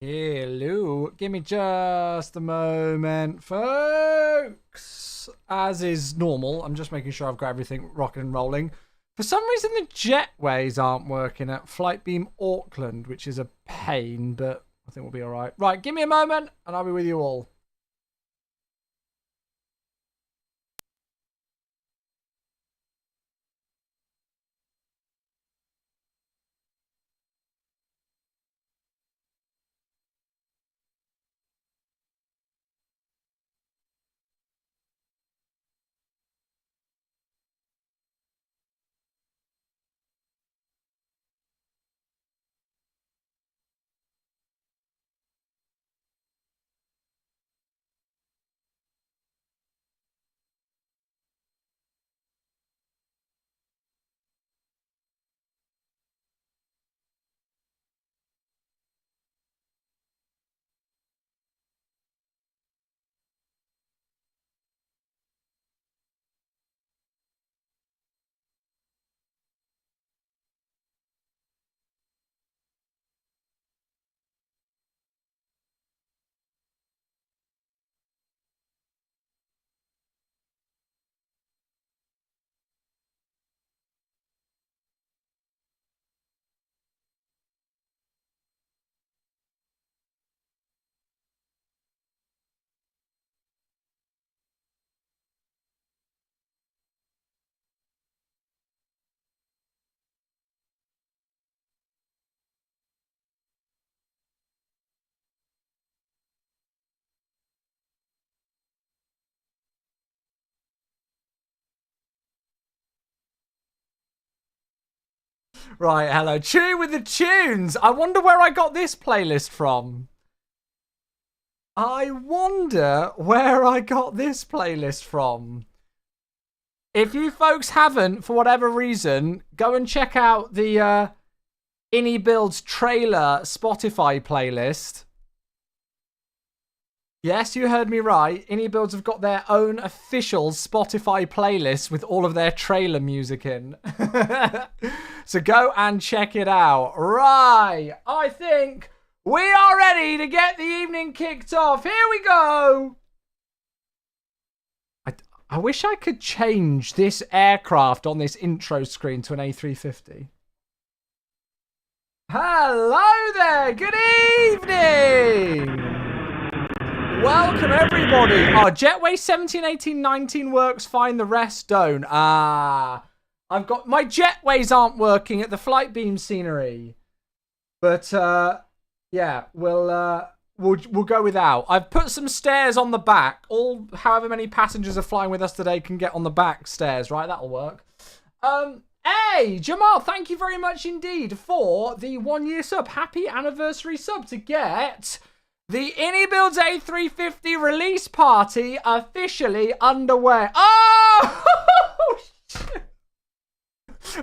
Hello, give me just a moment, folks. As is normal, I'm just making sure I've got everything rocking and rolling. For some reason, the jetways aren't working at Flightbeam Auckland, which is a pain, but I think we'll be all right. Right, give me a moment, and I'll be with you all. Right, hello. Chew with the tunes. I wonder where I got this playlist from. If you folks haven't, for whatever reason, go and check out the iniBuilds trailer Spotify playlist. Yes, you heard me right. iniBuilds have got their own official Spotify playlist with all of their trailer music in. So go and check it out. Right, I think we are ready to get the evening kicked off. Here we go. I wish I could change this aircraft on this intro screen to an A350. Hello there. Good evening. Welcome, everybody. Oh, Jetway 17, 18, 19 works fine. The rest don't. I've got... My jetways aren't working at the flight beam scenery. But, yeah, we'll go without. I've put some stairs on the back. However many passengers are flying with us today can get on the back stairs, right? That'll work. Hey, Jamal, thank you very much indeed for the 1-year sub. Happy anniversary sub to get the iniBuilds A350 release party officially underway. Oh! Shit.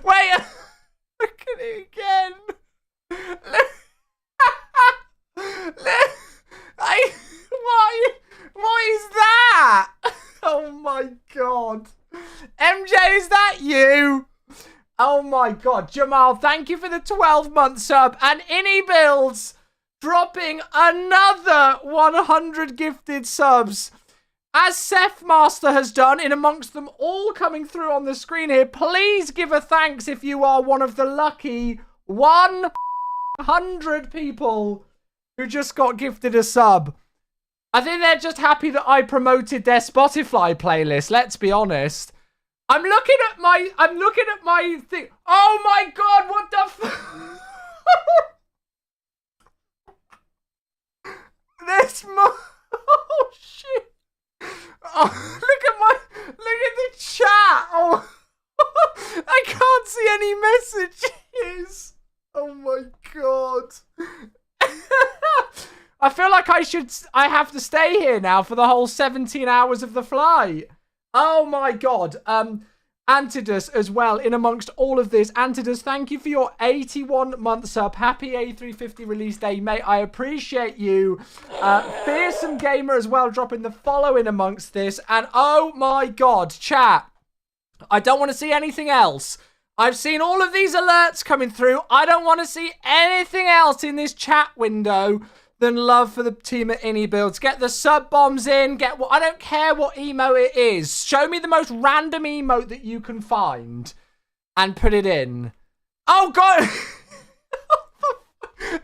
Wait, look at it again. What is that? Oh my god. MJ, is that you? Oh my god. Jamal, thank you for the 12-month sub. And iniBuilds dropping another 100 gifted subs. As Seth Master has done, in amongst them all coming through on the screen here, please give a thanks if you are one of the lucky 100 people who just got gifted a sub. I think they're just happy that I promoted their Spotify playlist, let's be honest. I'm looking at my thing. Oh my god, what the f... Oh shit. Oh, look at the chat. Oh, I can't see any messages. Oh my god. I feel like I have to stay here now for the whole 17 hours of the flight. Oh my god. Antidus as well in amongst all of this. Antidus, thank you for your 81-month sub. Happy A350 release day, mate. I appreciate you. Fearsome Gamer as well dropping the follow in amongst this. And oh my god, chat. I don't want to see anything else. I've seen all of these alerts coming through. I don't want to see anything else in this chat window. than love for the team at iniBuilds. Get the sub bombs in. I don't care what emote it is. Show me the most random emote that you can find and put it in. Oh God!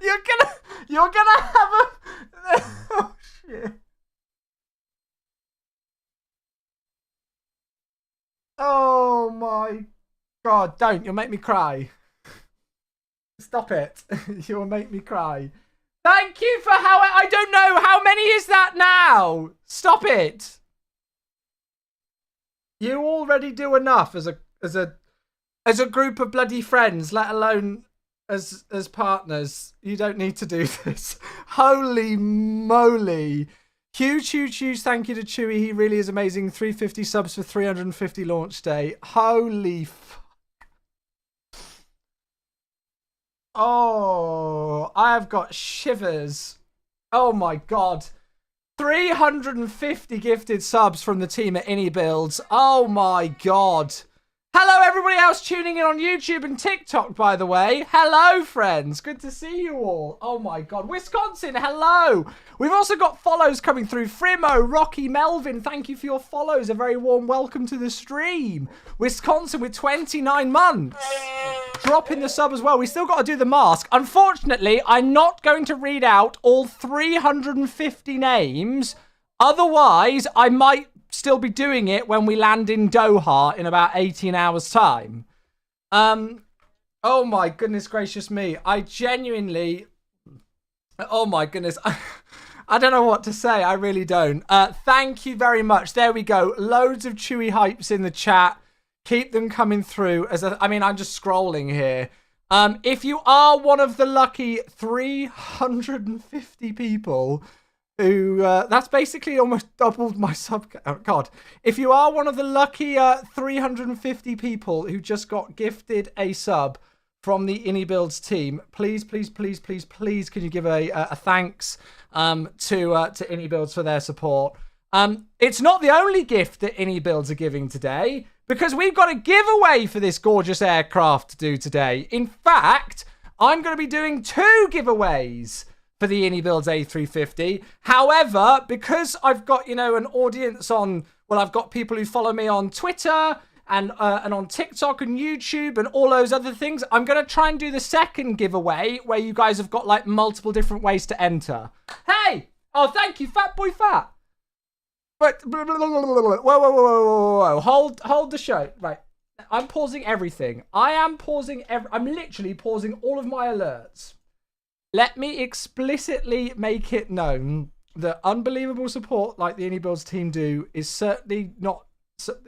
You're gonna have a. Oh shit! Oh my God! Don't! You'll make me cry. Stop it! You'll make me cry. Thank you for I don't know how many is that now. Stop it! You already do enough as a group of bloody friends, let alone as partners. You don't need to do this. Holy moly! Huge thank you to Chewy. He really is amazing. 350 subs for 350 launch day. Holy fuck. Oh, I have got shivers. Oh my God. 350 gifted subs from the team at iniBuilds. Oh my God. Hello, everybody else tuning in on YouTube and TikTok, by the way. Hello, friends. Good to see you all. Oh, my God. Wisconsin, hello. We've also got follows coming through. Frimo, Rocky, Melvin, thank you for your follows. A very warm welcome to the stream. Wisconsin with 29 months. Drop in the sub as well. We still got to do the mask. Unfortunately, I'm not going to read out all 350 names. Otherwise, I might still be doing it when we land in Doha in about 18 hours time. Oh my goodness gracious me. I genuinely, oh my goodness. I don't know what to say. I really don't. Thank you very much. There we go. Loads of Chewy hypes in the chat. Keep them coming through. I'm just scrolling here. If you are one of the lucky 350 people who, that's basically almost doubled my sub. Oh, God. If you are one of the lucky 350 people who just got gifted a sub from the iniBuilds team, please, can you give a thanks to iniBuilds for their support. It's not the only gift that iniBuilds are giving today, because we've got a giveaway for this gorgeous aircraft to do today. In fact, I'm going to be doing 2 giveaways for the iniBuilds A350. However, because I've got, an audience on, I've got people who follow me on Twitter and on TikTok and YouTube and all those other things, I'm going to try and do the second giveaway where you guys have got like multiple different ways to enter. Hey! Oh, thank you, Fat Boy Fat. But, whoa. Hold the show. Right. I'm pausing everything. I'm literally pausing all of my alerts. Let me explicitly make it known that unbelievable support like the iniBuilds team do is certainly not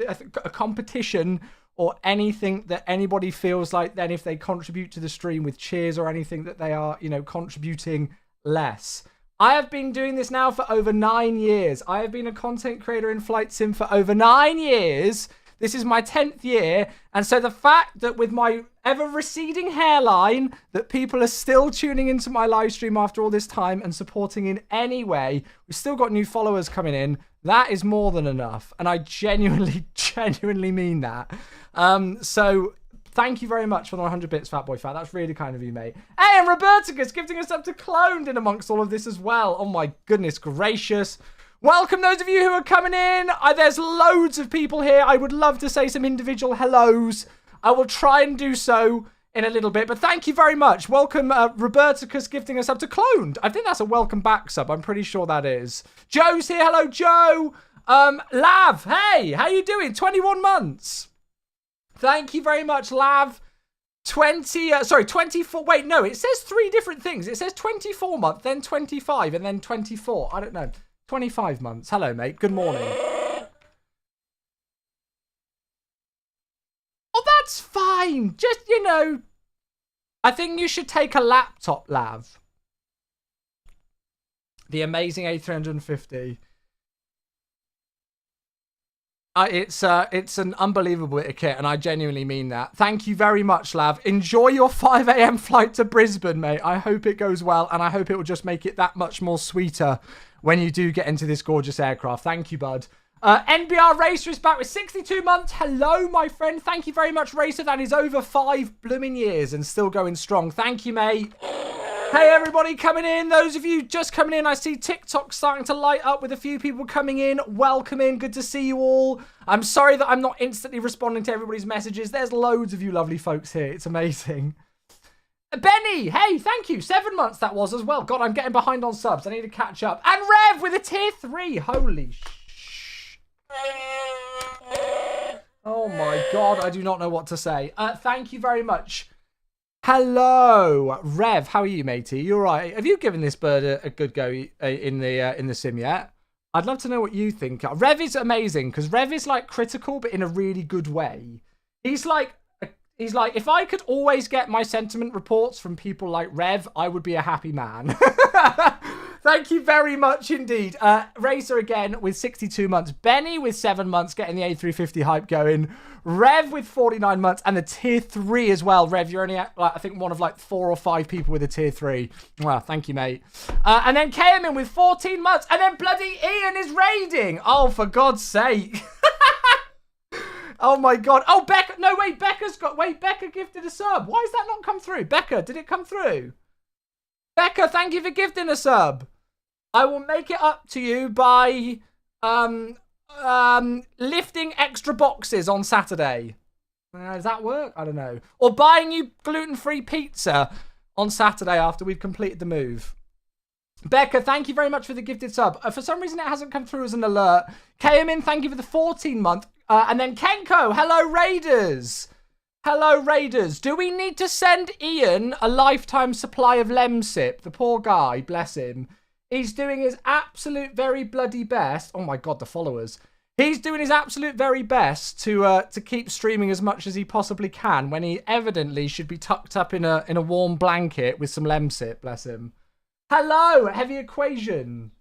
a competition or anything that anybody feels like then if they contribute to the stream with cheers or anything that they are, contributing less. I have been doing this now for over 9 years. I have been a content creator in Flight Sim for over 9 years. This is my 10th year. And so the fact that with my ever receding hairline, that people are still tuning into my live stream after all this time and supporting in any way, we've still got new followers coming in. That is more than enough. And I genuinely mean that. So thank you very much for the 100 bits, Fat Boy Fat. That's really kind of you, mate. Hey, and Roberticus gifting us up to Cloned in amongst all of this as well. Oh my goodness gracious. Welcome those of you who are coming in. There's loads of people here. I would love to say some individual hellos. I will try and do so in a little bit, but thank you very much. Welcome, Roberticus gifting us up to Cloned. I think that's a welcome back sub. I'm pretty sure that is. Joe's here. Hello, Joe. Lav, hey, how you doing? 21 months. Thank you very much, Lav. 24. Wait, no, it says 3 different things. It says 24 months, then 25, and then 24. I don't know. 25 months. Hello, mate. Good morning. Oh, that's fine. Just, I think you should take a laptop, Lav. The amazing A350. It's an unbelievable bit of kit, and I genuinely mean that. Thank you very much, Lav. Enjoy your 5 a.m. flight to Brisbane, mate. I hope it goes well, and I hope it will just make it that much more sweeter when you do get into this gorgeous aircraft. Thank you, bud. NBR Racer is back with 62 months. Hello, my friend. Thank you very much, Racer. That is over 5 blooming years and still going strong. Thank you, mate. Hey everybody coming in, those of you just coming in, I see TikTok starting to light up with a few people coming in. Welcome in, good to see you all. I'm sorry that I'm not instantly responding to everybody's messages. There's loads of you lovely folks here, it's amazing. Benny, hey, thank you. 7 months that was as well. God, I'm getting behind on subs. I need to catch up. And Rev with a tier 3. Holy sh... Oh my God, I do not know what to say. Thank you very much. Hello, Rev. How are you, matey? You all right? Have you given this bird a good go in the sim yet? I'd love to know what you think. Rev is amazing because Rev is like critical, but in a really good way. He's like, if I could always get my sentiment reports from people like Rev, I would be a happy man. Thank you very much indeed. Racer again with 62 months. Benny with 7 months getting the A350 hype going. Rev with 49 months and the tier 3 as well. Rev, you're only, I think, one of like 4 or 5 people with a tier 3. Well, thank you, mate. And then KM with 14 months. And then bloody Ian is raiding. Oh, for God's sake. Oh my God. Oh, Becca. No, wait, Becca gifted a sub. Why has that not come through? Becca, did it come through? Becca, thank you for gifting a sub. I will make it up to you by lifting extra boxes on Saturday. Does that work? I don't know. Or buying you gluten-free pizza on Saturday after we've completed the move. Becca, thank you very much for the gifted sub. For some reason, it hasn't come through as an alert. KMin, thank you for the 14-month. And then Kenko, hello, Raiders. Hello, Raiders. Do we need to send Ian a lifetime supply of Lemsip? The poor guy, bless him. He's doing his absolute very bloody best. Oh my God, the followers. He's doing his absolute very best to keep streaming as much as he possibly can when he evidently should be tucked up in a warm blanket with some Lemsip, bless him. Hello, Heavy Equation.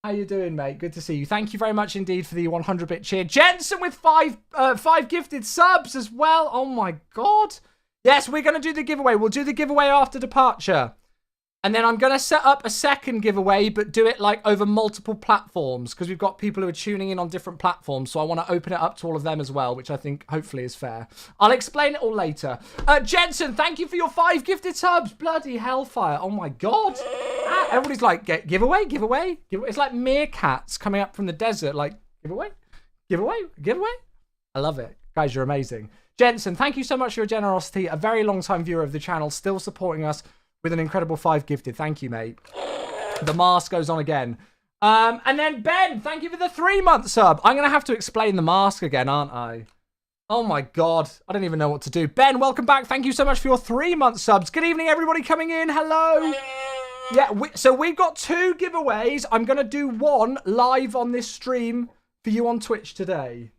How you doing, mate? Good to see you. Thank you very much indeed for the 100-bit cheer. Jensen with five gifted subs as well. Oh my God. Yes, we're going to do the giveaway. We'll do the giveaway after departure. And then I'm going to set up a second giveaway, but do it like over multiple platforms because we've got people who are tuning in on different platforms. So I want to open it up to all of them as well, which I think hopefully is fair. I'll explain it all later. Jensen, thank you for your 5 gifted subs. Bloody hellfire. Oh my God. Everybody's like, giveaway. It's like meerkats coming up from the desert. Like, giveaway. I love it. Guys, you're amazing. Jensen, thank you so much for your generosity. A very long time viewer of the channel, still supporting us with an incredible 5 gifted. Thank you, mate. The mask goes on again. And then Ben, thank you for the 3-month sub. I'm going to have to explain the mask again, aren't I? Oh my God. I don't even know what to do. Ben, welcome back. Thank you so much for your 3-month subs. Good evening, everybody coming in. Hello. Yeah, so we've got 2 giveaways. I'm going to do one live on this stream for you on Twitch today.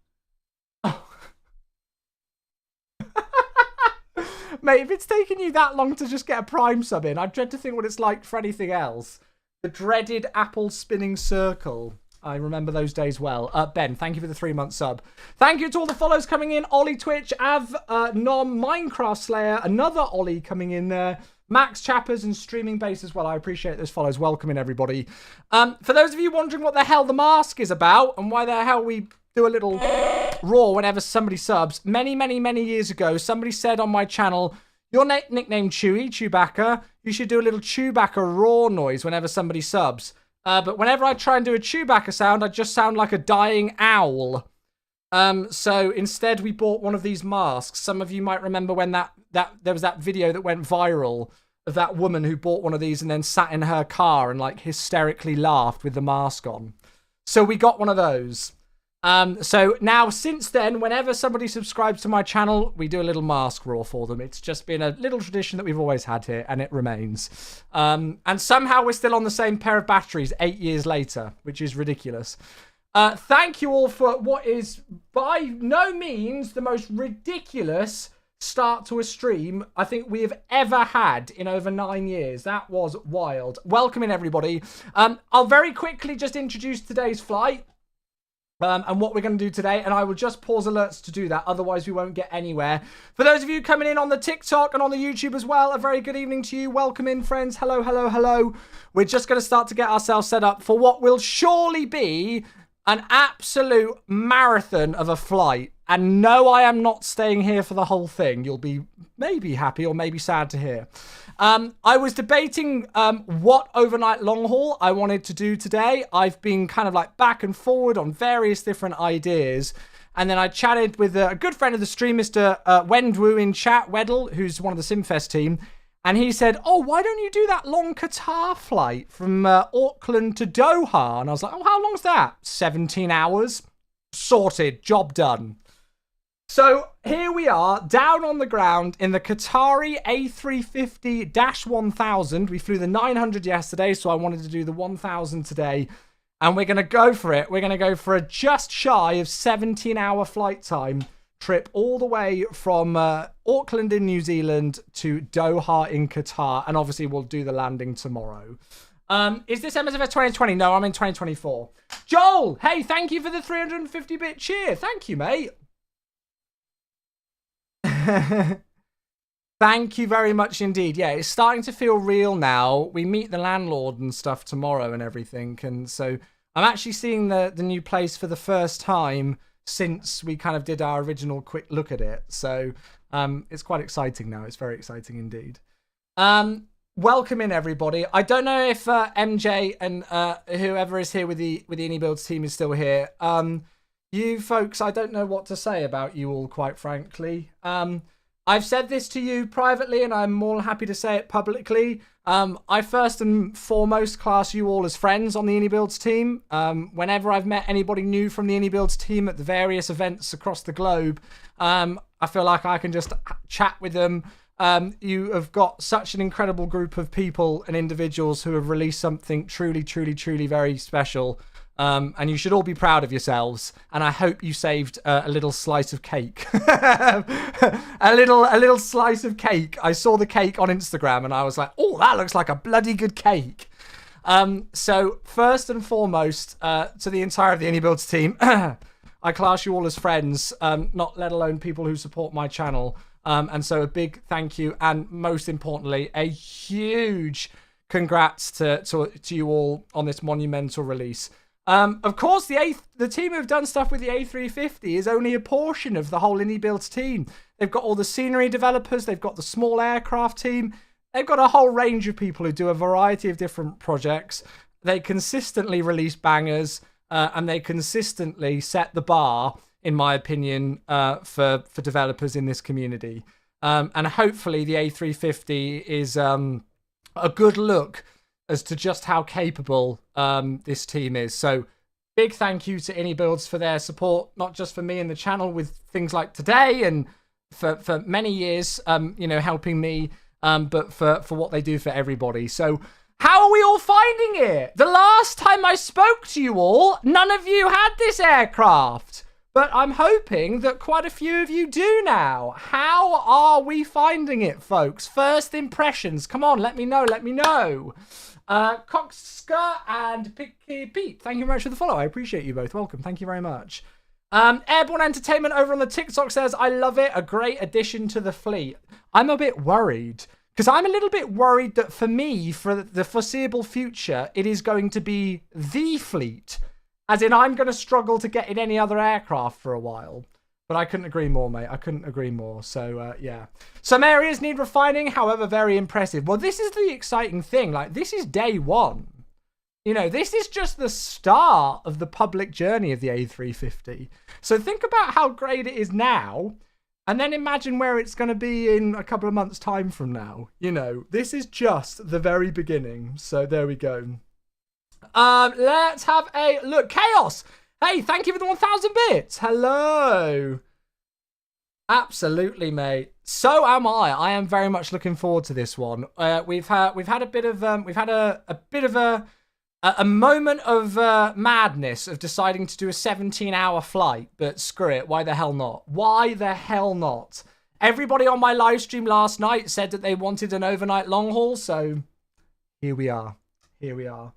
Mate, if it's taking you that long to just get a Prime sub in, I dread to think what it's like for anything else. The dreaded Apple spinning circle. I remember those days well. Ben, thank you for the 3-month sub. Thank you to all the follows coming in. Ollie Twitch, Av, Nom, Minecraft Slayer, another Ollie coming in there. Max Chappers and Streaming Base as well. I appreciate those follows. Welcome in, everybody. For those of you wondering what the hell the mask is about and why the hell we do a little raw whenever somebody subs. Many years ago, somebody said on my channel, your nickname Chewbacca, you should do a little Chewbacca raw noise whenever somebody subs. But whenever I try and do a Chewbacca sound, I just sound like a dying owl. So instead we bought one of these masks. Some of you might remember when there was that video that went viral of that woman who bought one of these and then sat in her car and like hysterically laughed with the mask on. So we got one of those. So now, since then, whenever somebody subscribes to my channel, we do a little mask raw for them. It's just been a little tradition that we've always had here, and it remains. And somehow we're still on the same pair of batteries 8 years later, which is ridiculous. Thank you all for what is by no means the most ridiculous start to a stream I think we have ever had in over 9 years. That was wild. Welcome in, everybody. I'll very quickly just introduce today's flight. And what we're going to do today, and I will just pause alerts to do that, otherwise we won't get anywhere. For those of you coming in on the TikTok and on the YouTube as well, a very good evening to you. Welcome in, friends. Hello. We're just going to start to get ourselves set up for what will surely be an absolute marathon of a flight. And no, I am not staying here for the whole thing. You'll be maybe happy or maybe sad to hear. I was debating what overnight long haul I wanted to do today. I've been kind of like back and forward on various different ideas. And then I chatted with a good friend of the stream, Mr. Wendwu in chat, Weddle, who's one of the Simfest team. And he said, oh, why don't you do that long Qatar flight from Auckland to Doha? And I was like, oh, how long's that? 17 hours. Sorted. Job done. So here we are, down on the ground in the Qatari A350-1000. We flew the 900 yesterday, so I wanted to do the 1000 today. And we're going to go for it. We're going to go for a just shy of 17-hour flight time trip all the way from Auckland in New Zealand to Doha in Qatar. And obviously, we'll do the landing tomorrow. Is this MSFS 2020? No, I'm in 2024. Joel, hey, thank you for the 350-bit cheer. Thank you, mate. Thank you very much indeed. Yeah, it's starting to feel real now. We meet the landlord and stuff tomorrow and everything. And so I'm actually seeing the new place for the first time since we kind of did our original quick look at it. So it's quite exciting now. It's very exciting indeed. Welcome in, everybody. I don't know if MJ and whoever is here with the iniBuilds team is still here. You folks, I don't know what to say about you all, quite frankly. I've said this to you privately, and I'm more than happy to say it publicly. I first and foremost class you all as friends on the iniBuilds team. Whenever I've met anybody new from the iniBuilds team at the various events across the globe, I feel like I can just chat with them. You have got such an incredible group of people and individuals who have released something truly, truly, truly very special. And you should all be proud of yourselves. And I hope you saved a little slice of cake. a little slice of cake. I saw the cake on Instagram and I was like, oh, that looks like a bloody good cake. So first and foremost, to the entire of the iniBuilds team, I class you all as friends, not let alone people who support my channel. And so a big thank you. And most importantly, a huge congrats to you all on this monumental release. Of course, the team who've done stuff with the A350 is only a portion of the whole iniBuilds team. They've got all the scenery developers, they've got the small aircraft team, they've got a whole range of people who do a variety of different projects. They consistently release bangers, and they consistently set the bar, in my opinion, for developers in this community. And hopefully the A350 is a good look as to just how capable this team is. So big thank you to iniBuilds for their support, not just for me and the channel with things like today and for many years, helping me, but for what they do for everybody. So how are we all finding it? The last time I spoke to you all, none of you had this aircraft, but I'm hoping that quite a few of you do now. How are we finding it, folks? First impressions. Come on, let me know. Coxka and Picky Pete, thank you very much for the follow. I appreciate you both. Welcome. Thank you very much. Airborne Entertainment over on the TikTok says, I love it. A great addition to the fleet. I'm a bit worried because I'm a little bit worried that for me, for the foreseeable future, it is going to be the fleet. As in, I'm going to struggle to get in any other aircraft for a while. But I couldn't agree more, mate. I couldn't agree more. So, yeah. Some areas need refining, however, very impressive. Well, this is the exciting thing. Like, this is day one. You know, this is just the start of the public journey of the A350. So think about how great it is now. And then imagine where it's going to be in a couple of months' time from now. You know, this is just the very beginning. So there we go. Let's have a look. Chaos! Hey, thank you for the 1,000 bits. Hello. Absolutely, mate. So am I. I am very much looking forward to this one. We've had a bit of a moment of madness of deciding to do a 17-hour flight, but screw it. Why the hell not? Why the hell not? Everybody on my live stream last night said that they wanted an overnight long haul, so here we are. Here we are.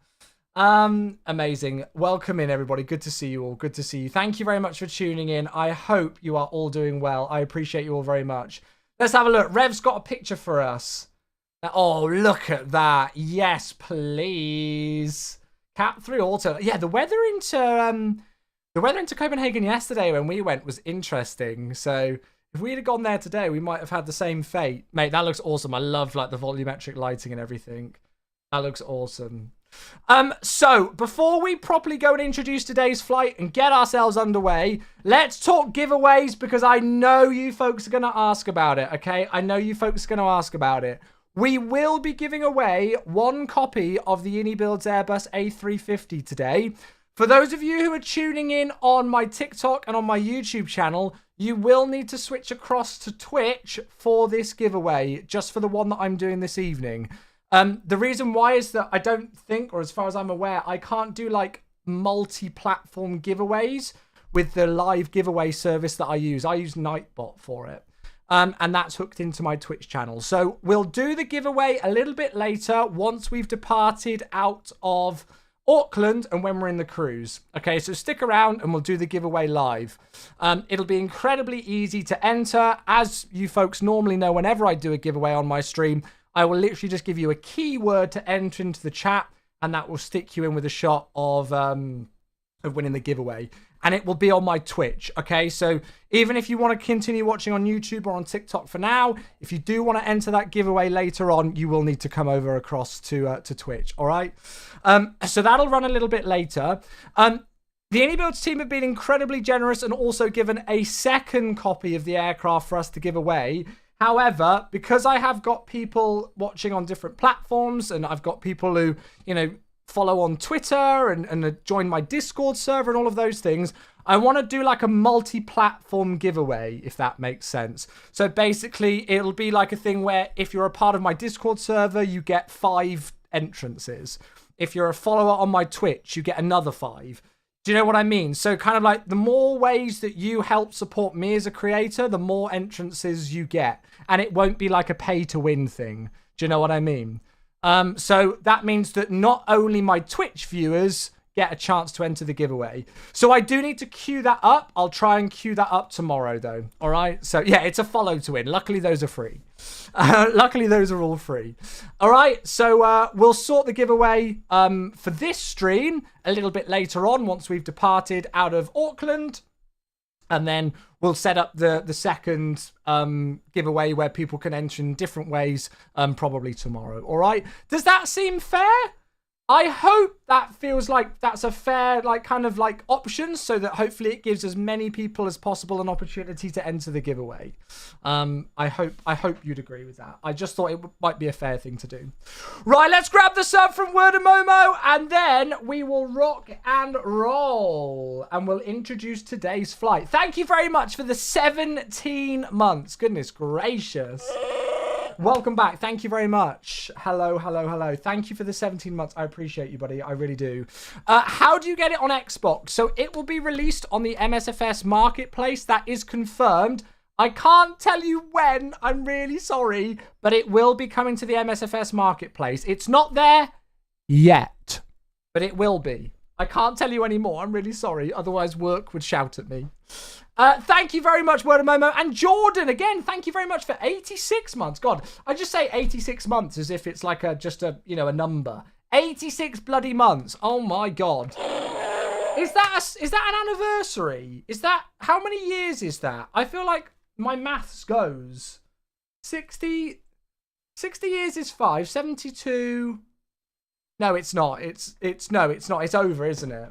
Amazing. Welcome in, everybody. Good to see you all. Good to see you. Thank you very much for tuning in. I hope you are all doing well. I appreciate you all very much. Let's have a look. Rev's got a picture for us. Oh, look at that. Yes, please. Cat 3 Auto. Yeah, the weather into The weather into Copenhagen yesterday when we went was interesting. So if we'd have gone there today, we might have had the same fate. Mate, that looks awesome. I love like the volumetric lighting and everything. That looks awesome. So before we properly go and introduce today's flight and get ourselves underway, let's talk giveaways because I know you folks are going to ask about it, okay? I know you folks are going to ask about it. We will be giving away one copy of the iniBuilds Airbus A350 today. For those of you who are tuning in on my TikTok and on my YouTube channel, you will need to switch across to Twitch for this giveaway, just for the one that I'm doing this evening. The reason why is that I don't think, or as far as I'm aware, I can't do like multi-platform giveaways with the live giveaway service that I use. I use Nightbot for it. And that's hooked into my Twitch channel. So we'll do the giveaway a little bit later once we've departed out of Auckland and when we're in the cruise. Okay, so stick around and we'll do the giveaway live. It'll be incredibly easy to enter. As you folks normally know, whenever I do a giveaway on my stream, I will literally just give you a keyword to enter into the chat, and that will stick you in with a shot of winning the giveaway. And it will be on my Twitch, okay? So even if you want to continue watching on YouTube or on TikTok for now, if you do want to enter that giveaway later on, you will need to come over across to Twitch, all right? So that'll run a little bit later. The iniBuilds team have been incredibly generous and also given a second copy of the aircraft for us to give away. However, because I have got people watching on different platforms and I've got people who, you know, follow on Twitter and join my Discord server and all of those things, I want to do like a multi-platform giveaway, if that makes sense. So basically, it'll be like a thing where if you're a part of my Discord server, you get 5 entrances. If you're a follower on my Twitch, you get another 5. Do you know what I mean? So kind of like the more ways that you help support me as a creator, the more entrances you get. And it won't be like a pay to win thing. Do you know what I mean? So that means that not only my Twitch viewers get a chance to enter the giveaway. So I do need to queue that up. I'll try and queue that up tomorrow though. All right. So yeah, it's a follow to win. Luckily those are free. Luckily those are all free. All right. So we'll sort the giveaway for this stream a little bit later on once we've departed out of Auckland. And then we'll set up the second giveaway where people can enter in different ways probably tomorrow. All right. Does that seem fair? I hope that feels like that's a fair, like, kind of like option so that hopefully it gives as many people as possible an opportunity to enter the giveaway. I hope you'd agree with that. I just thought it might be a fair thing to do. Right, let's grab the sub from Word and Momo and then we will rock and roll and we'll introduce today's flight. Thank you very much for the 17 months. Goodness gracious. Welcome back. Thank you very much. Hello, hello, hello. Thank you for the 17 months. I appreciate you, buddy. I really do. How do you get it on Xbox? So it will be released on the MSFS marketplace. That is confirmed. I can't tell you when. I'm really sorry. But it will be coming to the MSFS marketplace. It's not there yet. But it will be. I can't tell you anymore. I'm really sorry. Otherwise, work would shout at me. Thank you very much, Word of Momo. And Jordan, again, thank you very much for 86 months. God, I just say 86 months as if it's like just a number. 86 bloody months. Oh my God. Is that an anniversary? How many years is that? I feel like my maths goes 60 years is 5, 72. No, it's not. It's not. It's over, isn't it?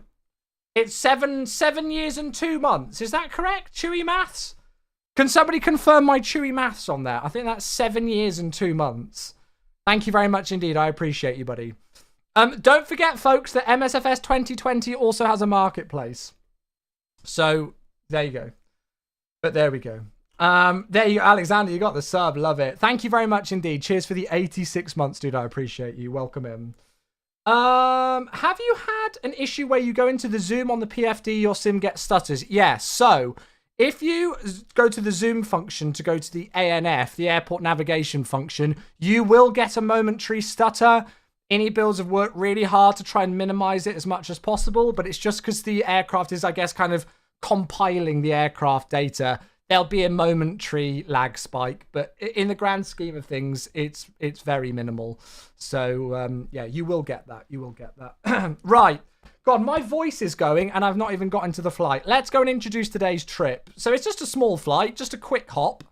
It's 7 years and 2 months. Is that correct? Chewy maths? Can somebody confirm my chewy maths on that? I think that's 7 years and 2 months. Thank you very much indeed. I appreciate you, buddy. Don't forget, folks, that MSFS 2020 also has a marketplace. So there you go. But there we go. There you go, Alexander. You got the sub. Love it. Thank you very much indeed. Cheers for the 86 months, dude. I appreciate you. Welcome in. Have you had an issue where you go into the zoom on the PFD, your sim gets stutters? Yes. So if you go to the zoom function to go to the ANF, the airport navigation function, you will get a momentary stutter. iniBuilds have worked really hard to try and minimize it as much as possible, but it's just because the aircraft is, I guess, kind of compiling the aircraft data. There'll be a momentary lag spike, but in the grand scheme of things, it's very minimal. So, yeah, you will get that. You will get that. Right. God, my voice is going and I've not even got into the flight. Let's go and introduce today's trip. So it's just a small flight, just a quick hop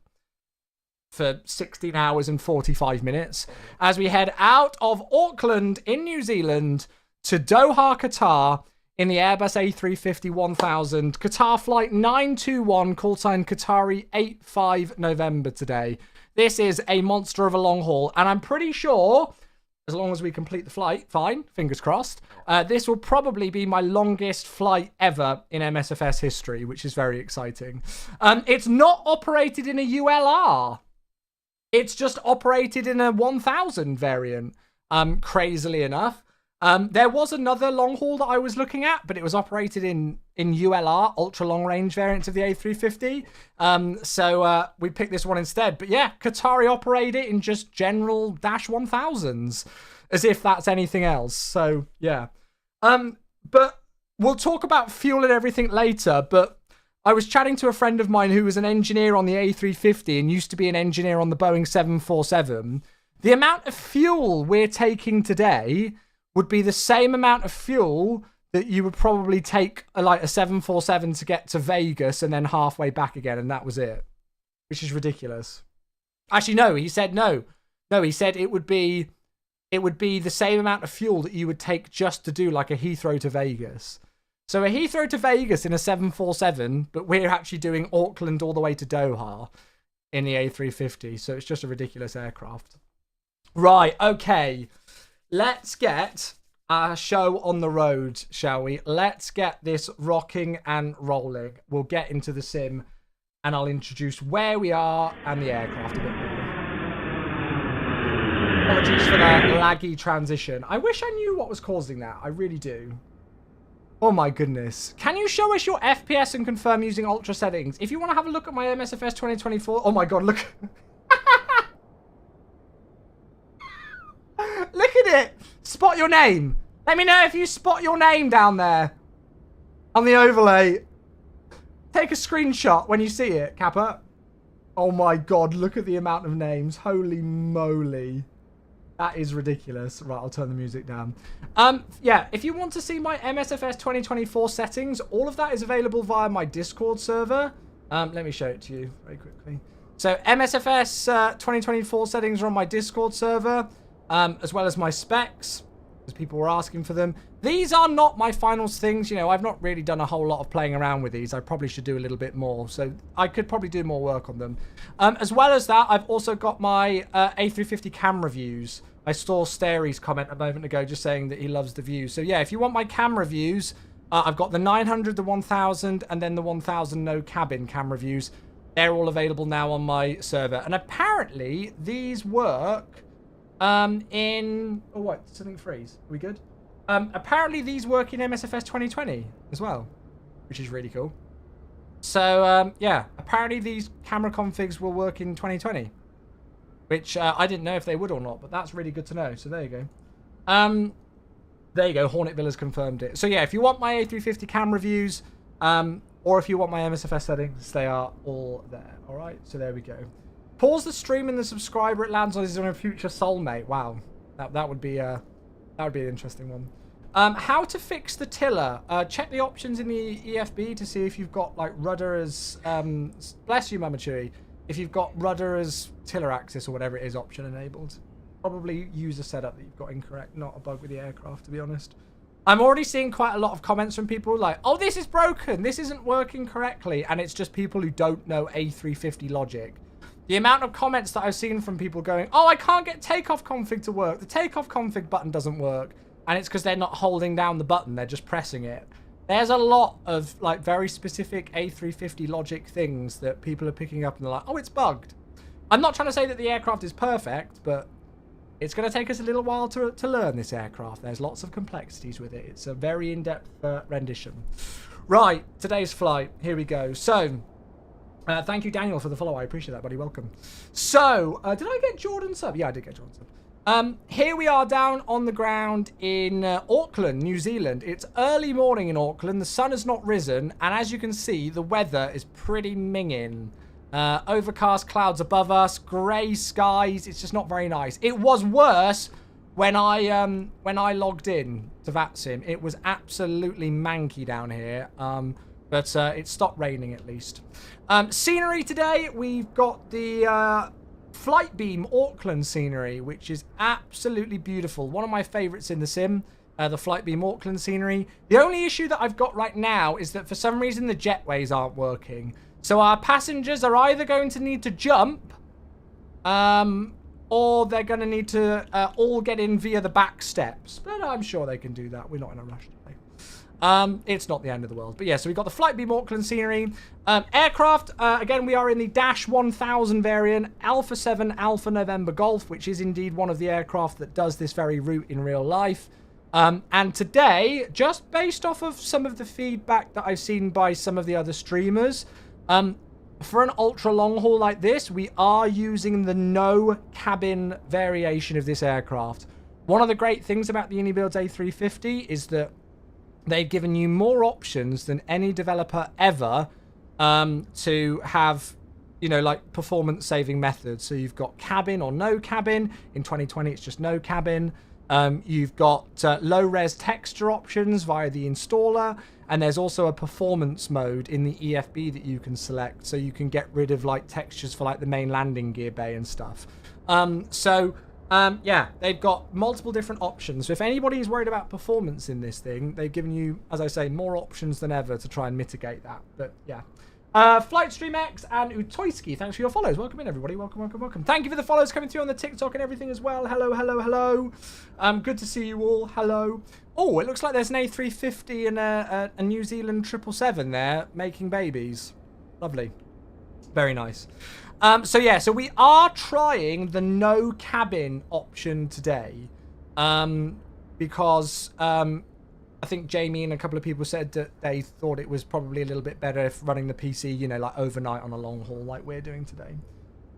for 16 hours and 45 minutes as we head out of Auckland in New Zealand to Doha, Qatar in the Airbus A350-1000, Qatar flight 921, call sign Qatari 85 November today. This is a monster of a long haul, and I'm pretty sure, as long as we complete the flight, fine, fingers crossed, this will probably be my longest flight ever in MSFS history, which is very exciting. It's not operated in a ULR. It's just operated in a 1000 variant, crazily enough. There was another long haul that I was looking at, but it was operated in ULR, ultra long range variants of the A350. So we picked this one instead. But yeah, Qatari operate it in just general dash 1000s, as if that's anything else. So yeah. But we'll talk about fuel and everything later. But I was chatting to a friend of mine who was an engineer on the A350 and used to be an engineer on the Boeing 747. The amount of fuel we're taking today would be the same amount of fuel that you would probably take like a 747 to get to Vegas and then halfway back again, and that was it. Which is ridiculous. Actually, no, he said no. No, he said it would be the same amount of fuel that you would take just to do like a Heathrow to Vegas. So a Heathrow to Vegas in a 747, but we're actually doing Auckland all the way to Doha in the A350. So it's just a ridiculous aircraft. Right, okay. Let's get our show on the road, shall we? Let's get this rocking and rolling. We'll get into the sim and I'll introduce where we are and the aircraft a bit more. Apologies for that laggy transition. I wish I knew what was causing that. I really do. Oh my goodness. Can you show us your FPS and confirm using ultra settings? If you want to have a look at my MSFS 2024... Oh my god, look... Look at it! Spot your name. Let me know if you spot your name down there on the overlay. Take a screenshot when you see it, Kappa. Oh my god, look at the amount of names. Holy moly. That is ridiculous. Right, I'll turn the music down. Yeah, if you want to see my MSFS 2024 settings, all of that is available via my Discord server. Let me show it to you very quickly. So MSFS 2024 settings are on my Discord server. As well as my specs, as people were asking for them. These are not my finals things. You know, I've not really done a whole lot of playing around with these. I probably should do a little bit more. So I could probably do more work on them. As well as that, I've also got my A350 cam reviews. I saw Stary's comment a moment ago just saying that he loves the views. So yeah, if you want my cam reviews, I've got the 900, the 1000, and then the 1000 no cabin cam reviews. They're all available now on my server. And apparently, these work... oh what, something freeze, are we good? Apparently these work in MSFS 2020 as well, which is really cool. So yeah, apparently these camera configs will work in 2020, which I didn't know if they would or not, but that's really good to know. So there you go. There you go, Hornet Villa's confirmed it. So yeah, if you want my A350 cam reviews, or if you want my MSFS settings, they are all there. All right, so there we go. Pause the stream and the subscriber it lands on is on a future soulmate. Wow, that would be an interesting one. How to fix the tiller? Check the options in the EFB to see if you've got like rudder as bless you, Mama Chewy. If you've got rudder as tiller axis or whatever it is option enabled. Probably user setup that you've got incorrect, not a bug with the aircraft, to be honest. I'm already seeing quite a lot of comments from people like, oh, this is broken, this isn't working correctly, and it's just people who don't know A350 logic. The amount of comments that I've seen from people going, oh, I can't get takeoff config to work. The takeoff config button doesn't work. And it's because they're not holding down the button. They're just pressing it. There's a lot of like very specific A350 logic things that people are picking up and they're like, oh, it's bugged. I'm not trying to say that the aircraft is perfect, but it's going to take us a little while to learn this aircraft. There's lots of complexities with it. It's a very in-depth rendition. Right, today's flight. Here we go. So... thank you, Daniel, for the follow. I appreciate that, buddy. Welcome. So, did I get Jordan sub? Yeah, I did get Jordan sub. Here we are down on the ground in Auckland, New Zealand. It's early morning in Auckland. The sun has not risen. And as you can see, the weather is pretty minging. Overcast clouds above us. Grey skies. It's just not very nice. It was worse when I logged in to VATSIM, it was absolutely manky down here. But it stopped raining at least. Scenery today, we've got the Flight Beam Auckland scenery, which is absolutely beautiful. One of my favorites in the sim, the Flight Beam Auckland scenery. The only issue that I've got right now is that for some reason the jetways aren't working. So our passengers are either going to need to jump, or they're going to need to all get in via the back steps. But I'm sure they can do that. We're not in a rush today. It's not the end of the world. But yeah, so we've got the Flight Beam Auckland scenery. Aircraft, again, we are in the Dash 1000 variant, Alpha 7 Alpha November Golf, which is indeed one of the aircraft that does this very route in real life. And today, just based off of some of the feedback that I've seen by some of the other streamers, for an ultra long haul like this, we are using the no cabin variation of this aircraft. One of the great things about the iniBuilds A350 is that they've given you more options than any developer ever to have, you know, like performance saving methods. So you've got cabin or no cabin. In 2020, it's just no cabin. You've got low res texture options via the installer. And there's also a performance mode in the EFB that you can select. So you can get rid of like textures for like the main landing gear bay and stuff. Yeah, they've got multiple different options. So if anybody's worried about performance in this thing, they've given you, as I say, more options than ever to try and mitigate that. But yeah. FlightstreamX and Utoyski, thanks for your follows. Welcome in, everybody. Welcome, welcome, welcome. Thank you for the follows coming through on the TikTok and everything as well. Hello, hello, hello. Good to see you all. Hello. Oh, it looks like there's an A350 and a New Zealand 777 there making babies. Lovely. Very nice. So yeah, so we are trying the no cabin option today, because I think Jamie and a couple of people said that they thought it was probably a little bit better if running the PC, you know, like overnight on a long haul like we're doing today.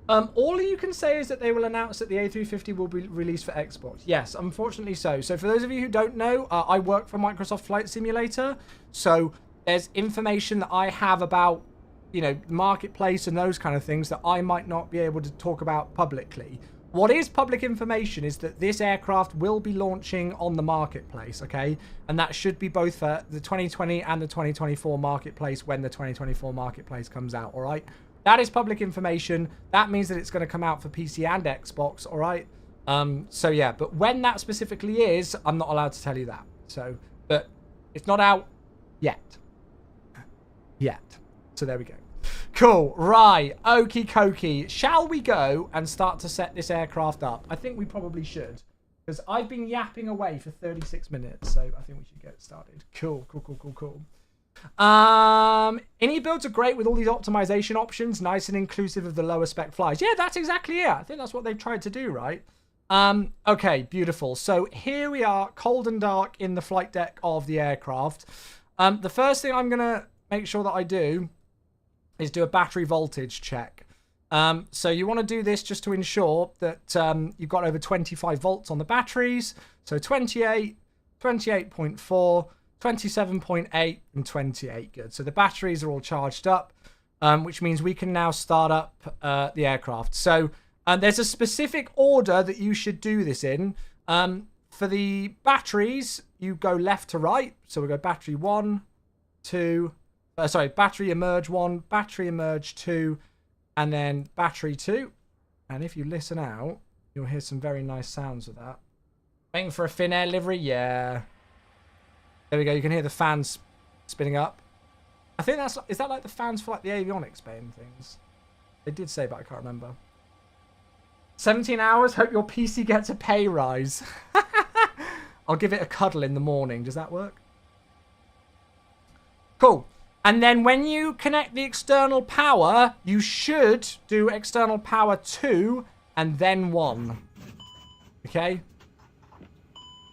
All you can say is that they will announce that the A350 will be released for Xbox. Yes, unfortunately so. So for those of you who don't know, I work for Microsoft Flight Simulator. So there's information that I have about, you know, marketplace and those kind of things that I might not be able to talk about publicly. What is public information is that this aircraft will be launching on the marketplace, okay? And that should be both for the 2020 and the 2024 marketplace when the 2024 marketplace comes out, all right? That is public information. That means that it's going to come out for PC and Xbox, all right? So yeah, but when that specifically is, I'm not allowed to tell you that. So, but it's not out yet. So there we go. Cool. Right. Okie dokie. Shall we go and start to set this aircraft up? I think we probably should, because I've been yapping away for 36 minutes, so I think we should get started. Cool. iniBuilds are great with all these optimization options, nice and inclusive of the lower spec flies. Yeah, that's exactly it. I think that's what they've tried to do, right? Okay, beautiful. So here we are, cold and dark in the flight deck of the aircraft. The first thing I'm going to make sure that I do is do a battery voltage check. So you want to do this just to ensure that you've got over 25 volts on the batteries. So 28, 28.4, 27.8 and 28. Good. So the batteries are all charged up, which means we can now start up the aircraft. So there's a specific order that you should do this in. For the batteries, you go left to right. So we go battery 1, 2, battery emerge 1, battery emerge 2, and then battery 2. And if you listen out, you'll hear some very nice sounds of that. Waiting for a Finnair livery? Yeah. There we go. You can hear the fans spinning up. I think that's... Is that like the fans for like the avionics bay and things? They did say, but I can't remember. 17 hours. Hope your PC gets a pay rise. I'll give it a cuddle in the morning. Does that work? Cool. And then when you connect the external power, you should do external power 2 and then 1. Okay?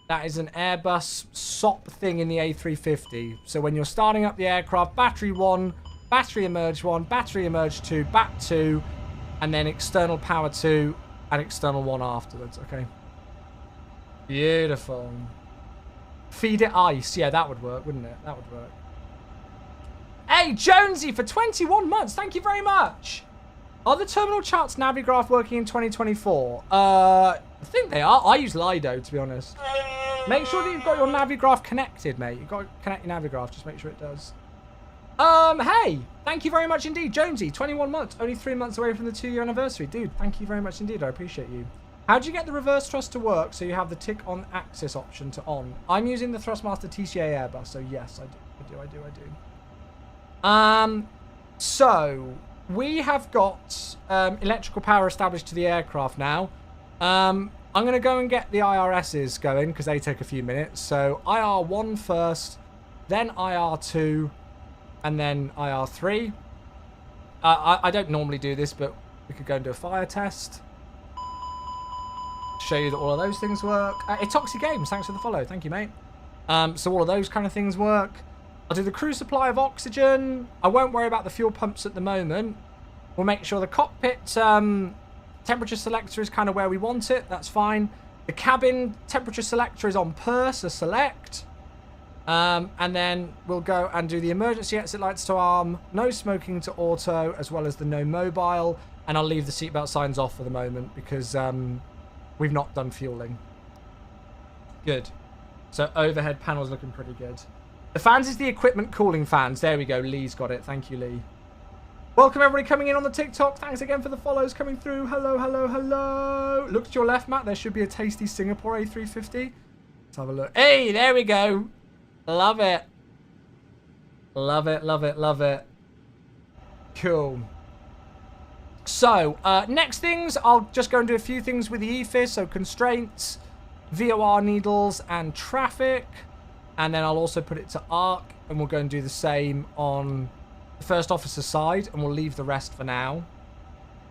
That is an Airbus SOP thing in the A350. So when you're starting up the aircraft, battery 1, battery emerge 1, battery emerge 2, bat 2, and then external power 2 and external 1 afterwards. Okay? Beautiful. Feed it ice. Yeah, that would work, wouldn't it? That would work. Hey, Jonesy for 21 months. Thank you very much. Are the terminal charts Navigraph working in 2024? I think they are. I use Lido, to be honest. Make sure that you've got your Navigraph connected, mate. You've got to connect your Navigraph. Just make sure it does. Hey, thank you very much indeed. Jonesy, 21 months. Only 3 months away from the 2-year anniversary. Dude, thank you very much indeed. I appreciate you. How do you get the reverse thrust to work so you have the tick on axis option to on? I'm using the Thrustmaster TCA Airbus, so yes, I do. So we have got electrical power established to the aircraft now. I'm going to go and get the IRSs going because they take a few minutes. So IR1 first, then IR2, and then IR3. I don't normally do this, but we could go and do a fire test. Show you that all of those things work. Etoxy Games, thanks for the follow. Thank you, mate. So all of those kind of things work. I'll do the crew supply of oxygen. I won't worry about the fuel pumps at the moment. We'll make sure the cockpit temperature selector is kind of where we want it. That's fine. The cabin temperature selector is on per, so select. And then we'll go and do the emergency exit lights to arm, no smoking to auto, as well as the no mobile. And I'll leave the seatbelt signs off for the moment because we've not done fueling. Good. So overhead panel's looking pretty good. The fans is the equipment cooling fans. There we go. Lee's got it. Thank you, Lee. Welcome everybody coming in on the TikTok. Thanks again for the follows coming through. Hello, hello, hello. Look to your left, Matt. There should be a tasty Singapore A350. Let's have a look. Hey, there we go. Love it. Love it, love it, love it. Cool. So, next things, I'll just go and do a few things with the EFIS. So, constraints, VOR needles, and traffic. And then I'll also put it to ARC. And we'll go and do the same on the first officer side. And we'll leave the rest for now.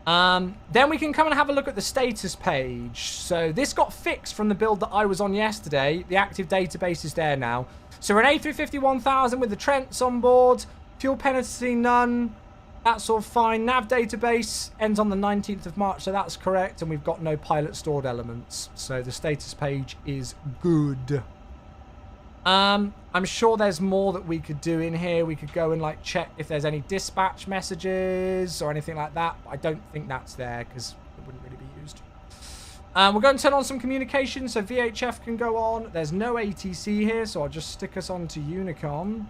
Then we can come and have a look at the status page. So, this got fixed from the build that I was on yesterday. The active database is there now. So, we're an A350 1000 with the Trents on board. Fuel penalty, none. That's all fine. Nav database ends on the 19th of March, so that's correct. And we've got no pilot stored elements. So the status page is good. I'm sure there's more that we could do in here. We could go and like check if there's any dispatch messages or anything like that. I don't think that's there because it wouldn't really be used. We're going to turn on some communication so VHF can go on. There's no ATC here, so I'll just stick us on to Unicom.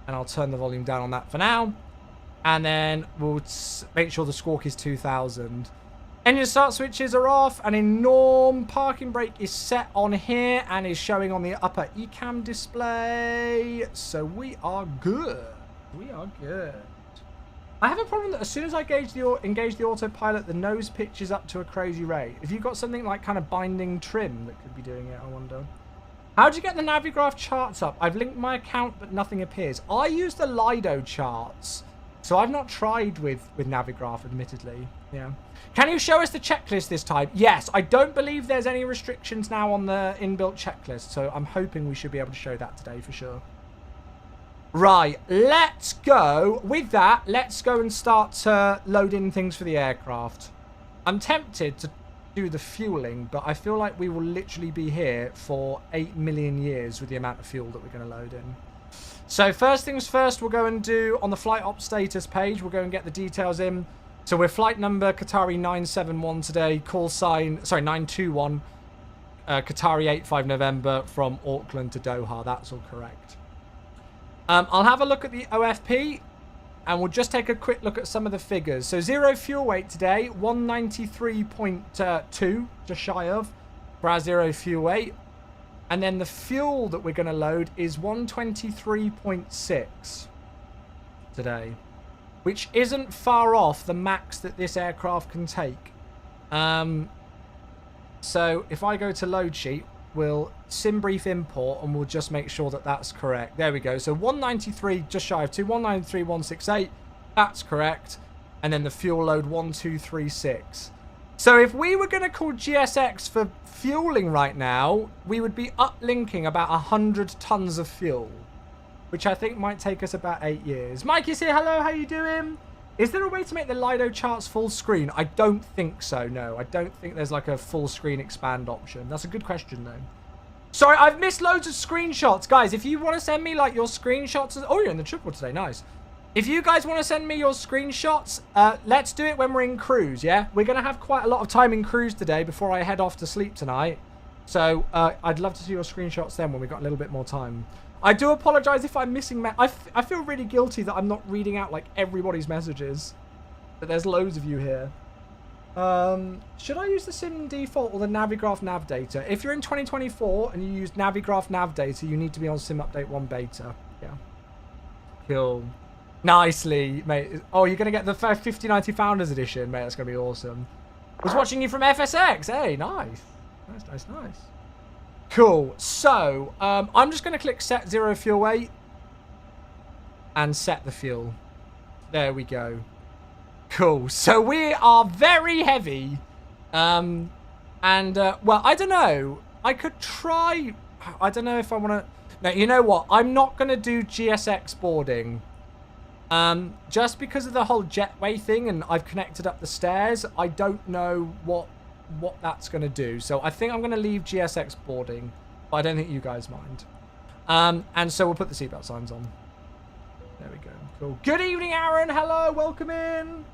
And I'll turn the volume down on that for now. And then we'll make sure the squawk is 2000. Engine start switches are off. And in norm, parking brake is set on here and is showing on the upper ECAM display. So we are good. We are good. I have a problem that as soon as I engage the autopilot, the nose pitches up to a crazy rate. If you've got something like kind of binding trim that could be doing it, I wonder. How do you get the Navigraph charts up? I've linked my account, but nothing appears. I use the Lido charts, so I've not tried with Navigraph, admittedly. Yeah. Can you show us the checklist this time? Yes, I don't believe there's any restrictions now on the inbuilt checklist, so I'm hoping we should be able to show that today for sure. Right, let's go. With that, let's go and start loading things for the aircraft. I'm tempted to do the fueling, but I feel like we will literally be here for 8 million years with the amount of fuel that we're going to load in. So first things first, we'll go and do on the flight op status page, we'll go and get the details in. So we're flight number Qatari 971 today, call sign, sorry, 921, Qatari 85 November from Auckland to Doha. That's all correct. I'll have a look at the OFP. And we'll just take a quick look at some of the figures. So zero fuel weight today, 193.2, just shy of, for our zero fuel weight. And then the fuel that we're going to load is 123.6 today, which isn't far off the max that this aircraft can take. So if I go to load sheet, we'll sim brief import and we'll just make sure that that's correct. There we go. So 193, just shy of 2, 193.168. That's correct. And then the fuel load 1236. So if we were going to call GSX for fueling right now, we would be uplinking about 100 tons of fuel, which I think might take us about 8 years. Mike is here. Hello, how you doing? Is there a way to make the Lido charts full screen? I don't think so, no. I don't think there's like a full screen expand option. That's a good question, though. Sorry, I've missed loads of screenshots. Guys, if you want to send me like your screenshots... Oh, you're in the triple today. Nice. If you guys want to send me your screenshots, let's do it when we're in cruise, yeah? We're going to have quite a lot of time in cruise today before I head off to sleep tonight. So I'd love to see your screenshots then when we've got a little bit more time. I do apologise if I'm missing... I feel really guilty that I'm not reading out, like, everybody's messages. But there's loads of you here. Should I use the sim default or the Navigraph nav data? If you're in 2024 and you use Navigraph nav data, you need to be on sim update 1 beta. Yeah. Cool. Nicely, mate. Oh, you're going to get the 5090 Founders Edition, mate. That's going to be awesome. I was watching you from FSX. Hey, nice. Nice. Cool. So, I'm just going to click set 0 fuel weight and set the fuel. There we go. Cool. So we are very heavy. Well, I don't know. I could try. I don't know if I want to. No, you know what? I'm not going to do GSX boarding. Just because of the whole jetway thing and I've connected up the stairs, I don't know what that's going to do. So I think I'm going to leave GSX boarding, but I don't think you guys mind. And so we'll put the seatbelt signs on. There we go. Cool. Good evening, Aaron. Hello. Welcome in.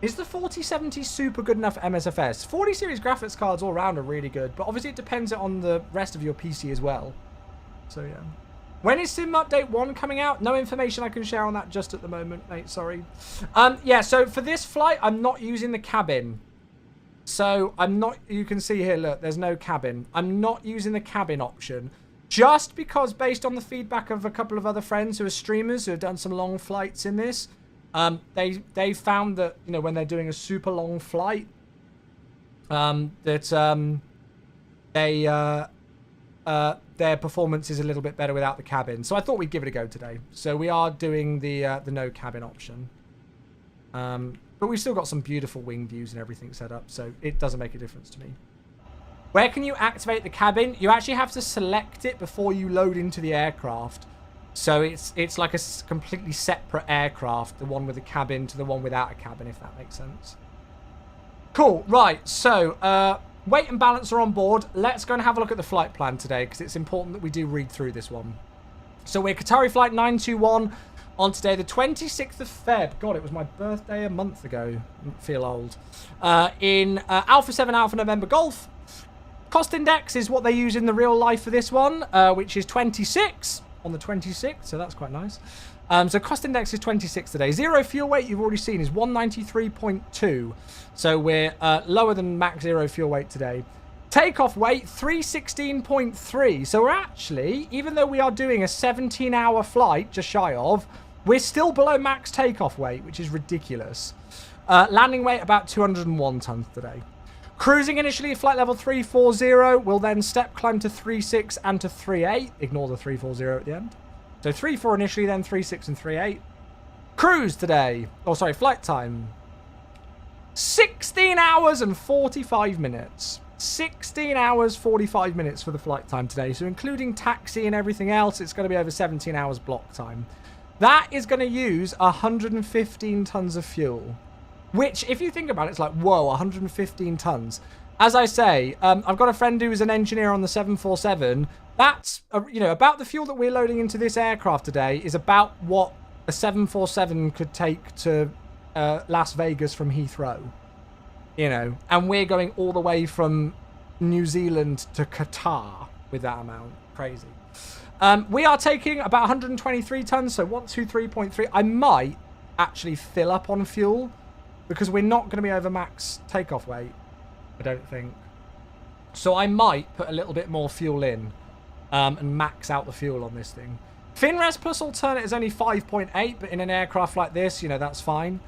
Is the 4070 super good enough MSFS? 40 series graphics cards all around are really good, but obviously it depends on the rest of your PC as well. So yeah. When is Sim Update 1 coming out? No information I can share on that just at the moment, mate. Sorry. Yeah, so for this flight, I'm not using the cabin. So I'm not... You can see here, look, there's no cabin. I'm not using the cabin option. Just because based on the feedback of a couple of other friends who are streamers who have done some long flights in this, they found that, you know, when they're doing a super long flight, their performance is a little bit better without the cabin. So I thought we'd give it a go today. So we are doing the no cabin option. But we've still got some beautiful wing views and everything set up, so it doesn't make a difference to me. Where can you activate the cabin? You actually have to select it before you load into the aircraft. So it's like a completely separate aircraft, the one with a cabin to the one without a cabin, if that makes sense. Cool, right, so weight and balance are on board. Let's go and have a look at the flight plan today, because it's important that we do read through this one. So we're Qatari Flight 921 on today, the 26th of Feb. God, it was my birthday a month ago. I feel old. In Alpha 7 Alpha November Golf. Cost index is what they use in the real life for this one, which is 26 on the 26th, so that's quite nice. So cost index is 26 today. Zero fuel weight, you've already seen, is 193.2. So we're lower than max zero fuel weight today. Takeoff weight, 316.3. So we're actually, even though we are doing a 17-hour flight, just shy of, we're still below max takeoff weight, which is ridiculous. Landing weight, about 201 tons today. Cruising initially at flight level 340. We'll then step climb to 36 and to 38. Ignore the 340 at the end. So 3.4 initially, then 3.6 and 3.8. Cruise today. Oh, sorry, flight time. 16 hours and 45 minutes. 16 hours, 45 minutes for the flight time today. So including taxi and everything else, it's going to be over 17 hours block time. That is going to use 115 tons of fuel. Which, if you think about it, it's like, whoa, 115 tons. As I say, I've got a friend who is an engineer on the 747. That's, you know, about the fuel that we're loading into this aircraft today is about what a 747 could take to Las Vegas from Heathrow. You know, and we're going all the way from New Zealand to Qatar with that amount. Crazy. We are taking about 123 tons, so 123.3. I might actually fill up on fuel because we're not going to be over max takeoff weight, I don't think. So I might put a little bit more fuel in and max out the fuel on this thing. FinRes plus alternate is only 5.8, but in an aircraft like this, you know, that's fine.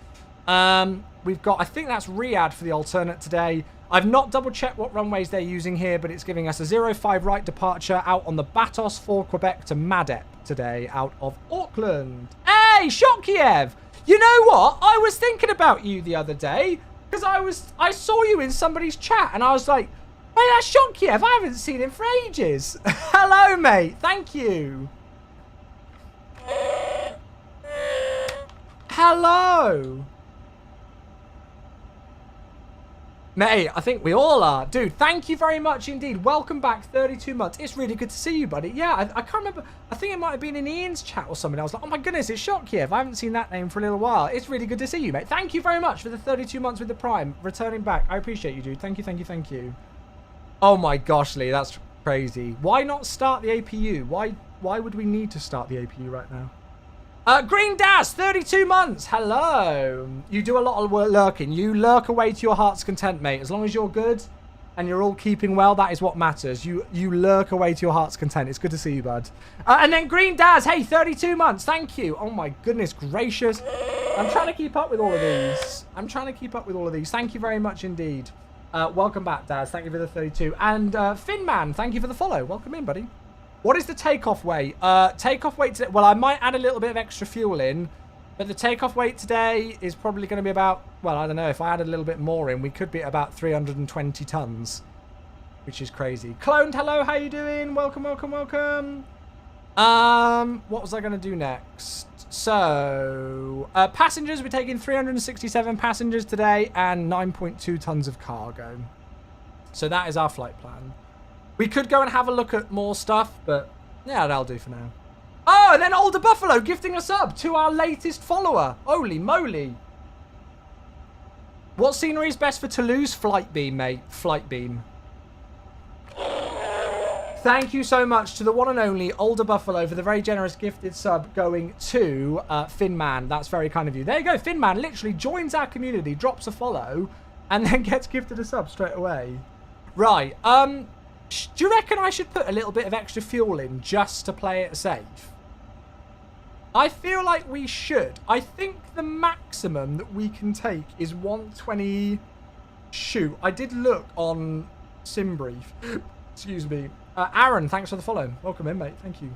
We've got, I think that's Riyadh for the alternate today. I've not double checked what runways they're using here, but it's giving us a 05 right departure out on the Batos for Quebec to Madep today out of Auckland. Hey, Shokiev! You know what? I was thinking about you the other day because I saw you in somebody's chat and I was like, hey, that's Shokiev. I haven't seen him for ages. Hello, mate. Thank you. Hello. Mate, I think we all are. Dude, thank you very much indeed. Welcome back, 32 months. It's really good to see you, buddy. Yeah, I can't remember. I think it might have been in Ian's chat or something. I was like, oh my goodness, it's Shockkiev. I haven't seen that name for a little while. It's really good to see you, mate. Thank you very much for the 32 months with the Prime. Returning back. I appreciate you, dude. Thank you, thank you, thank you. Oh my gosh, Lee, that's crazy. Why not start the APU? Why would we need to start the APU right now? Green Daz, 32 months. Hello. You do a lot of work lurking. You lurk away to your heart's content, mate. As long as you're good and you're all keeping well, that is what matters. You lurk away to your heart's content. It's good to see you, bud. And then Green Daz, hey, 32 months. Thank you. Oh my goodness gracious. I'm trying to keep up with all of these. Thank you very much indeed. Welcome back, Daz. Thank you for the 32. And Finman, thank you for the follow. Welcome in, buddy. What is the takeoff weight? Takeoff weight today, well, I might add a little bit of extra fuel in, but the takeoff weight today is probably going to be about, well, I don't know, if I added a little bit more in, we could be at about 320 tons, which is crazy. Cloned, hello, how you doing? Welcome, welcome, welcome. What was I going to do next? So, passengers, we're taking 367 passengers today and 9.2 tons of cargo. So that is our flight plan. We could go and have a look at more stuff, but yeah, that'll do for now. Oh, and then Older Buffalo gifting a sub to our latest follower. Holy moly. What scenery is best for Toulouse? Flight beam, mate. Flight beam. Thank you so much to the one and only Older Buffalo for the very generous gifted sub going to Finman. That's very kind of you. There you go. Finman literally joins our community, drops a follow, and then gets gifted a sub straight away. Right. Do you reckon I should put a little bit of extra fuel in just to play it safe? I feel like we should. I think the maximum that we can take is 120. Shoot, I did look on SimBrief. Excuse me. Aaron, thanks for the follow. Welcome in, mate. Thank you.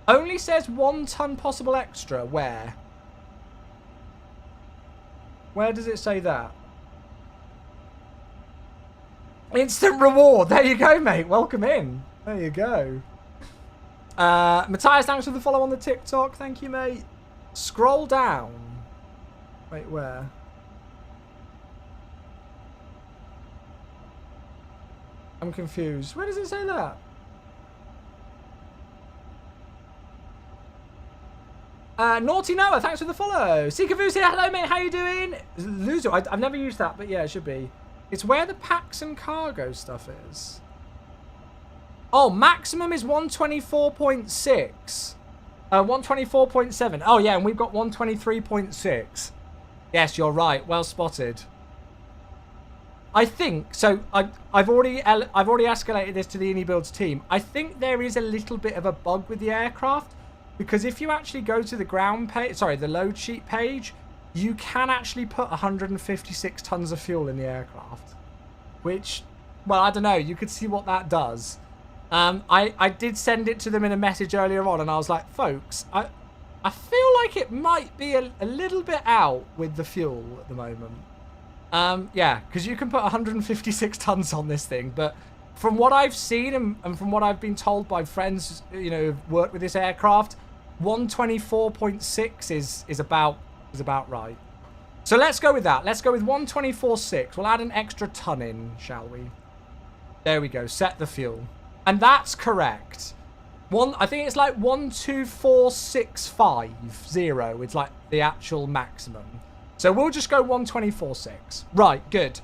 Only says 1 ton possible extra. Where? Where does it say that? Instant reward. There you go, mate. Welcome in. There you go. Matthias, thanks for the follow on the TikTok. Thank you, mate. Scroll down. Wait, where? I'm confused. Where does it say that? Naughty Noah, thanks for the follow. Seekavus here. Hello, mate. How you doing? Loser. I've never used that, but yeah, it should be. It's where the packs and cargo stuff is. Oh, maximum is 124.6. 124.7. Oh, yeah, and we've got 123.6. Yes, you're right. Well spotted. I think, so I've already escalated this to the iniBuilds team. I think there is a little bit of a bug with the aircraft, because if you actually go to the ground page, sorry, the load sheet page, you can actually put 156 tons of fuel in the aircraft, which, well, I don't know. You could see what that does. I did send it to them in a message earlier on, and I was like, folks, I feel like it might be a little bit out with the fuel at the moment. Yeah, because you can put 156 tons on this thing, but from what I've seen and from what I've been told by friends, you know, who've worked with this aircraft, 124.6 is about right. So let's go with that. Let's go with 124.6. We'll add an extra ton in, shall we? There we go. Set the fuel. And that's correct. I think it's like 124.650. It's like the actual maximum. So we'll just go 124.6. Right, good.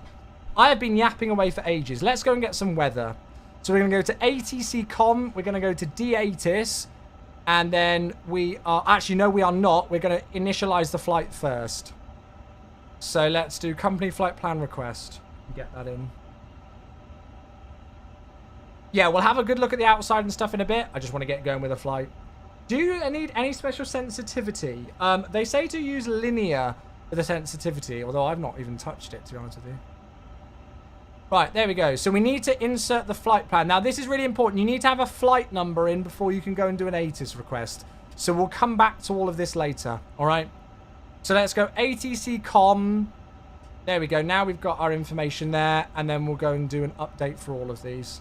I have been yapping away for ages. Let's go and get some weather. So we're going to go to ATC.com. We're going to go to DATIS. And then we are... Actually, no, we are not. We're going to initialize the flight first. So let's do company flight plan request. Get that in. Yeah, we'll have a good look at the outside and stuff in a bit. I just want to get going with a flight. Do you need any special sensitivity? They say to use linear for the sensitivity, although I've not even touched it, to be honest with you. Right, there we go. So we need to insert the flight plan. Now, this is really important. You need to have a flight number in before you can go and do an ATIS request. So we'll come back to all of this later, all right? So let's go ATC.com. There we go. Now we've got our information there, and then we'll go and do an update for all of these.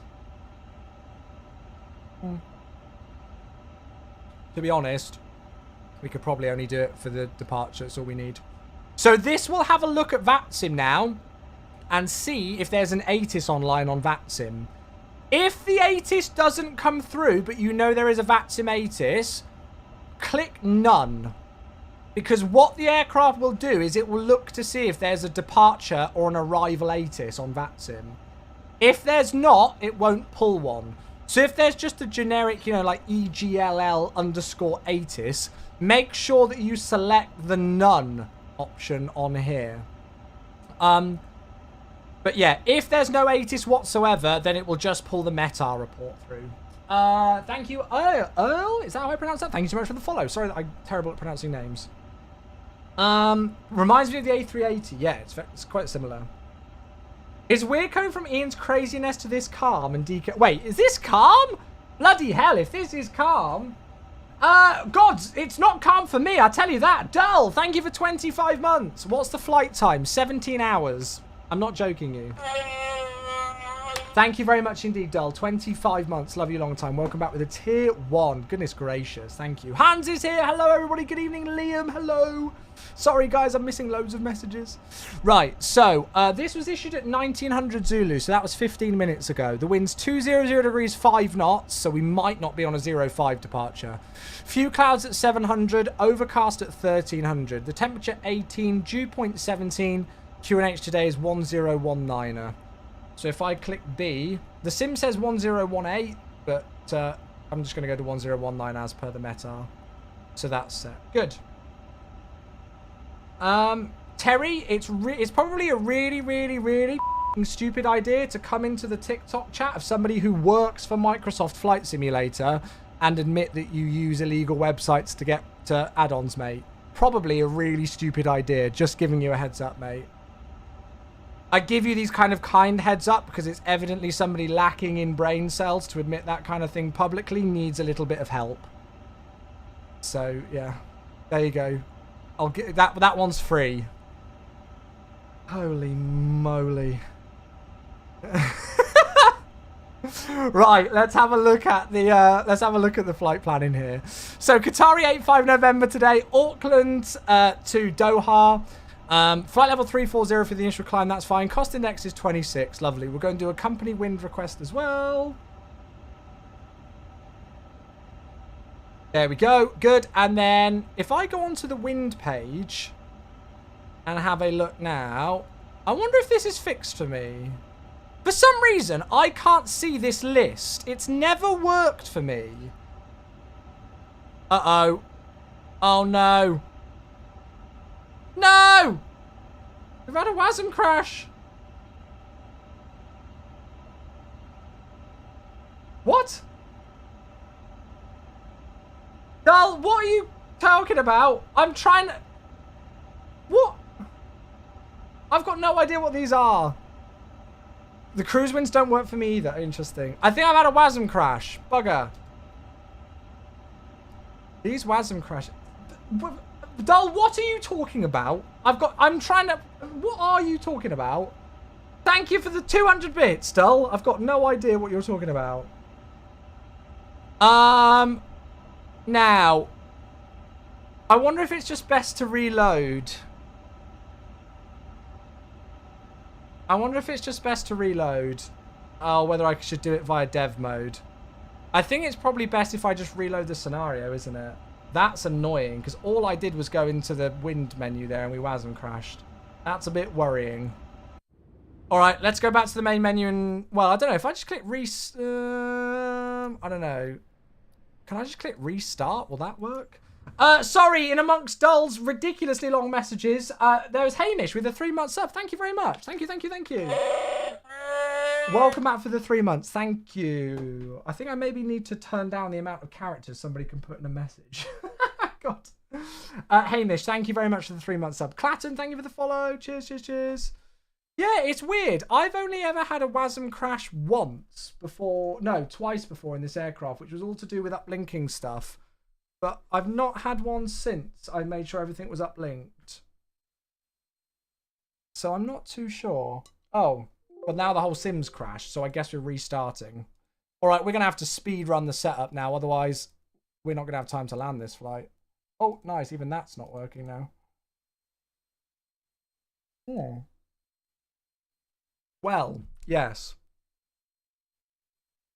To be honest, we could probably only do it for the departure. That's all we need. So this will have a look at VATSIM now. and see if there's an ATIS online on VATSIM. If the ATIS doesn't come through, but you know there is a VATSIM ATIS, click none. Because what the aircraft will do is it will look to see if there's a departure or an arrival ATIS on VATSIM. If there's not, it won't pull one. So if there's just a generic, you know, like EGLL_ ATIS, make sure that you select the none option on here. But yeah, if there's no ATIS whatsoever, then it will just pull the METAR report through. Thank you, Earl. Is that how I pronounce that? Thank you so much for the follow. Sorry that I'm terrible at pronouncing names. Reminds me of the A380. Yeah, it's quite similar. Is weird coming from Ian's craziness to this calm and DK. Wait, is this calm? Bloody hell, if this is calm. God, it's not calm for me, I tell you that. Dull, thank you for 25 months. What's the flight time? 17 hours. I'm not joking you. Thank you very much indeed, Dull. 25 months. Love you long time. Welcome back with a tier 1. Goodness gracious. Thank you. Hans is here. Hello, everybody. Good evening, Liam. Hello. Sorry, guys. I'm missing loads of messages. Right. So, this was issued at 1900 Zulu. So, that was 15 minutes ago. The wind's 200 degrees, 5 knots. So, we might not be on a 05 departure. Few clouds at 700. Overcast at 1300. The temperature 18. Dew point 17. QNH today is 1019er. So if I click B, the sim says 1018, but I'm just going to go to 1019 as per the METAR. So that's set. Good. Terry, it's probably a really stupid idea to come into the TikTok chat of somebody who works for Microsoft Flight Simulator and admit that you use illegal websites to get to add-ons, mate. Probably a really stupid idea. Just giving you a heads up, mate. I give you these kind of kind heads up because it's evidently somebody lacking in brain cells to admit that kind of thing publicly needs a little bit of help. So, yeah. There you go. I'll get that one's free. Holy moly. Right, let's have a look at the flight plan in here. So Qatari 85 November today, Auckland to Doha. Flight level 340 for the initial climb, that's fine. Cost index is 26, lovely. We're going to do a company wind request as well. There we go, good. And then if I go onto the wind page and have a look now, I wonder if this is fixed for me. For some reason, I can't see this list. It's never worked for me. Uh-oh. Oh, no. No! We've had a WASM crash. What? Dull, what are you talking about? I'm trying to... What? I've got no idea what these are. The cruise winds don't work for me either. Interesting. I think I've had a WASM crash. Bugger. These WASM crashes... Dull, what are you talking about? I'm trying to... What are you talking about? Thank you for the 200 bits, Dull. I've got no idea what you're talking about. Now, I wonder if it's just best to reload. Oh, whether I should do it via dev mode. I think it's probably best if I just reload the scenario, isn't it? That's annoying, because all I did was go into the wind menu there and we WASM crashed. That's a bit worrying. Alright, let's go back to the main menu and... Well, I don't know. If I just click I don't know. Can I just click restart? Will that work? Sorry, in amongst Dull's ridiculously long messages, there was Hamish with a 3-month sub. Thank you very much. Thank you. Welcome back for the 3 months. Thank you. I think I maybe need to turn down the amount of characters somebody can put in a message. God. Hamish, thank you very much for the 3-month sub. Clatton, thank you for the follow. Cheers. Yeah, it's weird. I've only ever had a WASM crash once before. No, twice before in this aircraft, which was all to do with uplinking stuff. But I've not had one since I made sure everything was uplinked. So I'm not too sure. Oh. But now the whole sim's crashed, so I guess we're restarting. All right, we're going to have to speed run the setup now, otherwise we're not going to have time to land this flight. Oh, nice. Even that's not working now. Yeah. Well, yes.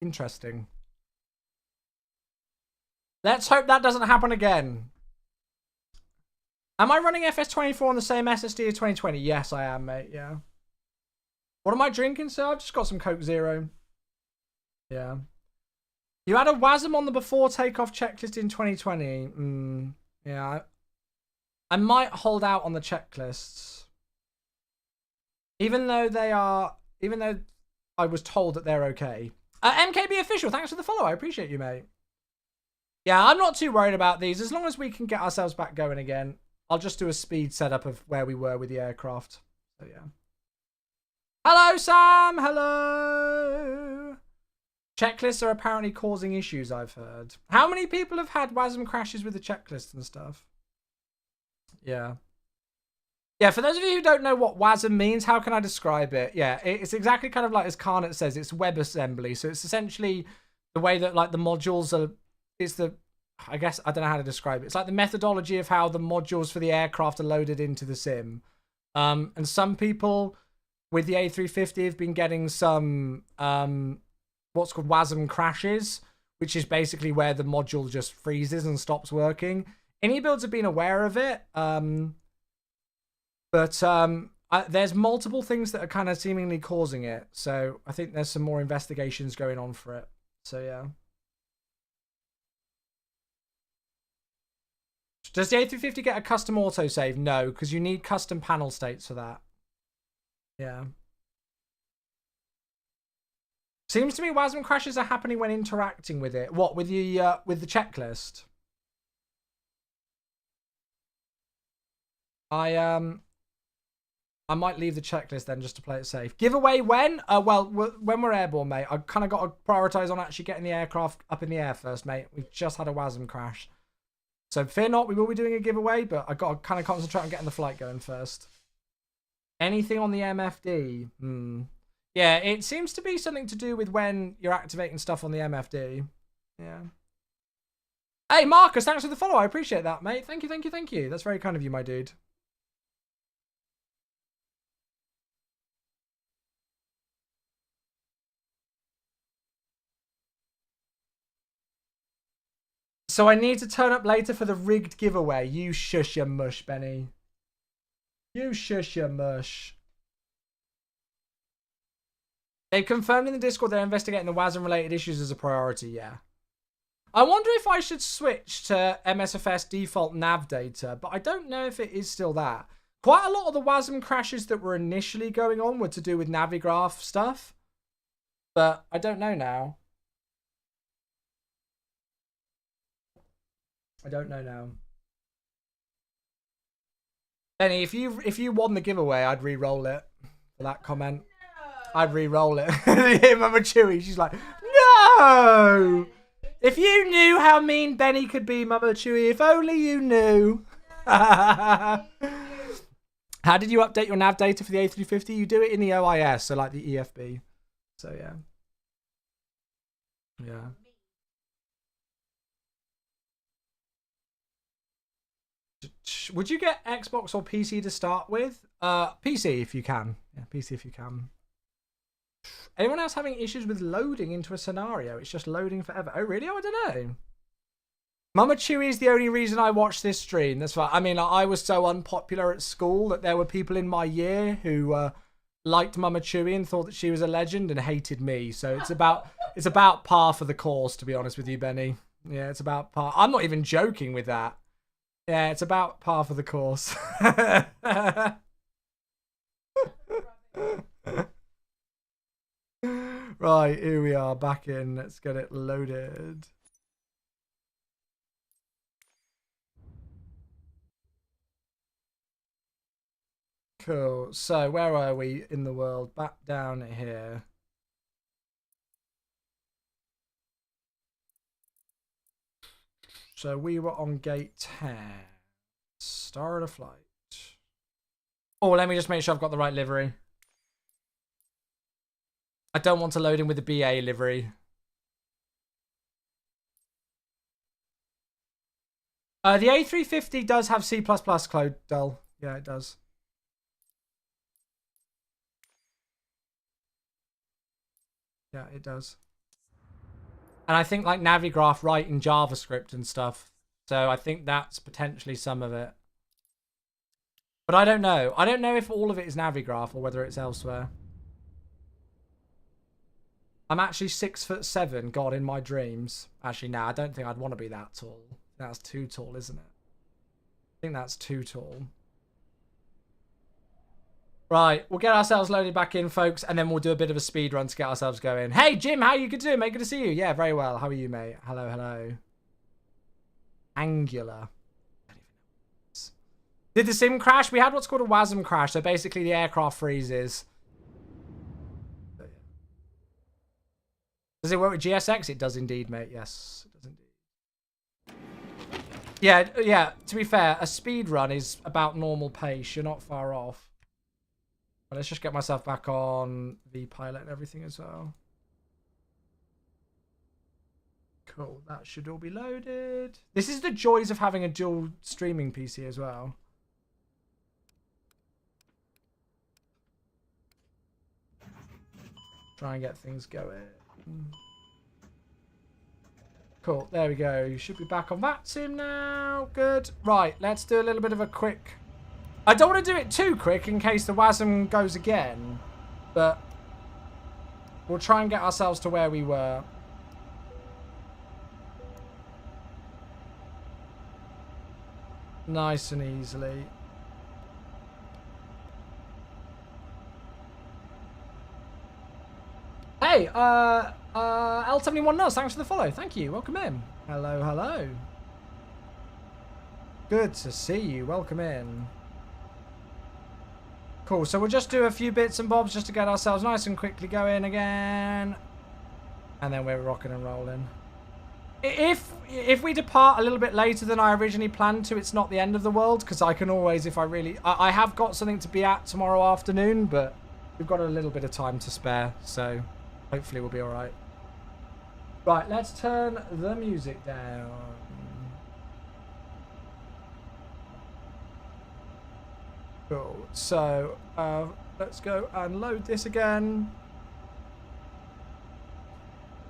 Interesting. Let's hope that doesn't happen again. Am I running FS24 on the same SSD as 2020? Yes, I am, mate. Yeah. What am I drinking, sir? I've just got some Coke Zero. Yeah. You had a WASM on the before takeoff checklist in 2020. Yeah. I might hold out on the checklists. Even though I was told that they're okay. MKB official, thanks for the follow. I appreciate you, mate. Yeah, I'm not too worried about these. As long as we can get ourselves back going again. I'll just do a speed setup of where we were with the aircraft. So, yeah. Hello, Sam. Hello. Checklists are apparently causing issues, I've heard. How many people have had WASM crashes with the checklist and stuff? Yeah. Yeah, for those of you who don't know what WASM means, how can I describe it? Yeah, it's exactly kind of like as Carnot says, it's WebAssembly. So it's essentially the way that like the modules are, I guess, I don't know how to describe it. It's like the methodology of how the modules for the aircraft are loaded into the sim. And some people with the A350 have been getting some what's called WASM crashes, which is basically where the module just freezes and stops working. iniBuilds have been aware of it, but there's multiple things that are kind of seemingly causing it. So I think there's some more investigations going on for it. So yeah. Does the A350 get a custom autosave? No, because you need custom panel states for that. Yeah. Seems to me WASM crashes are happening when interacting with it. What, with the checklist? I might leave the checklist then just to play it safe. Giveaway when? Well, when we're airborne, mate. I kind of got to prioritize on actually getting the aircraft up in the air first, mate. We've just had a WASM crash. So fear not, we will be doing a giveaway, but I got to kind of concentrate on getting the flight going first. Anything on the MFD? Yeah, it seems to be something to do with when you're activating stuff on the MFD. Yeah. Hey, Marcus, thanks for the follow. I appreciate that, mate. Thank you, thank you, thank you. That's very kind of you, my dude. So I need to turn up later for the rigged giveaway. You shush your mush, Benny. You shush your mush. They've confirmed in the Discord they're investigating the WASM-related issues as a priority, yeah. I wonder if I should switch to MSFS default nav data, but I don't know if it is still that. Quite a lot of the WASM crashes that were initially going on were to do with Navigraph stuff, but I don't know now. I don't know now. Benny, if you won the giveaway, I'd re-roll it for that comment. No. I'd re-roll it. Mama Chewy, she's like, no! If you knew how mean Benny could be, Mama Chewy, if only you knew. No. How did you update your nav data for the A350? You do it in the OIS, so like the EFB. So yeah. Yeah. Would you get Xbox or PC to start with? PC if you can. Yeah, PC if you can. Anyone else having issues with loading into a scenario? It's just loading forever. Oh, really? Oh, I don't know. Mama Chewy is the only reason I watched this stream. That's right. I mean, I was so unpopular at school that there were people in my year who liked Mama Chewy and thought that she was a legend and hated me. So it's about par for the course, to be honest with you, Benny. Yeah, it's about par. I'm not even joking with that. Yeah, it's about par for the course. Right, here we are back in. Let's get it loaded. Cool. So where are we in the world? Back down here. So we were on gate 10. Start a flight. Oh, let me just make sure I've got the right livery. I don't want to load in with the BA livery. The A350 does have C++, Clodell. Yeah, it does. Yeah, it does. And I think like Navigraph write in JavaScript and stuff. So I think that's potentially some of it. But I don't know. I don't know if all of it is Navigraph or whether it's elsewhere. I'm actually 6'7", God, in my dreams. Actually, no, I don't think I'd want to be that tall. That's too tall, isn't it? I think that's too tall. Right, we'll get ourselves loaded back in, folks, and then we'll do a bit of a speed run to get ourselves going. Hey, Jim, how you doing, mate? Good to see you. Yeah, very well. How are you, mate? Hello, hello. Angular. Did the sim crash? We had what's called a WASM crash, so basically the aircraft freezes. Does it work with GSX? It does indeed, mate. Yes, it does indeed. Yeah, to be fair, a speed run is about normal pace. You're not far off. But let's just get myself back on the pilot and everything as well. Cool, that should all be loaded. This is the joys of having a dual streaming PC as well. Try and get things going. Cool, there we go. You should be back on that sim now. Good. Right, let's do a little bit of a quick... I don't want to do it too quick in case the WASM goes again, but we'll try and get ourselves to where we were. Nice and easily. Hey, L71 Nuts, thanks for the follow. Thank you. Welcome in. Hello, hello. Good to see you. Welcome in. Cool, so we'll just do a few bits and bobs just to get ourselves nice and quickly going again. And then we're rocking and rolling. If we depart a little bit later than I originally planned to, it's not the end of the world, because I can always, if I really... I have got something to be at tomorrow afternoon, but we've got a little bit of time to spare, so hopefully we'll be alright. Right, let's turn the music down. Cool. So, let's go and load this again.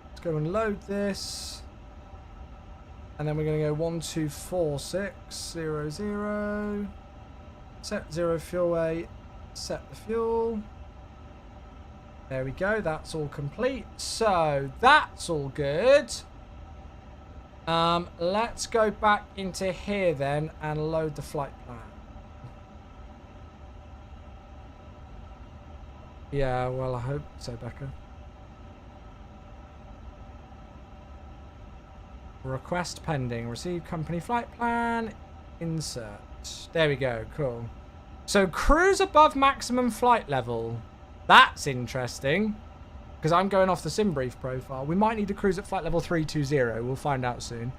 Let's go and load this. And then we're going to go 124600. Set 0 fuel weight. Set the fuel. There we go. That's all complete. So, that's all good. Let's go back into here then and load the flight plan. Yeah, well, I hope so, Becca. Request pending. Receive company flight plan. Insert. There we go. Cool. So, cruise above maximum flight level. That's interesting. Because I'm going off the SimBrief profile. We might need to cruise at flight level 320. We'll find out soon.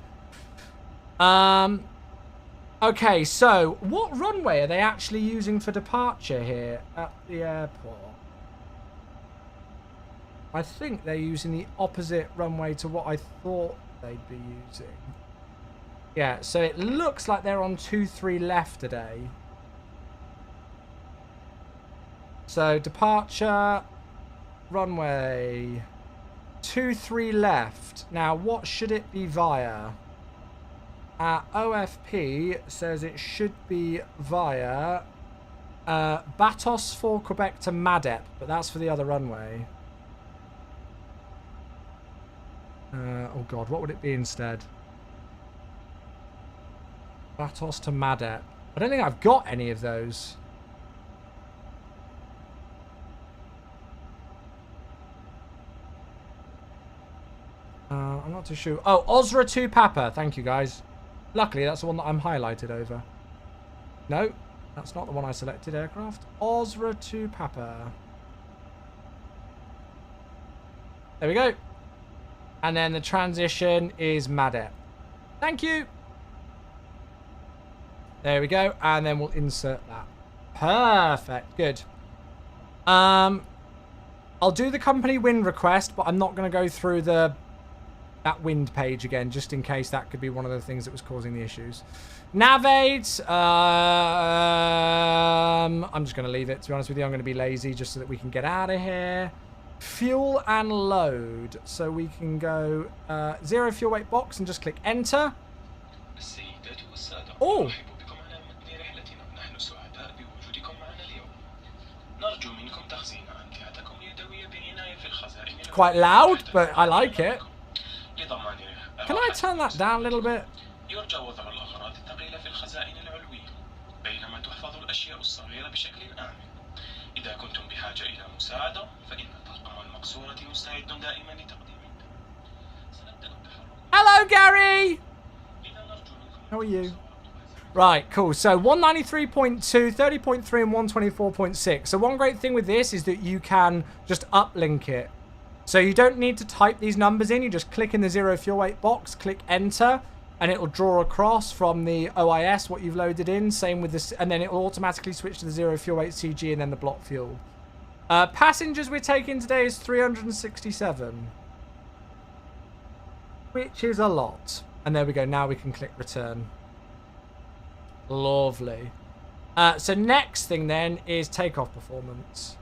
Okay, so what runway are they actually using for departure here at the airport? I think they're using the opposite runway to what I thought they'd be using. Yeah, so it looks like they're on 23 left today. So departure, runway, 23 left. Now, what should it be via? OFP says it should be via Batos for Quebec to Madep, but that's for the other runway. Oh god, what would it be instead? Batos to Madep. I don't think I've got any of those. I'm not too sure. Oh, Osra to Papa. Thank you, guys. Luckily, that's the one that I'm highlighted over. No, that's not the one I selected, aircraft. Osra to Papa. There we go. And then the transition is Madep. Thank you. There we go. And then we'll insert that. Perfect. Good. I'll do the company wind request, but I'm not going to go through that wind page again, just in case that could be one of the things that was causing the issues. Nav aids. I'm just going to leave it, to be honest with you. I'm going to be lazy just so that we can get out of here. fuel and load. So we can go 0 fuel weight box and just click enter. Oh! Quite loud, but I like it. Can I turn that down a little bit? Hello, Gary! How are you? Right, cool. So 193.2, 30.3 and 124.6. So one great thing with this is that you can just uplink it. So you don't need to type these numbers in. You just click in the 0 fuel weight box, click enter, and it will draw across from the OIS what you've loaded in. Same with this, and then it will automatically switch to the 0 fuel weight CG and then the block fuel. Passengers we're taking today is 367, which is a lot. And there we go. Now we can click return. Lovely. So next thing then is takeoff performance.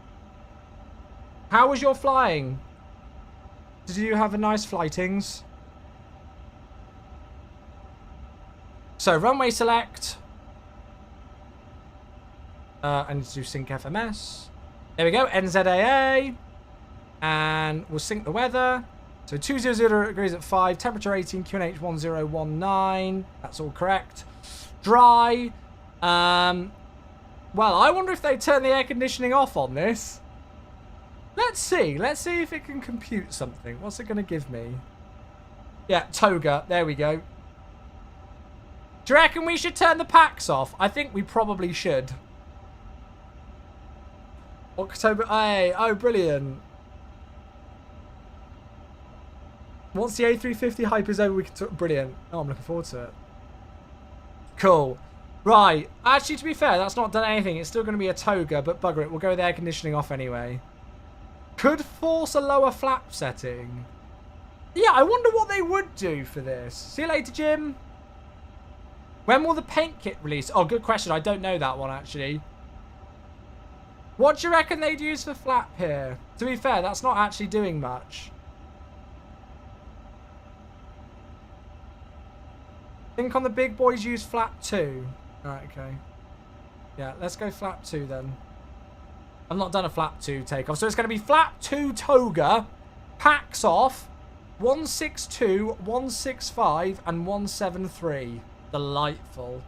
How was your flying? Did you have a nice flightings? So runway select. I need to do sync FMS. There we go, NZAA. And we'll sync the weather. So 200 degrees at 5, temperature 18, QNH 1019. That's all correct. Dry. Well, I wonder if they turn the air conditioning off on this. Let's see. Let's see if it can compute something. What's it going to give me? Yeah, toga. There we go. Do you reckon we should turn the packs off? I think we probably should. October. Hey, oh, brilliant. Once the A350 hype is over, we can talk. Brilliant. Oh, I'm looking forward to it. Cool. Right. Actually, to be fair, that's not done anything. It's still going to be a toga, but bugger it. We'll go with air conditioning off anyway. Could force a lower flap setting. Yeah, I wonder what they would do for this. See you later, Jim. When will the paint kit release? Oh, good question. I don't know that one, actually. What do you reckon they'd use for flap here? To be fair, that's not actually doing much. Think on the big boys use flap 2. Alright, okay. Yeah, let's go flap 2 then. I've not done a flap 2 takeoff. So it's going to be flap 2 toga, packs off, 162, 165, and 173. Delightful.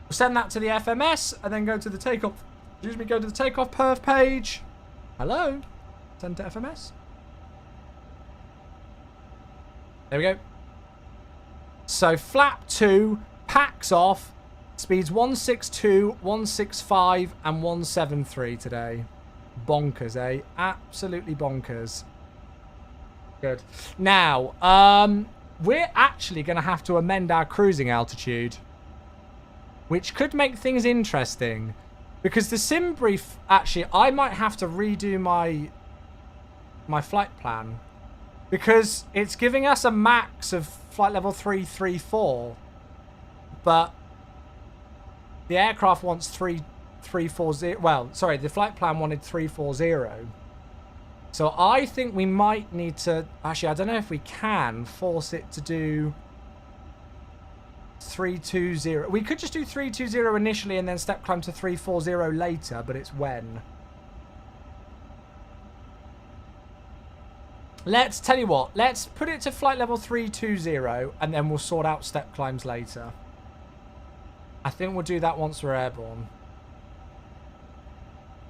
We'll send that to the FMS and then go to the takeoff. Excuse me, go to the takeoff perf page. Hello. Send to FMS. There we go. So flap 2, packs off, speeds 162, 165, and 173 today. Bonkers, eh? Absolutely bonkers. Good. Now, we're actually going to have to amend our cruising altitude, which could make things interesting. Because the sim brief, actually, I might have to redo my flight plan. Because it's giving us a max of flight level 334. But the aircraft wants 340. Well, sorry, the flight plan wanted 340. So I think we might need to... Actually, I don't know if we can force it to do 320. We could just do 320 initially and then step climb to 340 later, but it's when. Let's tell you what. Let's put it to flight level 320 and then we'll sort out step climbs later. I think we'll do that once we're airborne.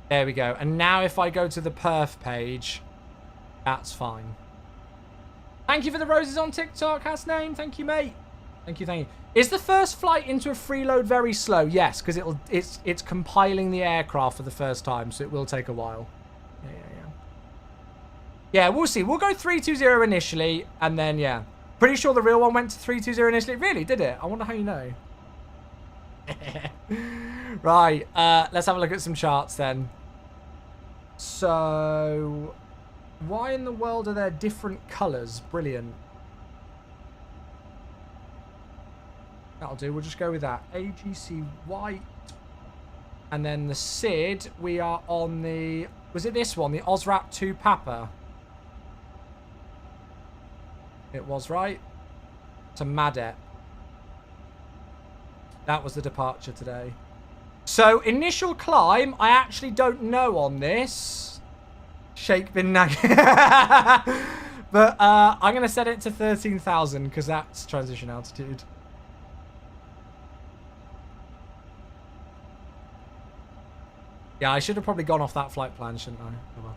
There we go. And now if I go to the perf page, that's fine. Thank you for the roses on TikTok, Hasname. Thank you, mate. Thank you, thank you. Is the first flight into a freeload very slow? Yes, because it's compiling the aircraft for the first time, so it will take a while. Yeah, we'll see. We'll go 320 initially, and then, yeah. Pretty sure the real one went to 320 initially. Really, did it? I wonder how you know. Right, let's have a look at some charts then. So, why in the world are there different colours? Brilliant. That'll do. We'll just go with that. AGC white. And then the SID, we are on the Was it this one? The OSRAP 2 Papa? It was, right? To Madet. That was the departure today. So, initial climb, I actually don't know on this. Sheikh bin Nag. But I'm going to set it to 13,000 because that's transition altitude. Yeah, I should have probably gone off that flight plan, shouldn't I? Oh, well.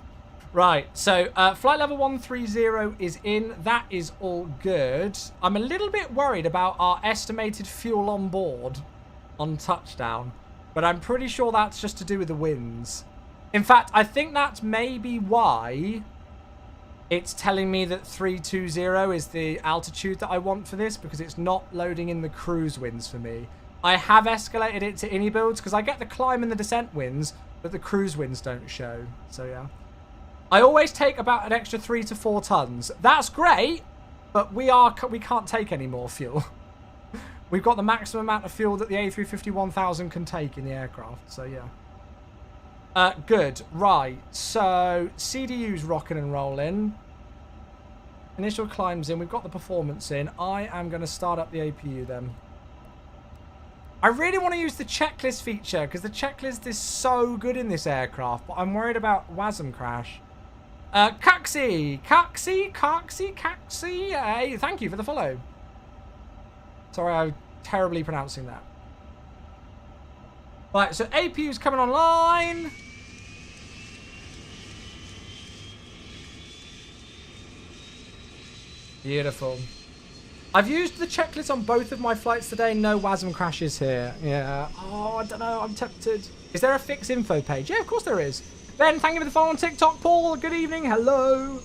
Right, so flight level 130 is in. That is all good. I'm a little bit worried about our estimated fuel on board on touchdown, but I'm pretty sure that's just to do with the winds. In fact, I think that's maybe why it's telling me that 320 is the altitude that I want for this, because it's not loading in the cruise winds for me. I have escalated it to iniBuilds because I get the climb and the descent winds, but the cruise winds don't show. So yeah. I always take about an extra 3 to 4 tons. That's great, but we can't take any more fuel. We've got the maximum amount of fuel that the A350 1000 can take in the aircraft. So yeah. Good. Right. So CDU's rocking and rolling. Initial climbs in. We've got the performance in. I am going to start up the APU then. I really want to use the checklist feature because the checklist is so good in this aircraft, but I'm worried about WASM crash. Caxi! Hey, thank you for the follow. Sorry, I'm terribly pronouncing that. Right, so APU's coming online. Beautiful. I've used the checklist on both of my flights today. No WASM crashes here. Yeah. Oh, I don't know. I'm tempted. Is there a fix info page? Yeah, of course there is. Ben, thank you for the follow on TikTok. Paul, good evening. Hello.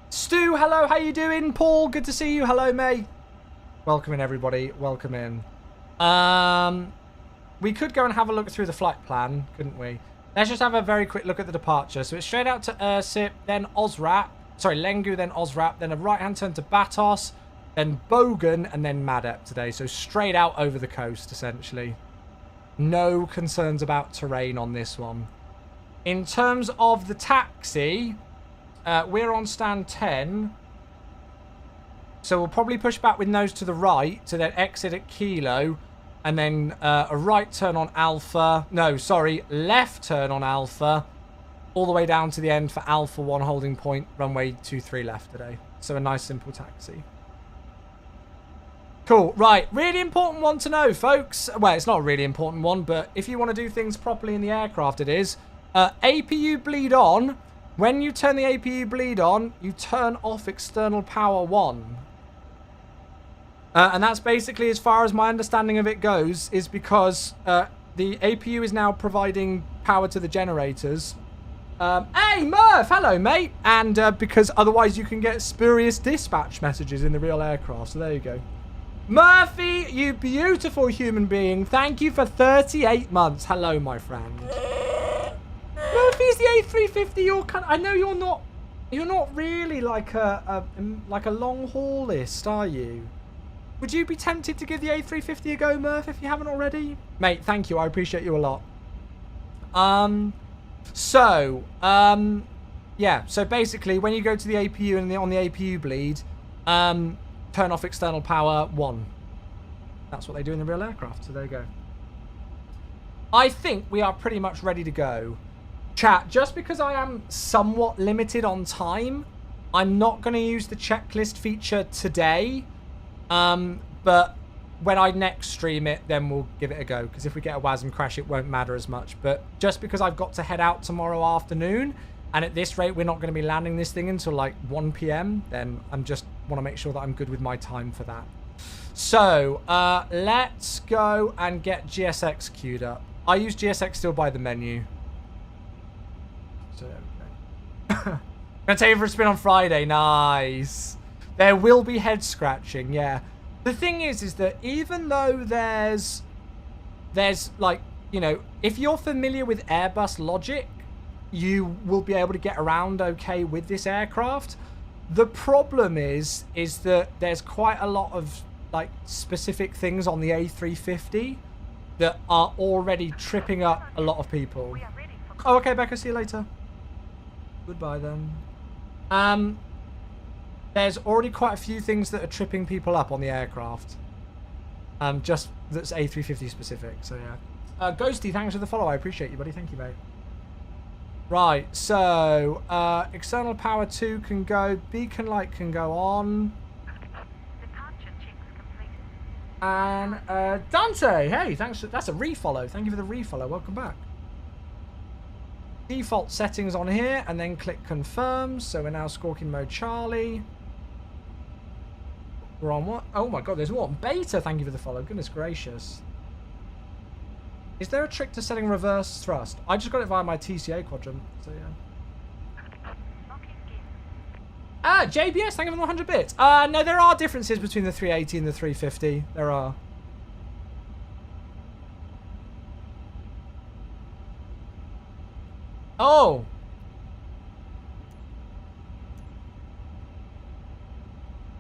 Stu, hello. How you doing? Paul, good to see you. Hello, mate. Welcome in, everybody. Welcome in. We could go and have a look through the flight plan, couldn't we? Let's just have a very quick look at the departure. So it's straight out to Ursip, then OSRAP. Sorry, Lengu, then OSRAP, then a right-hand turn to Batos, then Bogan, and then Madep today. So straight out over the coast, essentially. No concerns about terrain on this one. In terms of the taxi, we're on stand 10. So we'll probably push back with nose to the right to then exit at Kilo. And then a right turn on Alpha. No, sorry, left turn on Alpha. All the way down to the end for Alpha 1 holding point. Runway 23 left today. So a nice simple taxi. Cool. Right. Really important one to know, folks. Well, it's not a really important one, but if you want to do things properly in the aircraft, it is. APU bleed on. When you turn the APU bleed on, you turn off external power 1. And that's basically as far as my understanding of it goes, is because the APU is now providing power to the generators. Hey, Murph! Hello, mate! And because otherwise you can get spurious dispatch messages in the real aircraft. So there you go. Murphy, you beautiful human being. Thank you for 38 months. Hello, my friend. Murphy's the A350. I know you're not really like a long haulist, are you? Would you be tempted to give the A350 a go, Murph, if you haven't already? Mate, thank you. I appreciate you a lot. Yeah. So basically, when you go to the APU and on the APU bleed, turn off external power 1. That's what they do in the real aircraft. So there you go. I think we are pretty much ready to go. Chat, just because I am somewhat limited on time, I'm not going to use the checklist feature today. But when I next stream it, then we'll give it a go. Because if we get a WASM crash, it won't matter as much. But just because I've got to head out tomorrow afternoon, and at this rate, we're not going to be landing this thing until like 1 p.m., then I'm just want to make sure that I'm good with my time for that. So, let's go and get GSX queued up. I use GSX still by the menu. So, there we go. Gonna take you for a spin on Friday. Nice. There will be head scratching, yeah. The thing is that even though there's like, you know, if you're familiar with Airbus logic, you will be able to get around okay with this aircraft. The problem is that there's quite a lot of like specific things on the A350 that are already tripping up a lot of people. Oh, okay, Becca, see you later. Goodbye then. There's already quite a few things that are tripping people up on the aircraft. Just that's A350 specific, so yeah. Ghosty, thanks for the follow. I appreciate you, buddy. Thank you, mate. Right, so external power 2 can go, beacon light can go on. And Dante, hey, thanks. That's a refollow. Thank you for the refollow. Welcome back. Default settings on here, and then click confirm. So we're now squawking mode Charlie. We're on what? Oh my god, there's what? Beta, thank you for the follow. Goodness gracious. Is there a trick to setting reverse thrust? I just got it via my TCA quadrant, so yeah. Ah, JBS, thank you for the 100 bits. No, there are differences between the 380 and the 350. There are. Oh!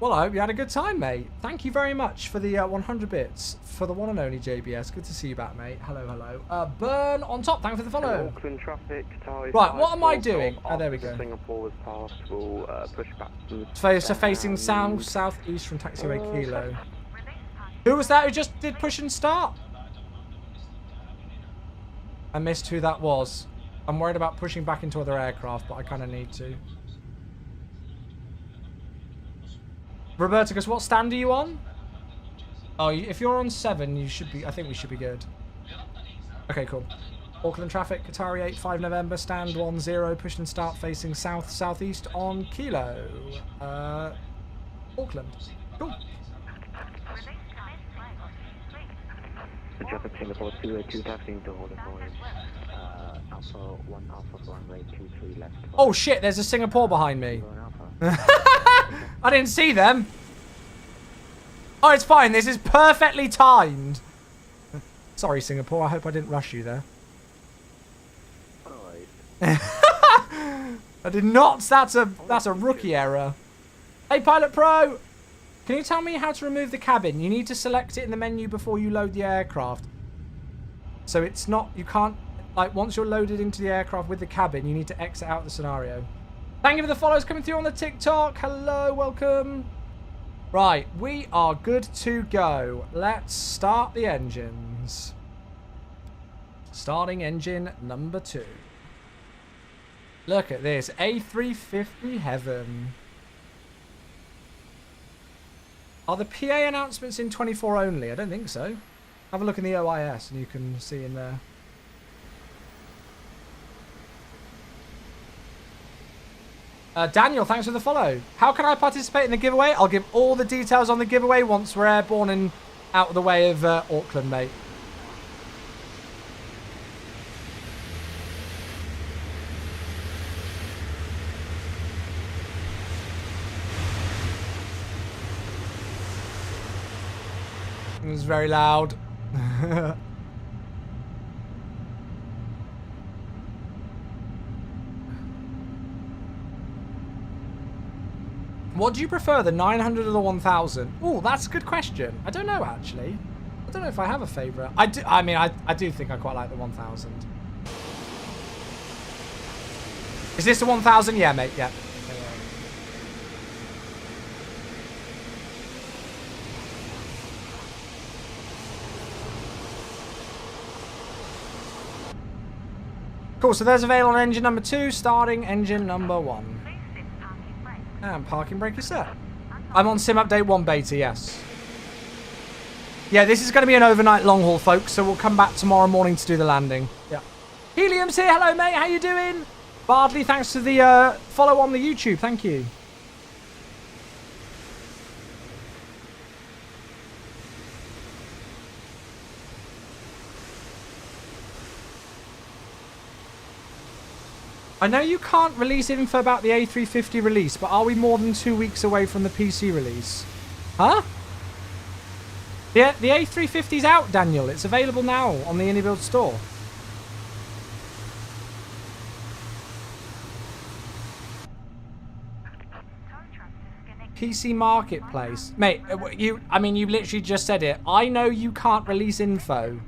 Well, I hope you had a good time, mate. Thank you very much for the 100 bits for the one and only JBS. Good to see you back, mate. Hello, hello. Burn on top. Thank you for the follow. Auckland traffic, right, what am I doing? Oh, there we go. Singapore was passed. We'll push back. Facing south, southeast from taxiway Kilo. Who was that who just did push and start? I missed who that was. I'm worried about pushing back into other aircraft, but I kind of need to. Roberticus, what stand are you on? Oh, if you're on 7, you should be. I think we should be good. Okay, cool. Auckland traffic, Qatari 8-5 November, stand 10, push and start facing south southeast on Kilo. Auckland. Cool. Traffic Singapore 282 taxiing to hold a void. Alpha 1 Alpha runway 23 left. Oh shit, there's a Singapore behind me. I didn't see them. Oh, it's fine. This is perfectly timed. Sorry, Singapore. I hope I didn't rush you there. I did not. That's a rookie error. Hey, Pilot Pro. Can you tell me how to remove the cabin? You need to select it in the menu before you load the aircraft. So it's not, you can't, like, once you're loaded into the aircraft with the cabin, you need to exit out the scenario. Thank you for the follows coming through on the TikTok. Hello, welcome. Right, we are good to go. Let's start the engines. Starting engine number 2. Look at this, A350 heaven. Are the PA announcements in 24 only? I don't think so. Have a look in the OIS and you can see in there. Daniel, thanks for the follow. How can I participate in the giveaway? I'll give all the details on the giveaway once we're airborne and out of the way of Auckland, mate. It was very loud. What do you prefer, the 900 or the 1000? Oh, that's a good question. I don't know, actually. I don't know if I have a favourite. I do think I quite like the 1000. Is this the 1000? Yeah, mate, yeah. Cool, so there's a veil on engine number 2, starting engine number 1. And parking brake is set. I'm on sim update 1 beta, yes. Yeah, this is going to be an overnight long haul, folks, so we'll come back tomorrow morning to do the landing. Yeah. Helium's here. Hello, mate. How you doing? Bardley, thanks for the follow on the YouTube. Thank you. I know you can't release info about the A350 release, but are we more than 2 weeks away from the PC release? Huh? The A350's out, Daniel. It's available now on the iniBuilds store. PC Marketplace. Mate, you literally just said it. I know you can't release info.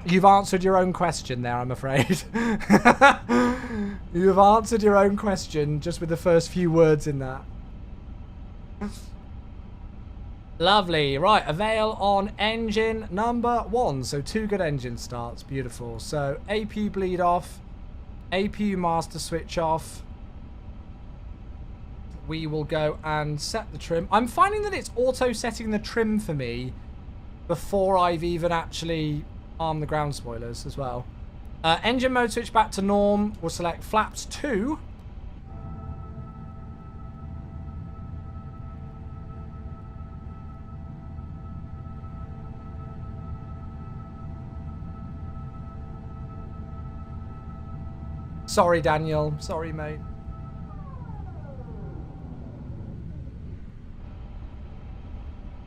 You've answered your own question there, I'm afraid. You've answered your own question just with the first few words in that. Lovely. Right, avail on engine number 1. So 2 good engine starts. Beautiful. So APU bleed off. APU master switch off. We will go and set the trim. I'm finding that it's auto setting the trim for me before I've even actually armed the ground spoilers as well. Engine mode switch back to norm. We'll select flaps 2. Sorry, Daniel. Sorry, mate.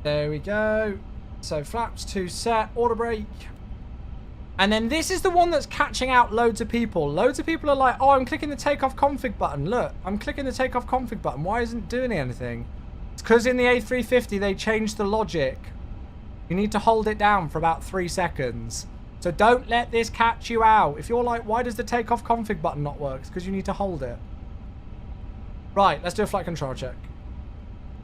There we go. So flaps 2 set, auto brake. And then this is the one that's catching out loads of people. Loads of people are like, oh, I'm clicking the takeoff config button. Look, I'm clicking the takeoff config button. Why isn't it doing anything? It's because in the A350, they changed the logic. You need to hold it down for about 3 seconds. So don't let this catch you out. If you're like, why does the takeoff config button not work? It's because you need to hold it. Right, let's do a flight control check.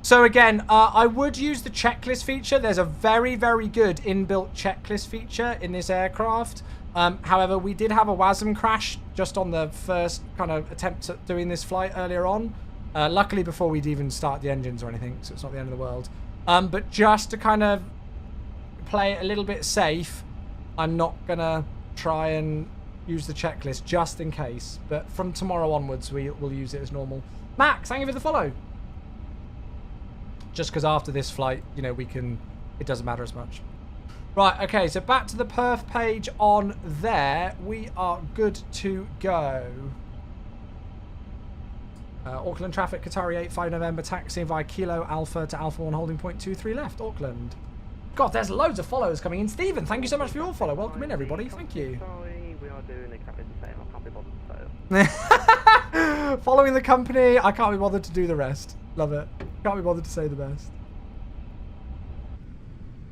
So again, I would use the checklist feature. There's a very, very good inbuilt checklist feature in this aircraft. However, we did have a WASM crash just on the first kind of attempt at doing this flight earlier on. Luckily before we'd even start the engines or anything, so it's not the end of the world. But just to kind of play it a little bit safe, I'm not going to try and use the checklist just in case. But from tomorrow onwards, we'll use it as normal. Max, thank you for the follow. Just because after this flight, you know, it doesn't matter as much. Right, okay, so back to the perf page on there. We are good to go. Auckland traffic, Qatari 85 November, taxiing via Kilo Alpha to Alpha 1 holding point 23 left, Auckland. God, there's loads of followers coming in. Stephen, thank you so much for your follow. Welcome in, everybody. Thank you. Sorry, we are doing exactly the same. I can't be bothered to say. Following the company, I can't be bothered to do the rest. Love it. Can't be bothered to say the best.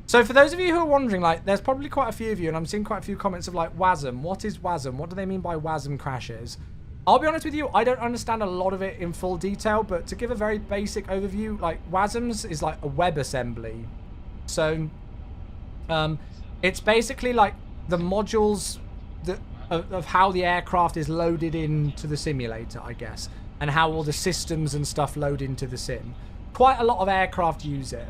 So for those of you who are wondering, like, there's probably quite a few of you, and I'm seeing quite a few comments of like, WASM. What is WASM? What do they mean by WASM crashes? I'll be honest with you, I don't understand a lot of it in full detail, but to give a very basic overview, like, WASMs is like a WebAssembly. So, it's basically like the modules of how the aircraft is loaded into the simulator, I guess, and how all the systems and stuff load into the sim. Quite a lot of aircraft use it.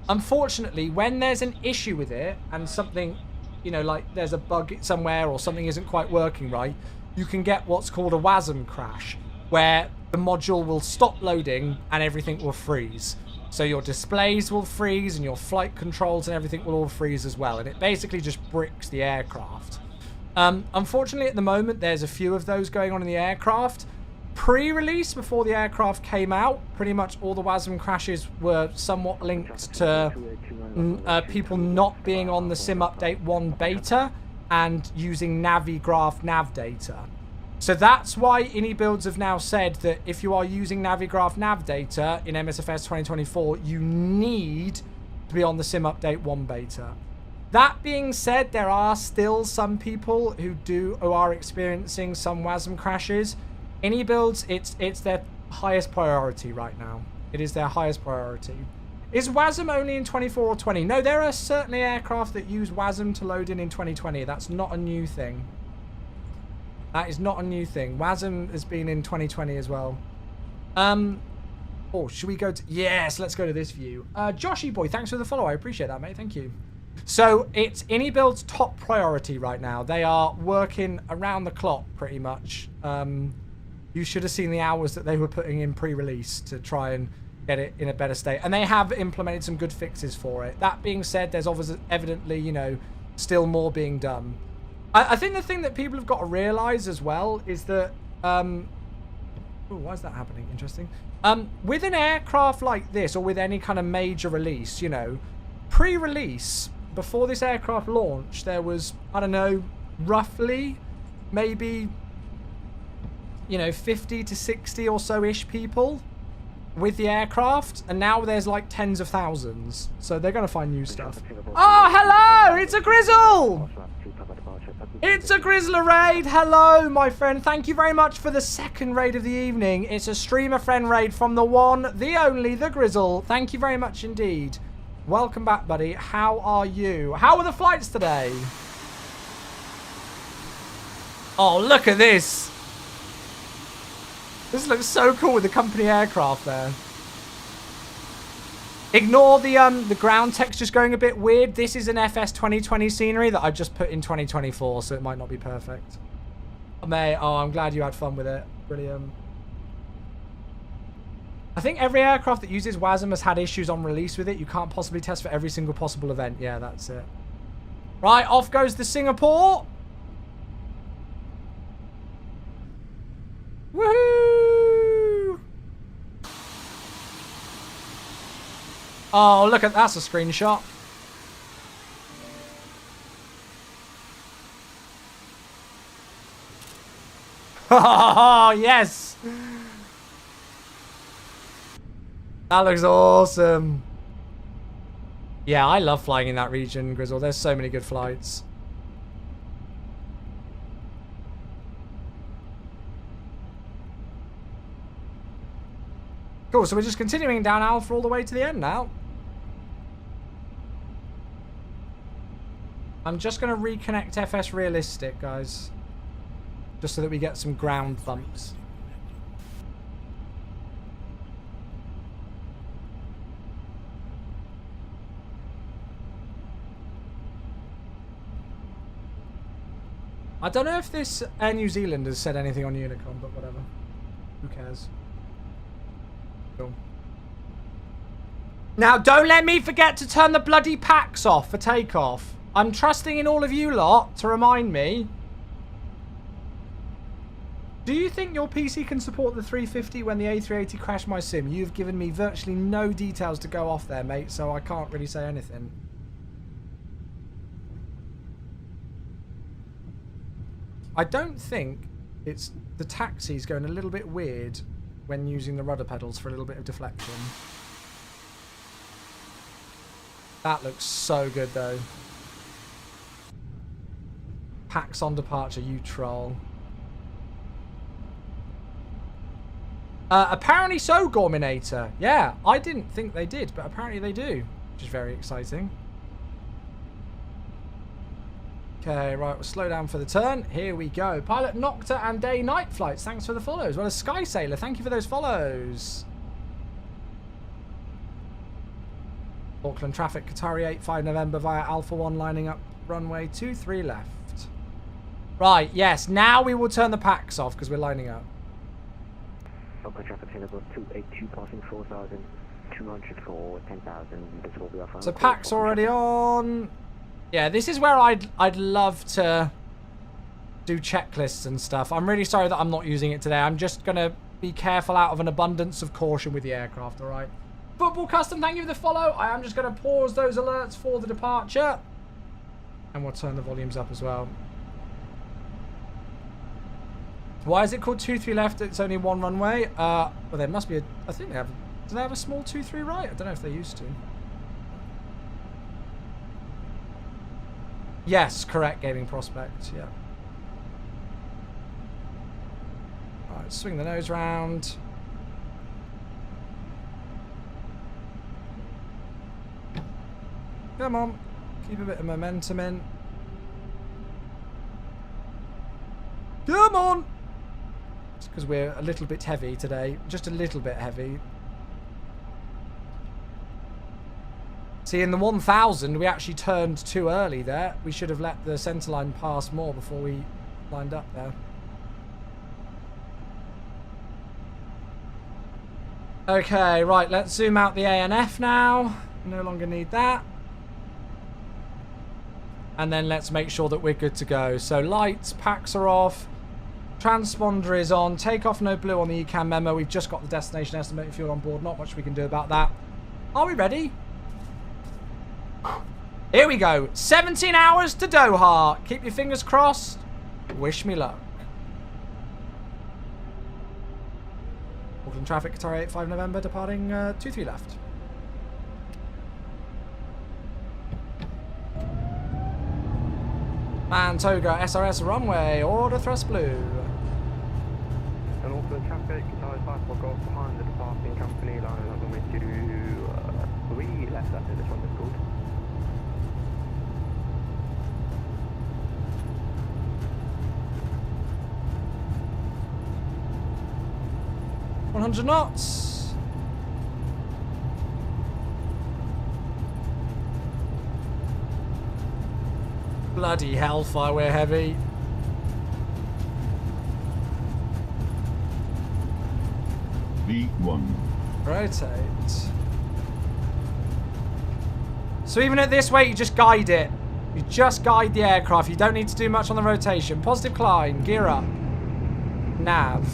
Unfortunately, when there's an issue with it and something, you know, like there's a bug somewhere or something isn't quite working right, you can get what's called a WASM crash, where the module will stop loading and everything will freeze. So your displays will freeze and your flight controls and everything will all freeze as well. And it basically just bricks the aircraft. Unfortunately, at the moment, there's a few of those going on in the aircraft. Pre-release, before the aircraft came out, pretty much all the WASM crashes were somewhat linked to people not being on the Sim Update 1 beta and using Navigraph nav data. So that's why iniBuilds have now said that if you are using Navigraph nav data in MSFS 2024, you need to be on the Sim Update 1 beta. That being said, there are still some people who are experiencing some WASM crashes. iniBuilds, it's their highest priority right now. It is their highest priority. Is WASM only in 24 or 20? No, there are certainly aircraft that use WASM to load in 2020. That's not a new thing. That is not a new thing. WASM has been in 2020 as well. Oh, should we go to... Yes, let's go to this view. Joshy boy, thanks for the follow. I appreciate that, mate. Thank you. So it's iniBuild's top priority right now. They are working around the clock pretty much. You should have seen the hours that they were putting in pre-release to try and get it in a better state. And they have implemented some good fixes for it. That being said, there's obviously evidently, you know, still more being done. I think the thing that people have got to realize as well is that... oh, why is that happening? Interesting. With an aircraft like this, or with any kind of major release, you know, pre-release, before this aircraft launched, there was, I don't know, roughly, maybe, you know, 50 to 60 or so-ish people with the aircraft, and now there's like tens of thousands. So they're going to find new stuff. Oh, hello! It's a Grizzle! It's a Grizzler raid! Hello, my friend. Thank you very much for the second raid of the evening. It's a streamer friend raid from the one, the only, the Grizzle. Thank you very much indeed. Welcome back, buddy. How are you? How are the flights today? Oh, look at this. This looks so cool with the company aircraft there. Ignore the ground textures going a bit weird. This is an FS 2020 scenery that I just put in 2024, so it might not be perfect. Oh, mate, oh, I'm glad you had fun with it. Brilliant. I think every aircraft that uses WASM has had issues on release with it. You can't possibly test for every single possible event. Yeah, that's it. Right, off goes the Singapore. Woohoo! Oh, look at that's a screenshot. Oh, yes! That looks awesome. Yeah, I love flying in that region, Grizzle. There's so many good flights. Cool, so we're just continuing down Alpha all the way to the end now. I'm just going to reconnect FS Realistic, guys. Just so that we get some ground bumps. I don't know if this Air New Zealand has said anything on Unicom, but whatever. Who cares? Cool. Now, don't let me forget to turn the bloody packs off for takeoff. I'm trusting in all of you lot to remind me. Do you think your PC can support the 350 when the A380 crashed my sim? You've given me virtually no details to go off there, mate, so I can't really say anything. I don't think it's... The taxi's going a little bit weird when using the rudder pedals for a little bit of deflection. That looks so good, though. Packs on departure, you troll. Apparently so, Gorminator. Yeah, I didn't think they did, but apparently they do, which is very exciting. Okay, right, we'll slow down for the turn. Here we go. Pilot Nocta and Day Night Flights, thanks for the follows. As well as Sky Sailor, thank you for those follows. Auckland traffic, Qatari 85 November via Alpha 1 lining up runway 23 left. Right, yes, now we will turn the packs off because we're lining up. Auckland traffic Singapore 282 passing 4,200 for 10,000. This will be our final. So packs already on. Yeah, this is where I'd love to do checklists and stuff. I'm really sorry that I'm not using it today. I'm just going to be careful out of an abundance of caution with the aircraft, all right? Football Custom, thank you for the follow. I am just going to pause those alerts for the departure. And we'll turn the volumes up as well. Why is it called 2-3 left? It's only one runway. Well, there must be a... I think they have... Do they have a small 2-3 right? I don't know if they used to. Yes, correct, Gaming Prospect. Yeah. Alright, swing the nose round. Come on. Keep a bit of momentum in. Come on! It's because we're a little bit heavy today. Just a little bit heavy. See, in the 1000, we actually turned too early there. We should have let the centerline pass more before we lined up there. Okay, right, let's zoom out the ANF now. No longer need that. And then let's make sure that we're good to go. So lights, packs are off. Transponder is on. Takeoff no blue on the ECAM memo. We've just got the destination estimated fuel on board. Not much we can do about that. Are we ready? Here we go. 17 hours to Doha. Keep your fingers crossed. Wish me luck. Auckland traffic, Qatar 85 November, departing 23 left. Mantoga, SRS runway, order thrust blue. And Auckland traffic, Qatar 85 will go behind the departing company line on the way to 3 left, I think this one is called. $100 knots. Bloody hellfire, we're heavy. V1. Rotate. So even at this weight, you just guide it. You just guide the aircraft. You don't need to do much on the rotation. Positive climb. Gear up. Nav.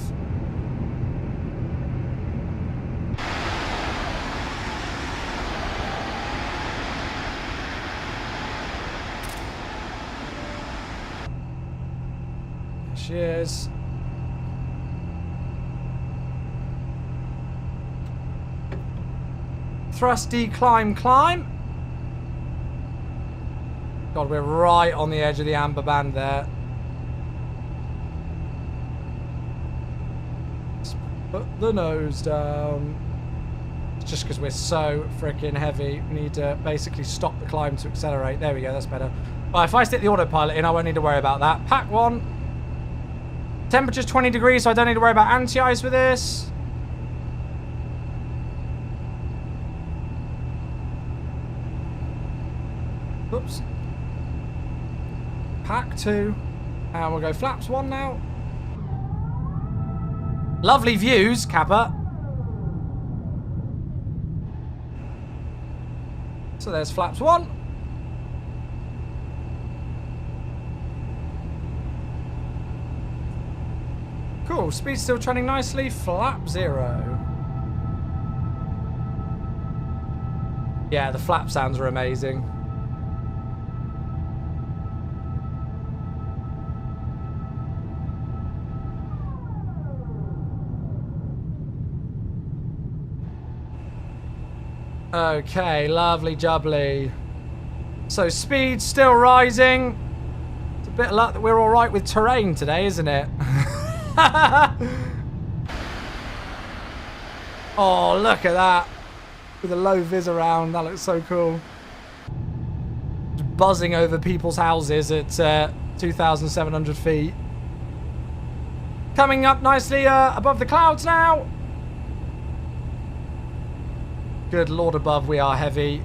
There she is. Thrusty climb, climb. God, we're right on the edge of the amber band there. Let's put the nose down. It's just because we're so freaking heavy. We need to basically stop the climb to accelerate. There we go, that's better. Well, if I stick the autopilot in, I won't need to worry about that. Pack 1. Temperature's 20 degrees, so I don't need to worry about anti-ice with this. Oops. Pack 2. And we'll go flaps 1 now. Lovely views, Kappa. So there's flaps 1. Cool, speed's still trending nicely. Flap 0. Yeah, the flap sounds are amazing. Okay, lovely jubbly. So speed still rising. It's a bit of luck that we're alright with terrain today, isn't it? Oh, look at that. With a low vis around, that looks so cool. Just buzzing over people's houses at 2,700 feet. Coming up nicely above the clouds now. Good lord above, we are heavy.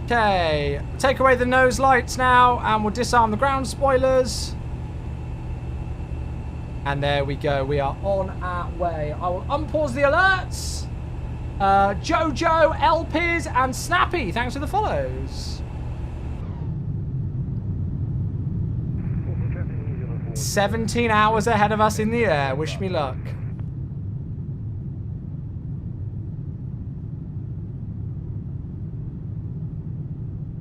Okay, take away the nose lights now and we'll disarm the ground spoilers. And there we go, we are on our way. I will unpause the alerts. Jojo, Elpiz and Snappy, thanks for the follows. 17 hours ahead of us in the air, wish me luck.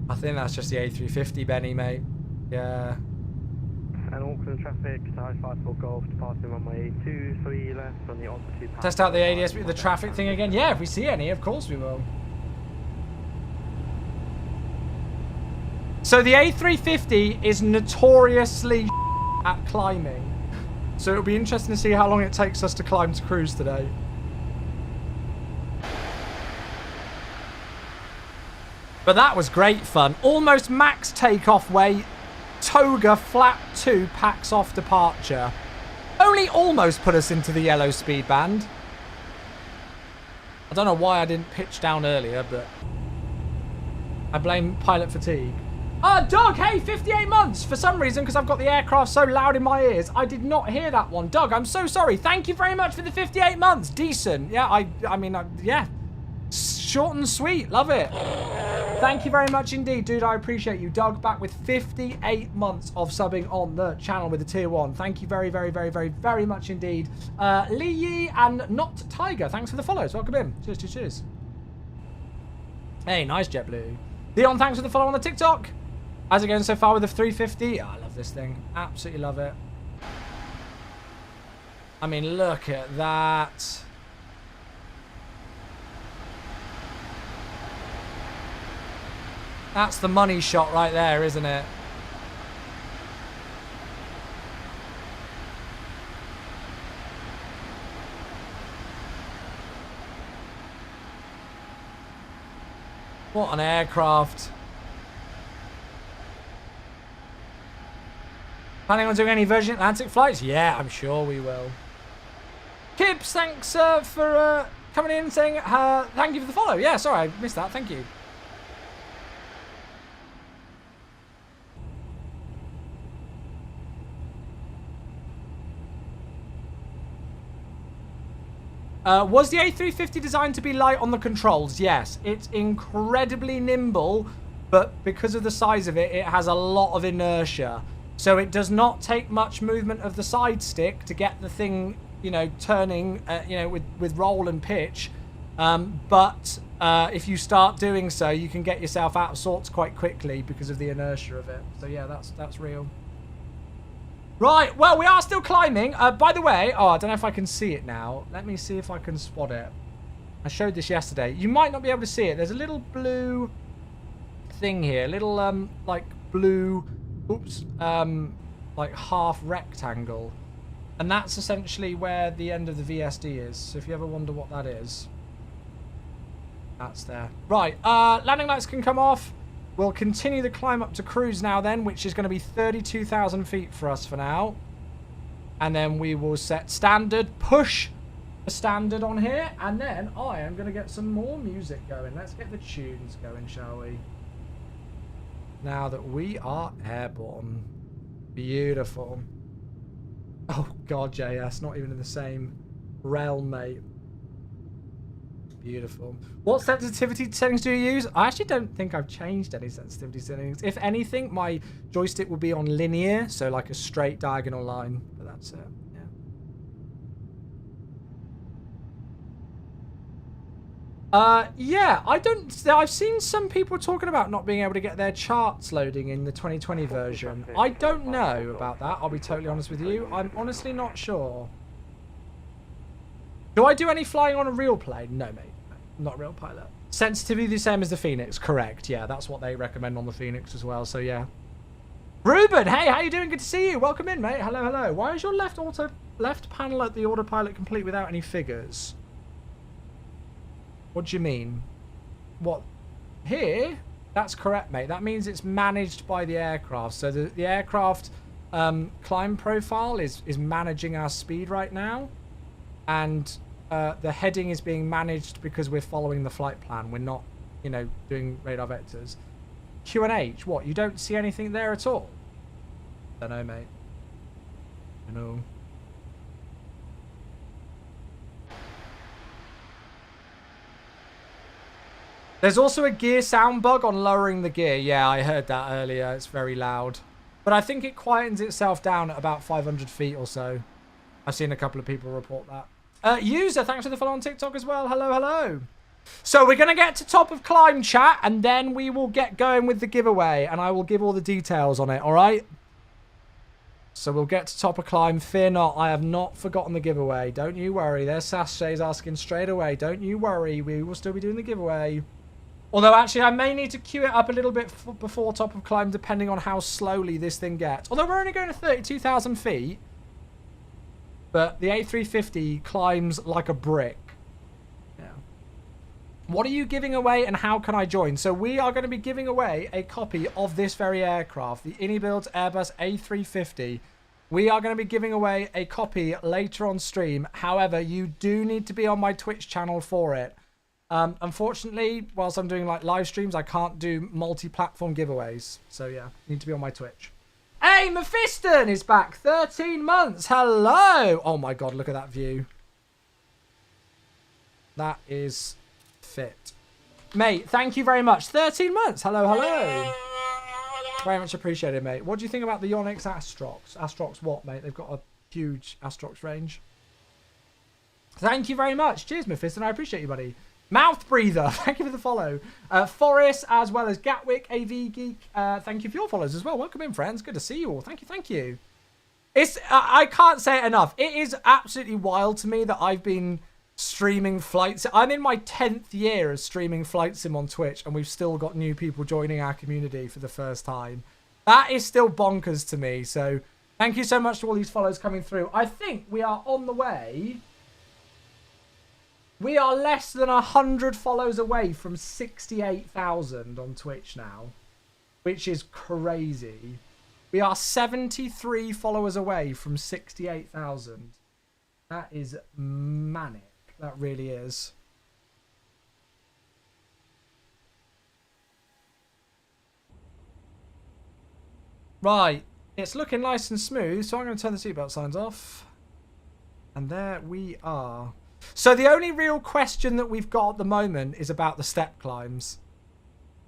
I think that's just the A350, Benny, mate. Yeah. And Auckland traffic, Qatar 54 Golf, departing runway 23 left on the altitude. Test out the ADS with the traffic thing again. Yeah, if we see any, of course we will. So the A350 is notoriously at climbing. So it'll be interesting to see how long it takes us to climb to cruise today. But that was great fun. Almost max takeoff weight. Toga flap 2 packs off departure. Only almost put us into the yellow speed band. I don't know why I didn't pitch down earlier, but I blame pilot fatigue. Doug, hey, 58 months. For some reason, because I've got the aircraft so loud in my ears, I did not hear that one. Doug, I'm so sorry. Thank you very much for the 58 months. Decent. Yeah, I mean, yeah. Short and sweet. Love it. Thank you very much indeed, dude. I appreciate you. Doug back with 58 months of subbing on the channel with the tier 1. Thank you very, very, very, very, very much indeed. Lee Yi and Not Tiger, thanks for the follows. Welcome in. Cheers, cheers, cheers. Hey, nice JetBlue. Leon, thanks for the follow on the TikTok. How's it going so far with the 350? Oh, I love this thing. Absolutely love it. I mean, look at that. That's the money shot right there, isn't it? What an aircraft. Planning on doing any Virgin Atlantic flights? Yeah, I'm sure we will. Kibbs, thanks for coming in and saying thank you for the follow. Yeah, sorry, I missed that. Thank you. Was the A350 designed to be light on the controls? Yes. It's incredibly nimble, but because of the size of it, it has a lot of inertia. So it does not take much movement of the side stick to get the thing, you know, turning, you know, with roll and pitch. But if you start doing so, you can get yourself out of sorts quite quickly because of the inertia of it. So yeah, that's real. Right, well, we are still climbing. By the way, oh, I don't know if I can see it now. Let me see if I can spot it. I showed this yesterday. You might not be able to see it. There's a little blue thing here. Little, like, blue, oops, like half rectangle. And that's essentially where the end of the VSD is. So if you ever wonder what that is, that's there. Right, landing lights can come off. We'll continue the climb up to cruise now then, which is going to be 32,000 feet for us for now. And then we will set standard, push the standard on here. And then I am going to get some more music going. Let's get the tunes going, shall we? Now that we are airborne. Beautiful. Oh, God, JS, not even in the same realm, mate. Beautiful. What sensitivity settings do you use? I actually don't think I've changed any sensitivity settings. If anything, my joystick will be on linear, so like a straight diagonal line. But that's it. Yeah. Yeah. I've seen some people talking about not being able to get their charts loading in the 2020 version. I don't know about that. I'll be totally honest with you. I'm honestly not sure. Do I do any flying on a real plane? No, mate. Not a real pilot. Sensitivity the same as the Phoenix. Correct. Yeah, that's what they recommend on the Phoenix as well. So, yeah. Ruben, hey, how you doing? Good to see you. Welcome in, mate. Hello, hello. Why is your left panel at the autopilot complete without any figures? What do you mean? What? Here? That's correct, mate. That means it's managed by the aircraft. So the aircraft climb profile is managing our speed right now. And the heading is being managed because we're following the flight plan. We're not, you know, doing radar vectors. Q&H, what? You don't see anything there at all? Don't know, mate. I know. There's also a gear sound bug on lowering the gear. Yeah, I heard that earlier. It's very loud. But I think it quietens itself down at about 500 feet or so. I've seen a couple of people report that. User, thanks for the follow on TikTok as well. Hello, hello. So we're going to get to top of climb chat, and then we will get going with the giveaway, and I will give all the details on it, all right? So we'll get to top of climb. Fear not, I have not forgotten the giveaway. Don't you worry. There's Sashay's asking straight away. Don't you worry. We will still be doing the giveaway. Although, actually, I may need to queue it up a little bit before top of climb, depending on how slowly this thing gets. Although we're only going to 32,000 feet. But the A350 climbs like a brick. Yeah. What are you giving away and how can I join? So we are going to be giving away a copy of this very aircraft, the iniBuilds Airbus A350. We are going to be giving away a copy later on stream. However, you do need to be on my Twitch channel for it. Unfortunately, whilst I'm doing like live streams, I can't do multi-platform giveaways. So yeah, you need to be on my Twitch. Hey, Mephiston is back. 13 months. Hello. Oh, my God. Look at that view. That is fit. Mate, thank you very much. 13 months. Hello, hello. Very much appreciated, mate. What do you think about the Onyx Astrox? Astrox what, mate? They've got a huge Astrox range. Thank you very much. Cheers, Mephiston. I appreciate you, buddy. Mouth Breather, thank you for the follow. Forrest, as well as Gatwick, AV Geek, thank you for your follows as well. Welcome in, friends. Good to see you all. Thank you, thank you. I can't say it enough. It is absolutely wild to me that I've been streaming flights. I'm in my 10th year of streaming flight sim on Twitch, and we've still got new people joining our community for the first time. That is still bonkers to me. So thank you so much to all these follows coming through. I think we are on the way. We are less than 100 follows away from 68,000 on Twitch now, which is crazy. We are 73 followers away from 68,000. That is manic. That really is. Right. It's looking nice and smooth, so I'm going to turn the seatbelt signs off. And there we are. So the only real question that we've got at the moment is about the step climbs.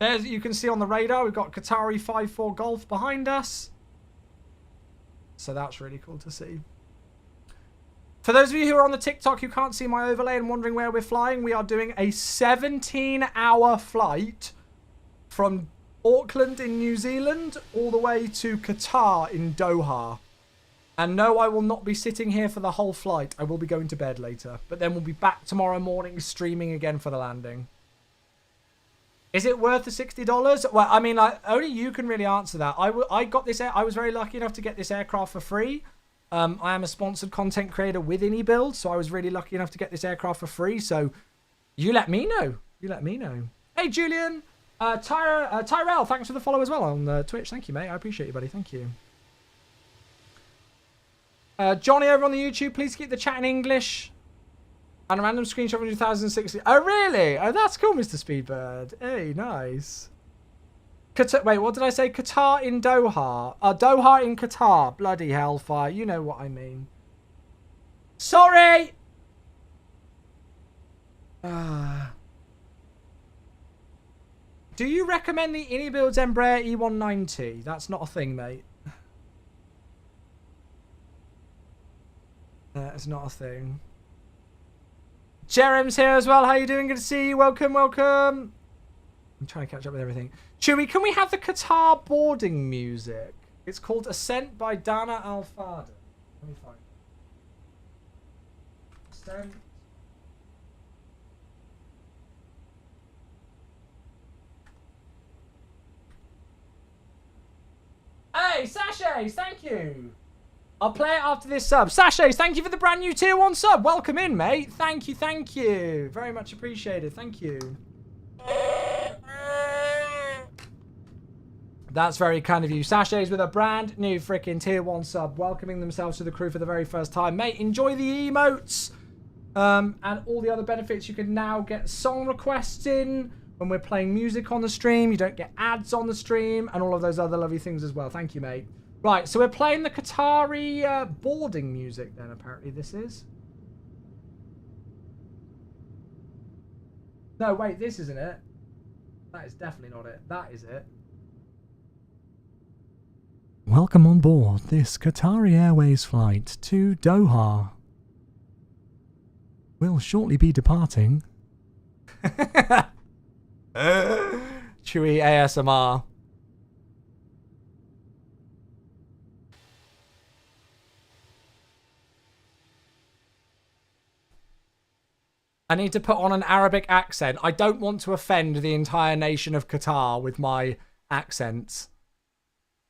As you can see on the radar, we've got Qatari 5-4 Golf behind us. So that's really cool to see. For those of you who are on the TikTok who can't see my overlay and wondering where we're flying, we are doing a 17-hour flight from Auckland in New Zealand all the way to Qatar in Doha. And no, I will not be sitting here for the whole flight. I will be going to bed later. But then we'll be back tomorrow morning streaming again for the landing. Is it worth the $60? Well, I mean, only you can really answer that. I got this. I was very lucky enough to get this aircraft for free. I am a sponsored content creator with iniBuilds, so I was really lucky enough to get this aircraft for free. So you let me know. You let me know. Hey, Julian. Tyrell, thanks for the follow as well on Twitch. Thank you, mate. I appreciate you, buddy. Thank you. Johnny over on the YouTube, please keep the chat in English. And a random screenshot from 2016. Oh, really? Oh, that's cool, Mr. Speedbird. Hey, nice. Wait, what did I say? Qatar in Doha. Doha in Qatar. Bloody hellfire. You know what I mean. Sorry! Do you recommend the iniBuilds Embraer E190? That's not a thing, mate. It's not a thing. Jerem's here as well. How you doing? Good to see you. Welcome, welcome. I'm trying to catch up with everything. Chewie, can we have the Qatar boarding music? It's called Ascent by Dana Al-Fada. Let me find it. Ascent. Hey, Sachets, thank you. I'll play it after this sub. Sachets, thank you for the brand new tier 1 sub. Welcome in, mate. Thank you, thank you. Very much appreciated. Thank you. That's very kind of you. Sachets with a brand new freaking tier 1 sub, welcoming themselves to the crew for the very first time. Mate, enjoy the emotes and all the other benefits. You can now get song requests in when we're playing music on the stream. You don't get ads on the stream and all of those other lovely things as well. Thank you, mate. Right, so we're playing the Qatari boarding music then, apparently this is. No, wait, this isn't it. That is definitely not it. That is it. Welcome on board this Qatari Airways flight to Doha. We'll shortly be departing. Chewy ASMR. I need to put on an Arabic accent. I don't want to offend the entire nation of Qatar with my accents.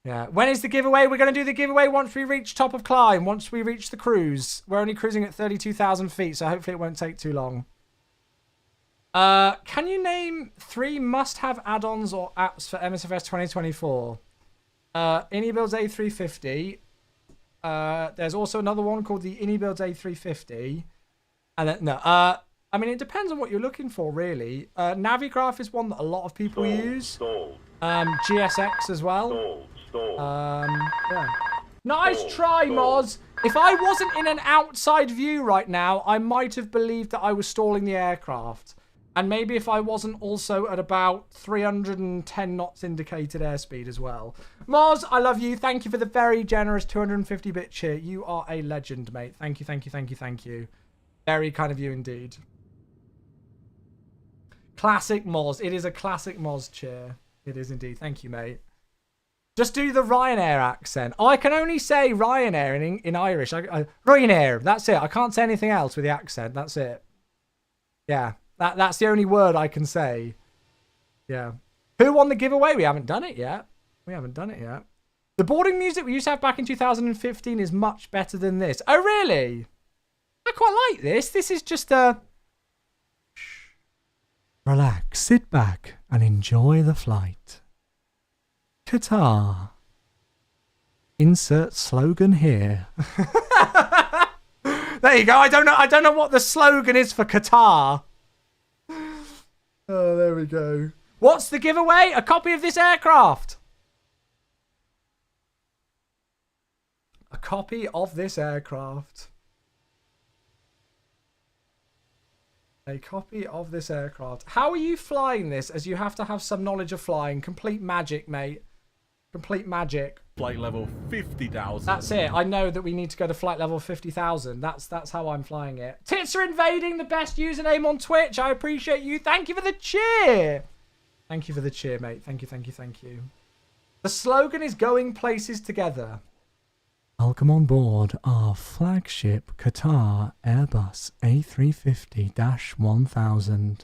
Yeah. When is the giveaway? We're going to do the giveaway once we reach top of climb, once we reach the cruise. We're only cruising at 32,000 feet, so hopefully it won't take too long. Can you name 3 must-have add-ons or apps for MSFS 2024? iniBuilds A350. There's also another one called the iniBuilds A350. And then, no, I mean, it depends on what you're looking for, really. Navigraph is one that a lot of people use. GSX as well. Yeah. Nice try, Moz. If I wasn't in an outside view right now, I might have believed that I was stalling the aircraft. And maybe if I wasn't also at about 310 knots indicated airspeed as well. Moz, I love you. Thank you for the very generous 250-bit cheer. You are a legend, mate. Thank you, thank you, thank you, thank you. Very kind of you indeed. Classic Moz. It is a classic Moz cheer. It is indeed. Thank you, mate. Just do the Ryanair accent. Oh, I can only say Ryanair in Irish. Ryanair, that's it. I can't say anything else with the accent. That's it. Yeah, that's the only word I can say. Yeah. Who won the giveaway? We haven't done it yet. The boarding music we used to have back in 2015 is much better than this. Oh, really? I quite like this. This is just a... Relax, sit back, and enjoy the flight. Qatar. Insert slogan here. There you go. I don't know what the slogan is for Qatar. Oh, there we go. What's the giveaway? A copy of this aircraft. A copy of this aircraft. A copy of this aircraft. How are you flying this, as you have to have some knowledge of flying? Complete magic, mate. Complete magic. Flight level 50,000. That's it. I know that we need to go to flight level 50,000. That's how I'm flying it. Tits are invading, the best username on Twitch. I appreciate you. Thank you for the cheer. Thank you for the cheer, mate. Thank you. The slogan is going places together. Welcome on board our flagship Qatar Airbus A350-1000.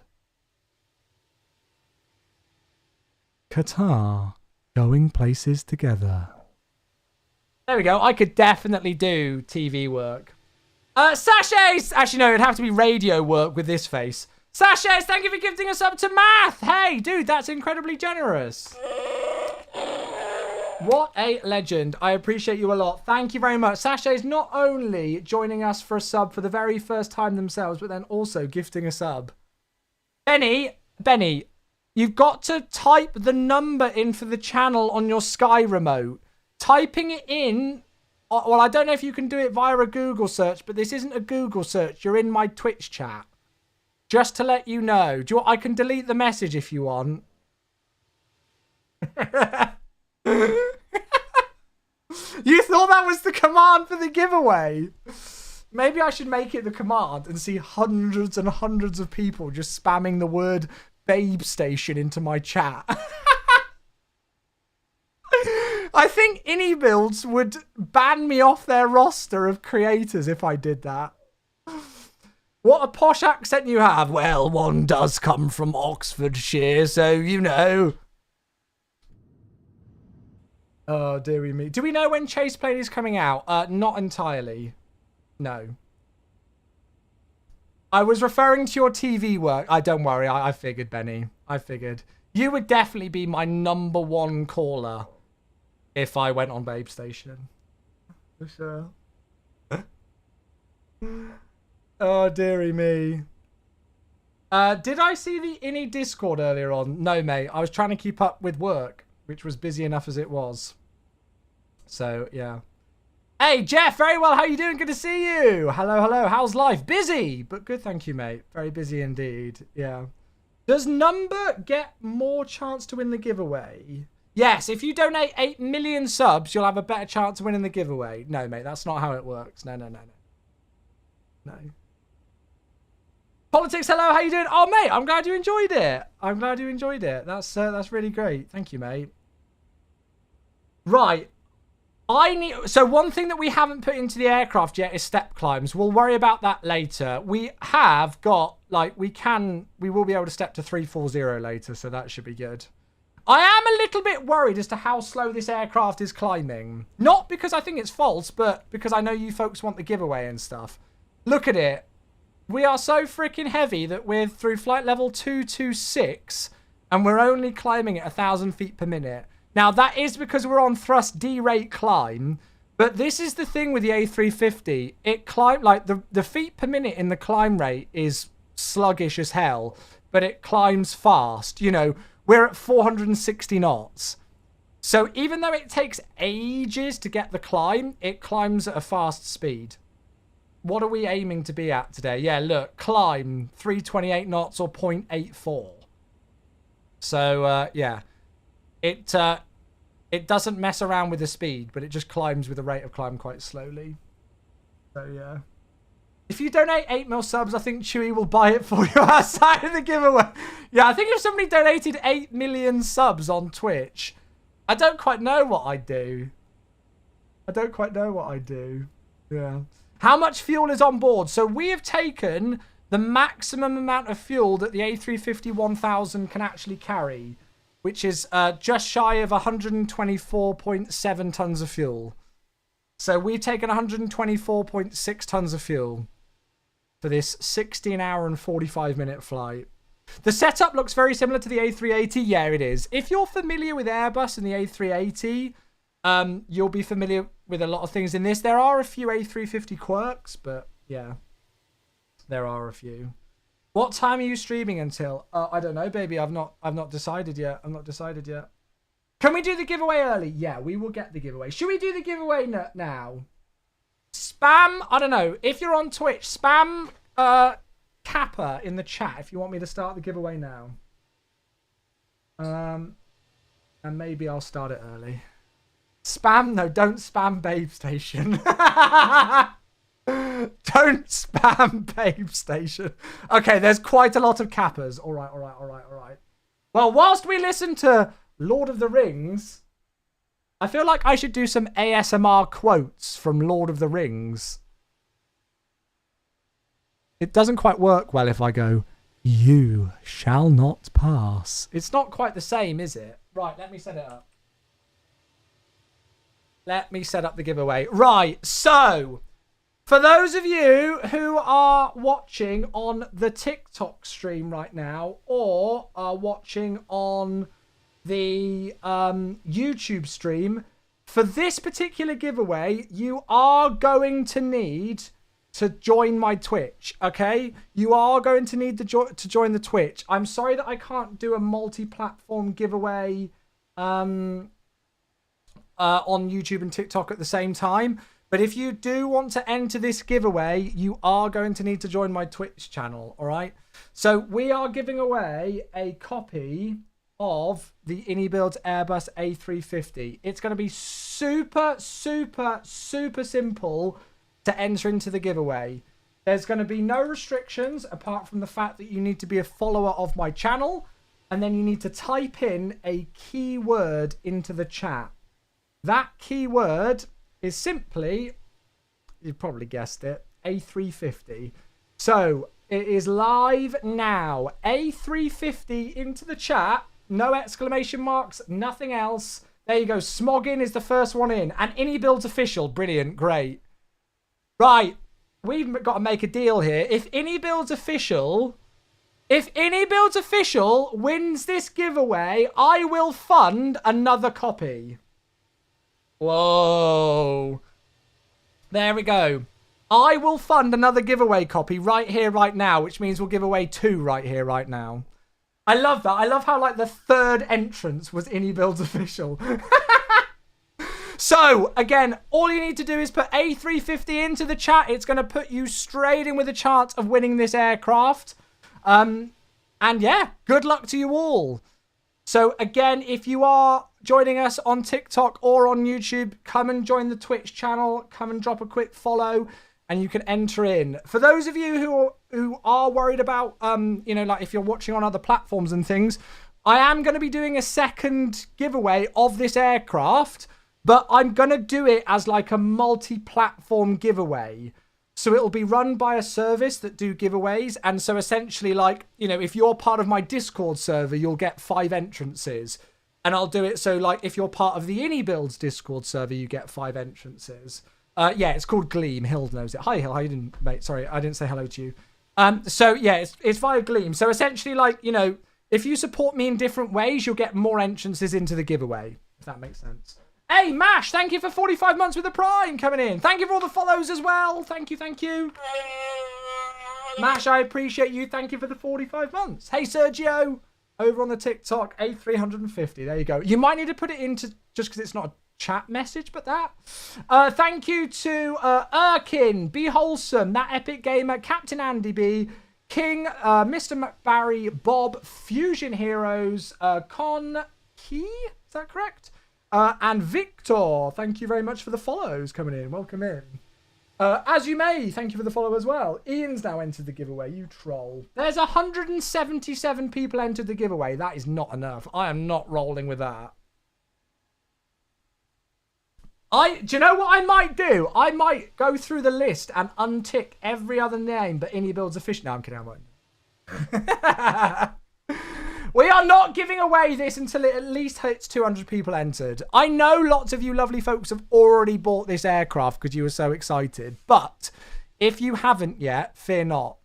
Qatar, going places together. There we go. I could definitely do TV work. Sachets! Actually, no, it'd have to be radio work with this face. Sachets, thank you for gifting us up to math. Hey, dude, that's incredibly generous. What a legend. I appreciate you a lot. Thank you very much. Sachets not only joining us for a sub for the very first time themselves, but then also gifting a sub. Benny, you've got to type the number in for the channel on your Sky remote. Typing it in, well, I don't know if you can do it via a Google search, but this isn't a Google search. You're in my Twitch chat. Just to let you know. I can delete the message if you want. You thought that was the command for the giveaway? Maybe I should make it the command and see hundreds and hundreds of people just spamming the word babe station into my chat. I think iniBuilds would ban me off their roster of creators if I did that. What a posh accent you have. Well, one does come from Oxfordshire, so you know. Oh, dearie me. Do we know when Chase Plane is coming out? Not entirely. No. I was referring to your TV work. Don't worry. I figured, Benny. I figured. You would definitely be my #1 caller if I went on Babe Station. For sure. Oh, dearie me. Did I see the Ini Discord earlier on? No, mate. I was trying to keep up with work, which was busy enough as it was. So, yeah. Hey, Jeff, very well. How you doing? Good to see you. Hello. How's life? Busy, but good, thank you, mate. Very busy indeed. Yeah. Does number get more chance to win the giveaway? Yes, if you donate 8 million subs, you'll have a better chance of winning the giveaway. No, mate, that's not how it works. No. No. Politics, hello, how you doing? Oh, mate, I'm glad you enjoyed it. That's really great. Thank you, mate. Right. So one thing that we haven't put into the aircraft yet is step climbs. We'll worry about that later. We have got, we will be able to step to 340 later, so that should be good. I am a little bit worried as to how slow this aircraft is climbing. Not because I think it's false, but because I know you folks want the giveaway and stuff. Look at it. We are so freaking heavy that we're through flight level 226 and we're only climbing at 1,000 feet per minute. Now, that is because we're on thrust D rate climb, but this is the thing with the A350. It climbed, the feet per minute in the climb rate is sluggish as hell, but it climbs fast. You know, we're at 460 knots. So even though it takes ages to get the climb, it climbs at a fast speed. What are we aiming to be at today? Yeah, look, climb 328 knots or 0.84. So, yeah. It doesn't mess around with the speed, but it just climbs with the rate of climb quite slowly. So, yeah. If you donate 8 mil subs, I think Chewy will buy it for you outside of the giveaway. Yeah, I think if somebody donated 8 million subs on Twitch, I don't quite know what I do. I don't quite know what I do. Yeah. How much fuel is on board? So we have taken the maximum amount of fuel that the A350 1000 can actually carry, which is just shy of 124.7 tons of fuel. So we've taken 124.6 tons of fuel for this 16-hour and 45-minute flight. The setup looks very similar to the A380. Yeah, it is. If you're familiar with Airbus and the A380, you'll be familiar with a lot of things in this. There are a few A350 quirks, but yeah, there are a few. What time are you streaming until? I don't know, baby. I've not decided yet. I'm not decided yet. Can we do the giveaway early? Yeah, we will get the giveaway. Should we do the giveaway now? Spam, I don't know. If you're on Twitch, spam Kappa in the chat if you want me to start the giveaway now. And maybe I'll start it early. Spam, no, don't spam Babe Station. Don't spam Babe Station. Okay, there's quite a lot of Kappas. All right. Well, whilst we listen to Lord of the Rings, I feel like I should do some ASMR quotes from Lord of the Rings. It doesn't quite work well if I go, "You shall not pass." It's not quite the same, is it? Right, let me set it up. Let me set up the giveaway. Right, so for those of you who are watching on the TikTok stream right now or are watching on the YouTube stream, for this particular giveaway, you are going to need to join my Twitch, okay? You are going to need to join the Twitch. I'm sorry that I can't do a multi-platform giveaway on YouTube and TikTok at the same time. But if you do want to enter this giveaway, you are going to need to join my Twitch channel, all right? So we are giving away a copy of the iniBuilds Airbus A350. It's going to be super simple to enter into the giveaway. There's going to be no restrictions apart from the fact that you need to be a follower of my channel, and then you need to type in a keyword into the chat. That keyword is simply, you've probably guessed it, A350. So it is live now. A350 into the chat. No exclamation marks, nothing else. There you go. Smoggin is the first one in. And iniBuilds official. Brilliant. Great. Right. We've got to make a deal here. If iniBuilds official wins this giveaway, I will fund another copy. Whoa. There we go. I will fund another giveaway copy right here, right now, which means we'll give away 2 right here, right now. I love that. I love how, like, the third entrance was iniBuilds official. So, again, all you need to do is put A350 into the chat. It's going to put you straight in with a chance of winning this aircraft. And, yeah, good luck to you all. So, again, if you are joining us on TikTok or on YouTube, come and join the Twitch channel. Come and drop a quick follow, and you can enter in. For those of you who are worried about, you know, like if you're watching on other platforms and things, I am going to be doing a second giveaway of this aircraft, but I'm going to do it as like a multi-platform giveaway. So it'll be run by a service that do giveaways. And so essentially, like, you know, if you're part of my Discord server, you'll get 5 entrances. And I'll do it so, like, if you're part of the iniBuilds Discord server, you get 5 entrances. Yeah, it's called Gleam. Hill knows it. Hi, Hill. How you doing, mate? Sorry, I didn't say hello to you. So, yeah, it's via Gleam. So, essentially, like, you know, if you support me in different ways, you'll get more entrances into the giveaway, if that makes sense. Hey, Mash, thank you for 45 months with the Prime coming in. Thank you for all the follows as well. Thank you, thank you. Mash, I appreciate you. Thank you for the 45 months. Hey, Sergio, over on the TikTok, A350. There you go. You might need to put it into, just because it's not a chat message, but that. Thank you to Erkin, Be Wholesome, That Epic Gamer, Captain Andy B, King, Mr. McBarry, Bob, Fusion Heroes, Con Key, is that correct? And Victor, thank you very much for the follows coming in. Welcome in. As you may, thank you for the follow as well. Ian's now entered the giveaway, you troll. There's 177 people entered the giveaway. That is not enough. I am not rolling with that. Do you know what I might do? I might go through the list and untick every other name but iniBuilds A350. No, I'm kidding, I won't. We are not giving away this until it at least hits 200 people entered. I know lots of you lovely folks have already bought this aircraft because you were so excited. But if you haven't yet, fear not.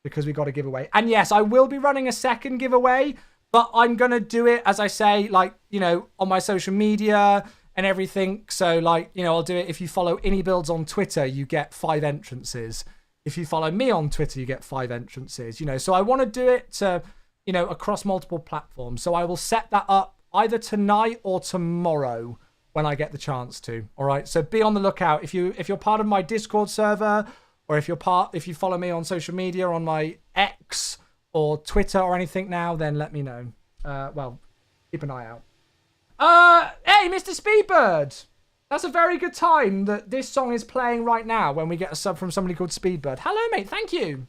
Because we got a giveaway. And yes, I will be running a second giveaway. But I'm going to do it, as I say, like, you know, on my social media and everything. So, like, you know, I'll do it. If you follow iniBuilds on Twitter, you get 5 entrances. If you follow me on Twitter, you get 5 entrances. You know, so I want to do it to... you know, across multiple platforms. So I will set that up either tonight or tomorrow when I get the chance to. All right. So be on the lookout. If you're part of my Discord server, or if you follow me on social media on my X or Twitter or anything now, then let me know. Well, keep an eye out. Hey, Mr. Speedbird. That's a very good time that this song is playing right now when we get a sub from somebody called Speedbird. Hello, mate. Thank you.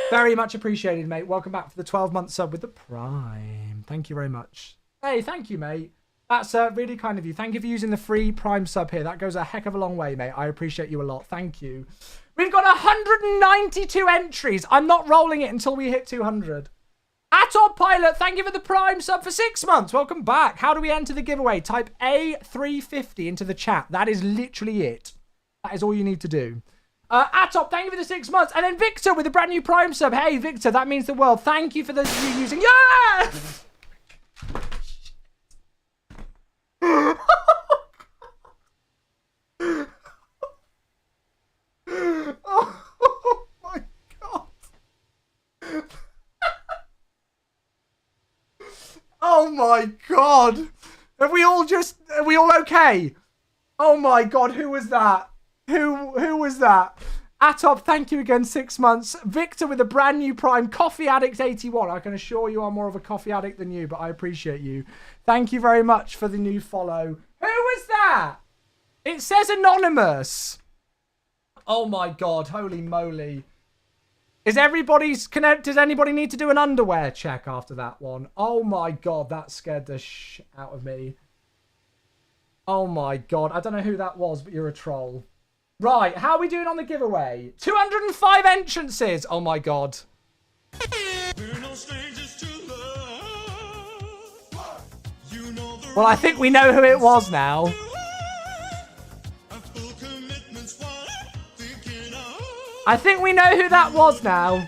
Very much appreciated, mate. Welcome back for the 12-month sub with the Prime. Thank you very much. Hey, thank you, mate. That's really kind of you. Thank you for using the free Prime sub here. That goes a heck of a long way, mate. I appreciate you a lot. Thank you. We've got 192 entries. I'm not rolling it until we hit 200. Atop Pilot, thank you for the Prime sub for 6 months. Welcome back. How do we enter the giveaway? Type A350 into the chat. That is literally it. That is all you need to do. Atop, thank you for the 6 months. And then Victor with a brand new Prime sub. Hey, Victor, that means the world. Thank you for you using... Yeah! Oh my God. Oh my God. Are we all okay? Oh my God, who was that? Who was that? Atop, thank you again, 6 months. Victor with a brand new Prime. Coffee Addict 81. I can assure you I'm more of a coffee addict than you, but I appreciate you. Thank you very much for the new follow. Who was that? It says anonymous. Oh my God, holy moly. Does anybody need to do an underwear check after that one? Oh my God, that scared the shit out of me. Oh my God, I don't know who that was, but you're a troll. Right, how are we doing on the giveaway? 205 entrances. Oh my God. Well, I think we know who it was now. I think we know who that was now.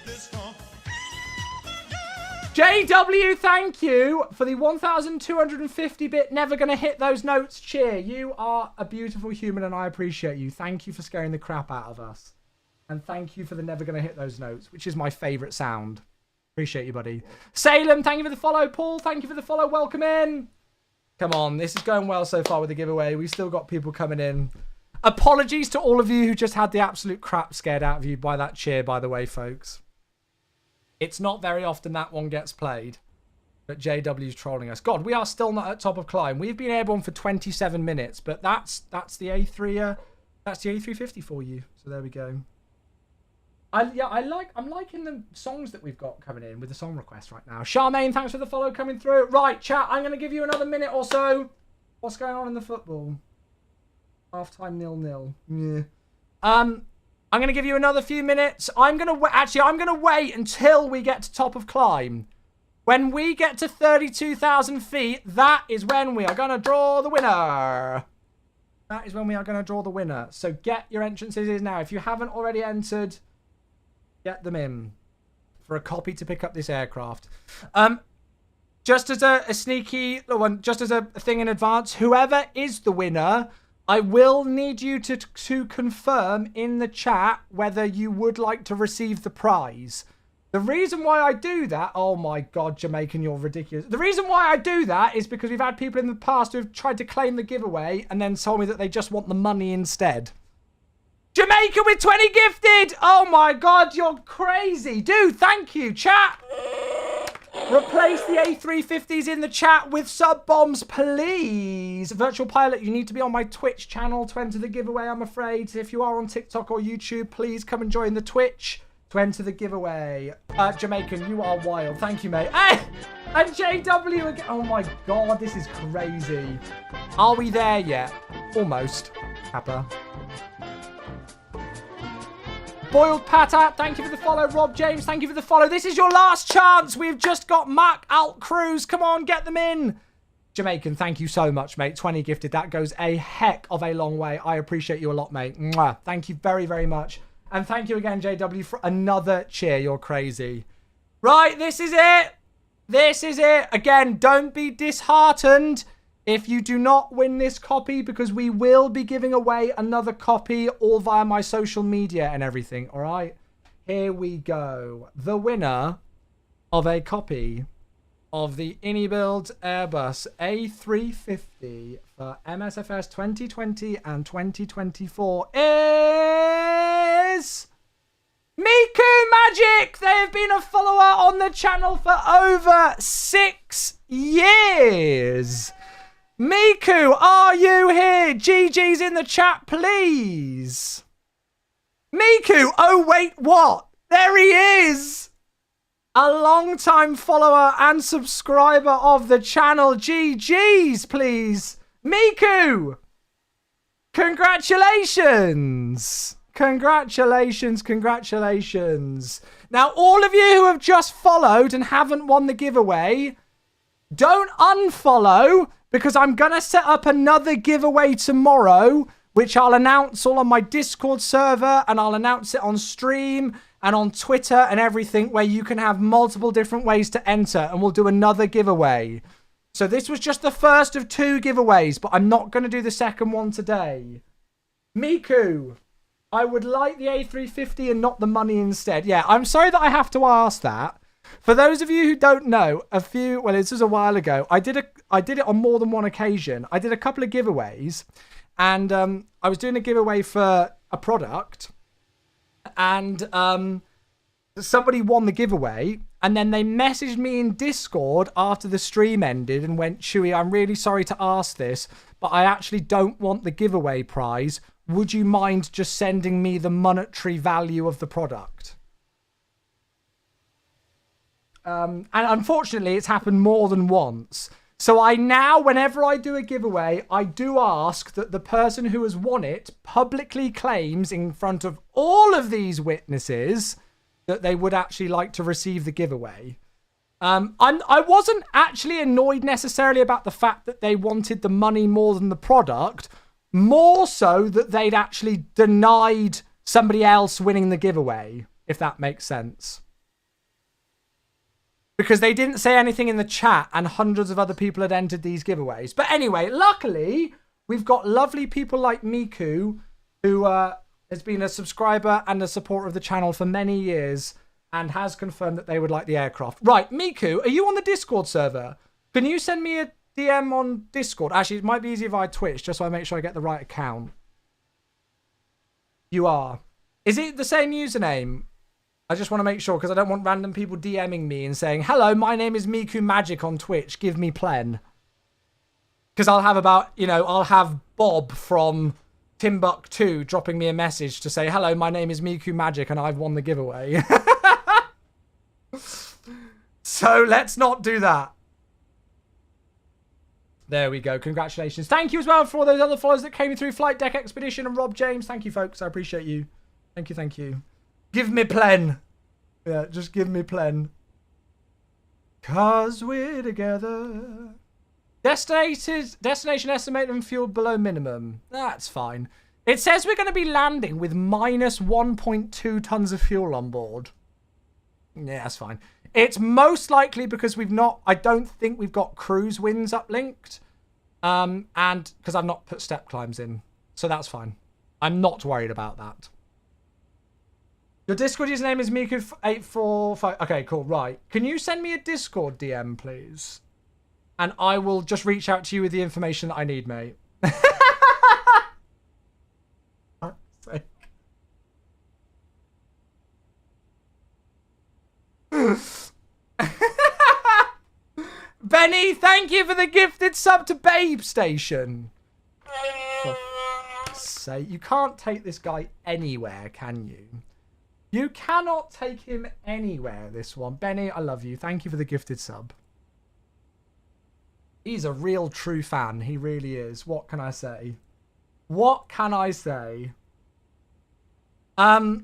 JW, thank you for the 1,250-bit never gonna hit those notes cheer. You are a beautiful human and I appreciate you. Thank you for scaring the crap out of us. And thank you for the never gonna hit those notes, which is my favourite sound. Appreciate you, buddy. Salem, thank you for the follow. Paul, thank you for the follow. Welcome in. Come on, this is going well so far with the giveaway. We've still got people coming in. Apologies to all of you who just had the absolute crap scared out of you by that cheer, by the way, folks. It's not very often that one gets played, but JW's trolling us. God, we are still not at top of climb. We've been airborne for 27 minutes, but that's the A3, that's the A350 for you. So there we go. I'm liking the songs that we've got coming in with the song requests right now. Charmaine, thanks for the follow coming through. Right, chat, I'm going to give you another minute or so. What's going on in the football? Half-time 0-0. Yeah. I'm going to give you another few minutes. I'm going to wait until we get to top of climb. When we get to 32,000 feet, that is when we are going to draw the winner. That is when we are going to draw the winner. So get your entrances in now. If you haven't already entered, get them in for a copy to pick up this aircraft. Just as a sneaky one, just as a thing in advance, whoever is the winner, I will need you to confirm in the chat whether you would like to receive the prize. The reason why I do that... Oh my God, Jamaican, you're ridiculous. The reason why I do that is because we've had people in the past who have tried to claim the giveaway and then told me that they just want the money instead. Jamaica with 20 gifted! Oh my God, you're crazy. Dude, thank you, chat. Replace the A350s in the chat with sub bombs, please. Virtual Pilot, you need to be on my Twitch channel to enter the giveaway, I'm afraid. If you are on TikTok or YouTube, please come and join the Twitch to enter the giveaway. Jamaican, you are wild. Thank you, mate. Hey! And JW again. Oh my god, this is crazy. Are we there yet? Almost. Kappa. Boiled Patat, thank you for the follow. Rob James, thank you for the follow. This is your last chance. We've just got Mac Alt Cruz. Come on, get them in. Jamaican, thank you so much, mate. 20 gifted. That goes a heck of a long way. I appreciate you a lot, mate. Mwah. Thank you very, very much. And thank you again, JW, for another cheer. You're crazy. Right, this is it. This is it. Again, don't be disheartened if you do not win this copy, because we will be giving away another copy all via my social media and everything. All right, here we go. The winner of a copy of the iniBuilds Airbus A350 for MSFS 2020 and 2024 is Miku Magic. They have been a follower on the channel for over 6 years. Miku, are you here? GG's in the chat, please. Miku, oh wait, what? There he is. A long-time follower and subscriber of the channel. GG's, please. Miku, congratulations. Congratulations, congratulations. Now, all of you who have just followed and haven't won the giveaway, don't unfollow, because I'm going to set up another giveaway tomorrow, which I'll announce all on my Discord server, and I'll announce it on stream and on Twitter and everything, where you can have multiple different ways to enter, and we'll do another giveaway. So this was just the first of 2 giveaways, but I'm not going to do the second one today. Miku, I would like the A350 and not the money instead. Yeah, I'm sorry that I have to ask that. For those of you who don't know, well, this was a while ago. I did it on more than one occasion. I did a couple of giveaways, and I was doing a giveaway for a product, and somebody won the giveaway, and then they messaged me in Discord after the stream ended and went, Chewy, I'm really sorry to ask this, but I actually don't want the giveaway prize. Would you mind just sending me the monetary value of the product? And unfortunately, it's happened more than once. So I now, whenever I do a giveaway, I do ask that the person who has won it publicly claims in front of all of these witnesses that they would actually like to receive the giveaway. I wasn't actually annoyed necessarily about the fact that they wanted the money more than the product, more so that they'd actually denied somebody else winning the giveaway, if that makes sense. Because they didn't say anything in the chat and hundreds of other people had entered these giveaways. But anyway, luckily, we've got lovely people like Miku, who has been a subscriber and a supporter of the channel for many years and has confirmed that they would like the aircraft. Right, Miku, are you on the Discord server? Can you send me a DM on Discord? Actually, it might be easier if I Twitch, just so I make sure I get the right account. You are. Is it the same username? I just want to make sure, because I don't want random people DMing me and saying, hello, my name is Miku Magic on Twitch. Give me plen. Because I'll have about, I'll have Bob from Timbuktu dropping me a message to say, hello, my name is Miku Magic and I've won the giveaway. So let's not do that. There we go. Congratulations. Thank you as well for all those other followers that came through. Flight Deck Expedition and Rob James. Thank you, folks. I appreciate you. Thank you, thank you. Give me plen. Yeah, just give me plen. 'Cause we're together. Destination estimated and fuel below minimum. That's fine. It says we're going to be landing with minus 1.2 tons of fuel on board. Yeah, that's fine. It's most likely because I don't think we've got cruise winds uplinked. And because I've not put step climbs in. So that's fine. I'm not worried about that. Your Discord username is Miku845. Okay, cool. Right. Can you send me a Discord DM, please? And I will just reach out to you with the information that I need, mate. Benny, thank you for the gifted sub to Babe Station. For fuck's sake, you can't take this guy anywhere, can you? You cannot take him anywhere, this one. Benny, I love you. Thank you for the gifted sub. He's a real true fan. He really is. What can I say? What can I say? What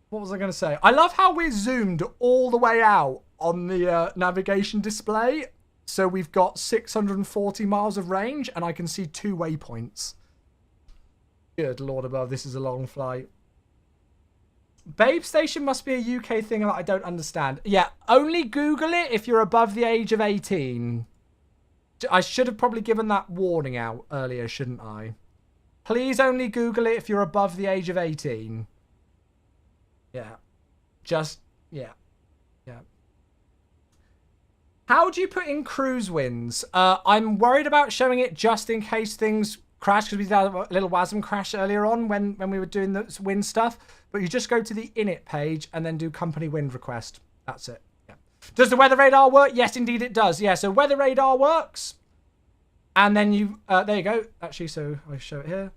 was I going to say? I love how we're zoomed all the way out on the navigation display. So we've got 640 miles of range and I can see 2 waypoints. Good Lord above, this is a long flight. Babe Station must be a UK thing that I don't understand. Yeah, only Google it if you're above the age of 18. I should have probably given that warning out earlier, shouldn't I? Please only Google it if you're above the age of 18. Yeah. Just, yeah. Yeah. How do you put in cruise winds? I'm worried about showing it just in case things crash, because we did a little WASM crash earlier on when we were doing the wind stuff. But you just go to the init page and then do company wind request. That's it. Yeah. Does the weather radar work? Yes, indeed it does. Yeah, so weather radar works. And then you, there you go. Actually, so I'll show it here.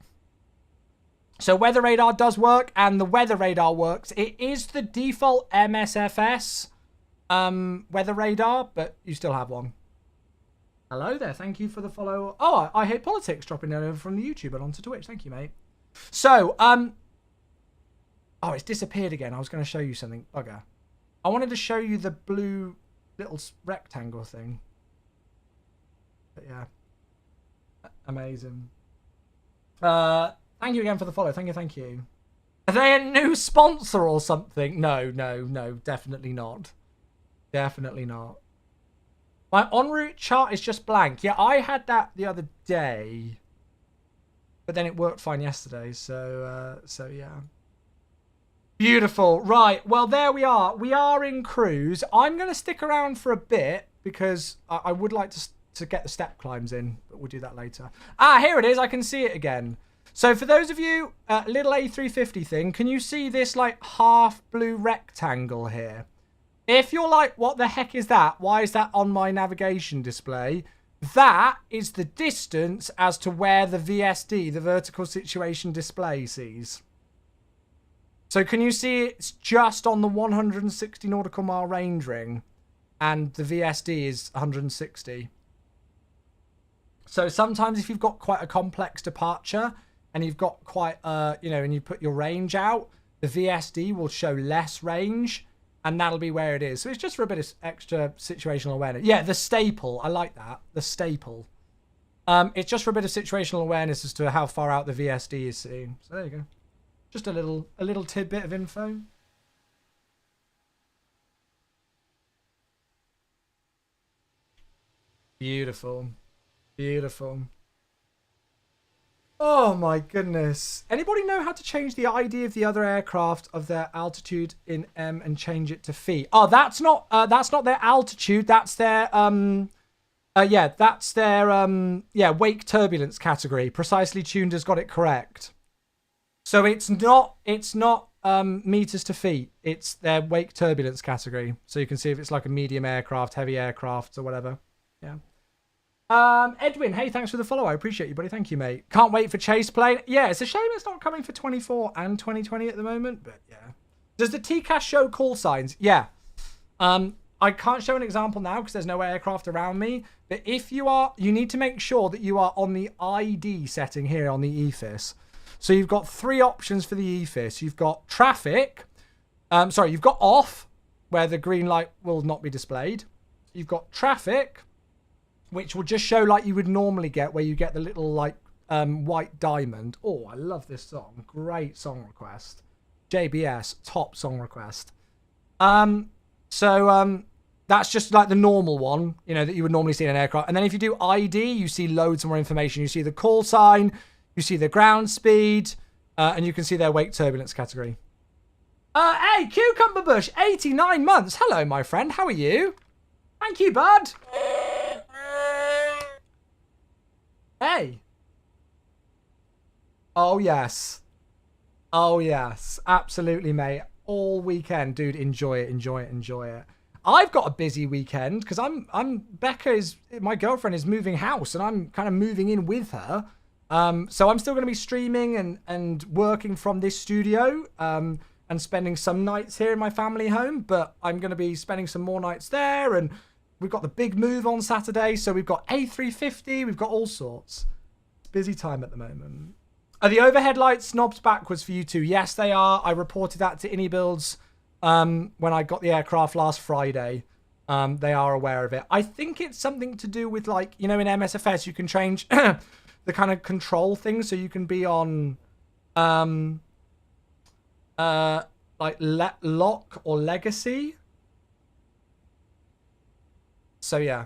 So weather radar does work, and the weather radar works. It is the default MSFS weather radar, but you still have one. Hello there. Thank you for the follow. Oh, I hate politics dropping over from the YouTube and onto Twitch. Thank you, mate. So, oh, it's disappeared again. I was going to show you something. Bugger. I wanted to show you the blue little rectangle thing. But yeah. Amazing. Thank you again for the follow. Thank you. Are they a new sponsor or something? No, definitely not. Definitely not. My en route chart is just blank. Yeah, I had that the other day. But then it worked fine yesterday, so yeah. Beautiful. Right, well, there we are. We are in cruise. I'm going to stick around for a bit because I would like to get the step climbs in, but we'll do that later. Ah, here it is. I can see it again. So for those of you, little A350 thing, can you see this like half blue rectangle here? If you're like, what the heck is that? Why is that on my navigation display? That is the distance as to where the VSD, the vertical situation display, sees. So can you see it's just on the 160 nautical mile range ring and the VSD is 160. So sometimes if you've got quite a complex departure and you've got quite, and you put your range out, the VSD will show less range and that'll be where it is. So it's just for a bit of extra situational awareness. Yeah, the staple. I like that. The staple. It's just for a bit of situational awareness as to how far out the VSD is seeing. So there you go. Just a little tidbit of info. Beautiful. Beautiful. Oh my goodness. Anybody know how to change the ID of the other aircraft of their altitude in M and change it to feet? Oh, that's not their altitude. That's their wake turbulence category. Precisely Tuned has got it correct. So it's not meters to feet. It's their wake turbulence category. So you can see if it's like a medium aircraft, heavy aircraft or whatever. Yeah. Edwin, hey, thanks for the follow. I appreciate you, buddy. Thank you, mate. Can't wait for Chase Plane. Yeah, it's a shame it's not coming for 24 and 2020 at the moment, but yeah. Does the TCAS show call signs? Yeah. I can't show an example now because there's no aircraft around me, but if you are, you need to make sure that you are on the ID setting here on the EFIS. So you've got 3 options for the EFIS. You've got traffic. You've got off, where the green light will not be displayed. You've got traffic, which will just show like you would normally get, where you get the little like white diamond. Oh, I love this song. Great song request. JBS, top song request. That's just like the normal one, that you would normally see in an aircraft. And then if you do ID, you see loads more information. You see the call sign, you see the ground speed, and you can see their wake turbulence category. Hey, Cucumber Bush, 89 months. Hello, my friend. How are you? Thank you, bud. Hey. Oh, yes. Oh, yes. Absolutely, mate. All weekend. Dude, enjoy it. I've got a busy weekend because my girlfriend is moving house and I'm kind of moving in with her. So I'm still going to be streaming and working from this studio. and spending some nights here in my family home, but I'm going to be spending some more nights there. And we've got the big move on Saturday. So we've got A350. We've got all sorts. It's busy time at the moment. Are the overhead lights knobs backwards for you too? Yes, they are. I reported that to iniBuilds when I got the aircraft last Friday. They are aware of it. I think it's something to do with, like, you know, in MSFS, you can change the kind of control thing. So you can be on like lock or legacy. So yeah.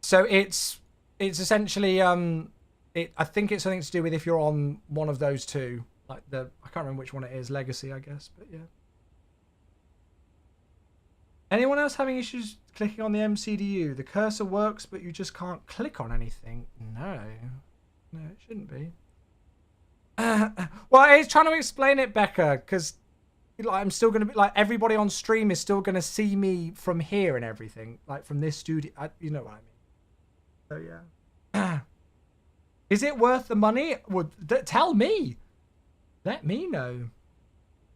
So it's essentially I think it's something to do with if you're on one of those two, like I can't remember which one it is, legacy, I guess, but yeah. Anyone else having issues clicking on the MCDU? The cursor works, but you just can't click on anything. No, it shouldn't be. Well, it's trying to explain it, Becca, because like I'm still gonna be like everybody on stream is still gonna see me from here and everything, like from this studio. You know what I mean? So yeah. Is it worth the money? Well, tell me. Let me know.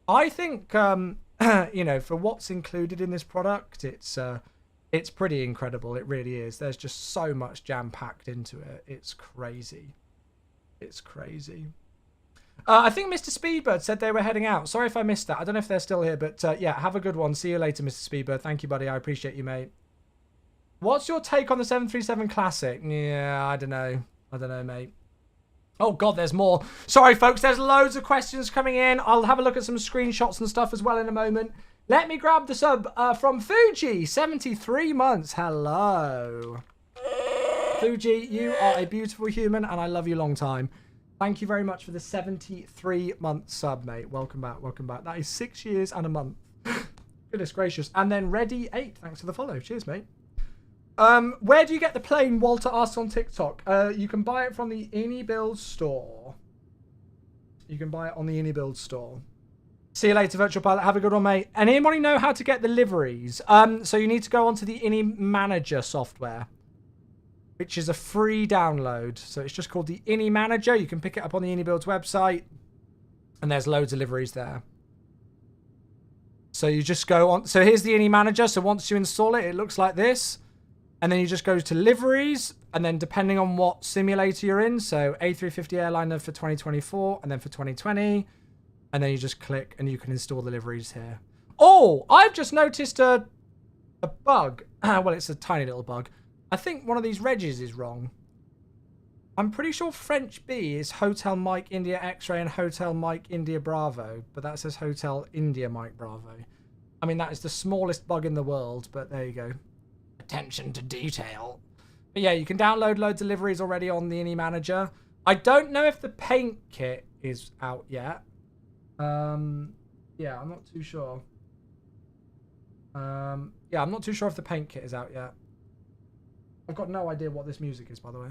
I think you know, for what's included in this product, it's pretty incredible. It really is. There's just so much jam packed into it. It's crazy. It's crazy. I think Mr. Speedbird said they were heading out. Sorry if I missed that. I don't know if they're still here, but yeah, have a good one. See you later, Mr. Speedbird. Thank you, buddy. I appreciate you, mate. What's your take on the 737 Classic? Yeah, I don't know. I don't know, mate. Oh, God, there's more. Sorry, folks. There's loads of questions coming in. I'll have a look at some screenshots and stuff as well in a moment. Let me grab the sub from Fuji. 73 months. Hello. Fuji, you are a beautiful human, and I love you long time. Thank you very much for the 73-month sub, mate. Welcome back. Welcome back. That is 6 years and a month. Goodness gracious. And then Ready8. Thanks for the follow. Cheers, mate. Where do you get the plane? Walter asks on TikTok. You can buy it from the iniBuilds store. You can buy it on the iniBuilds store. See you later, Virtual Pilot. Have a good one, mate. And anybody know how to get the liveries? So you need to go onto the iniManager software, which is a free download. So it's just called the iniManager. You can pick it up on the iniBuilds website, and there's loads of liveries there. So you just go on. So here's the iniManager. So once you install it, it looks like this. And then you just go to liveries, and then depending on what simulator you're in, so A350 airliner for 2024, and then for 2020, and then you just click, and you can install the liveries here. Oh, I've just noticed a bug. Well, it's a tiny little bug. I think one of these regs is wrong. I'm pretty sure French B is Hotel Mike India X-ray and Hotel Mike India Bravo, but that says Hotel India Mike Bravo. I mean, that is the smallest bug in the world, but there you go. Attention to detail. But yeah, you can download loads of liveries already on the iniManager. I don't know if the paint kit is out yet. Yeah, I'm not too sure. Yeah, I'm not too sure if the paint kit is out yet. I've got no idea what this music is, by the way.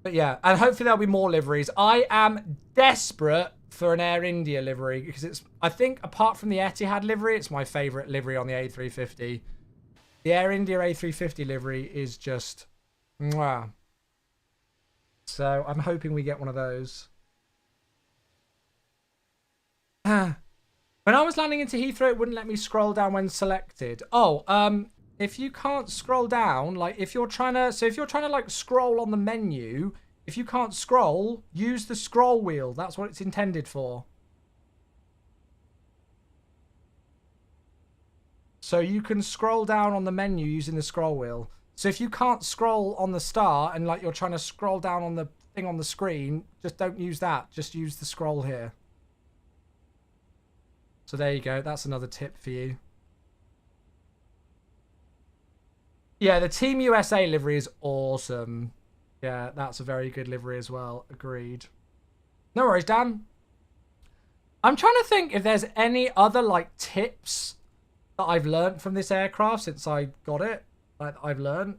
But yeah, and hopefully there'll be more liveries. I am desperate for an Air India livery because it's, I think, apart from the Etihad livery, it's my favorite livery on the A350. The Air India A350 livery is just mwah. So I'm hoping we get one of those. When I was landing into Heathrow, it wouldn't let me scroll down when selected. Oh, if you can't scroll down, like if you're trying to like scroll on the menu, if you can't scroll, use the scroll wheel. That's what it's intended for. So you can scroll down on the menu using the scroll wheel. So if you can't scroll on the star and like you're trying to scroll down on the thing on the screen, just don't use that. Just use the scroll here. So there you go. That's another tip for you. Yeah, the Team USA livery is awesome. Yeah, that's a very good livery as well. Agreed. No worries, Dan. I'm trying to think if there's any other like tips that I've learned from this aircraft since I got it. Like I've learned.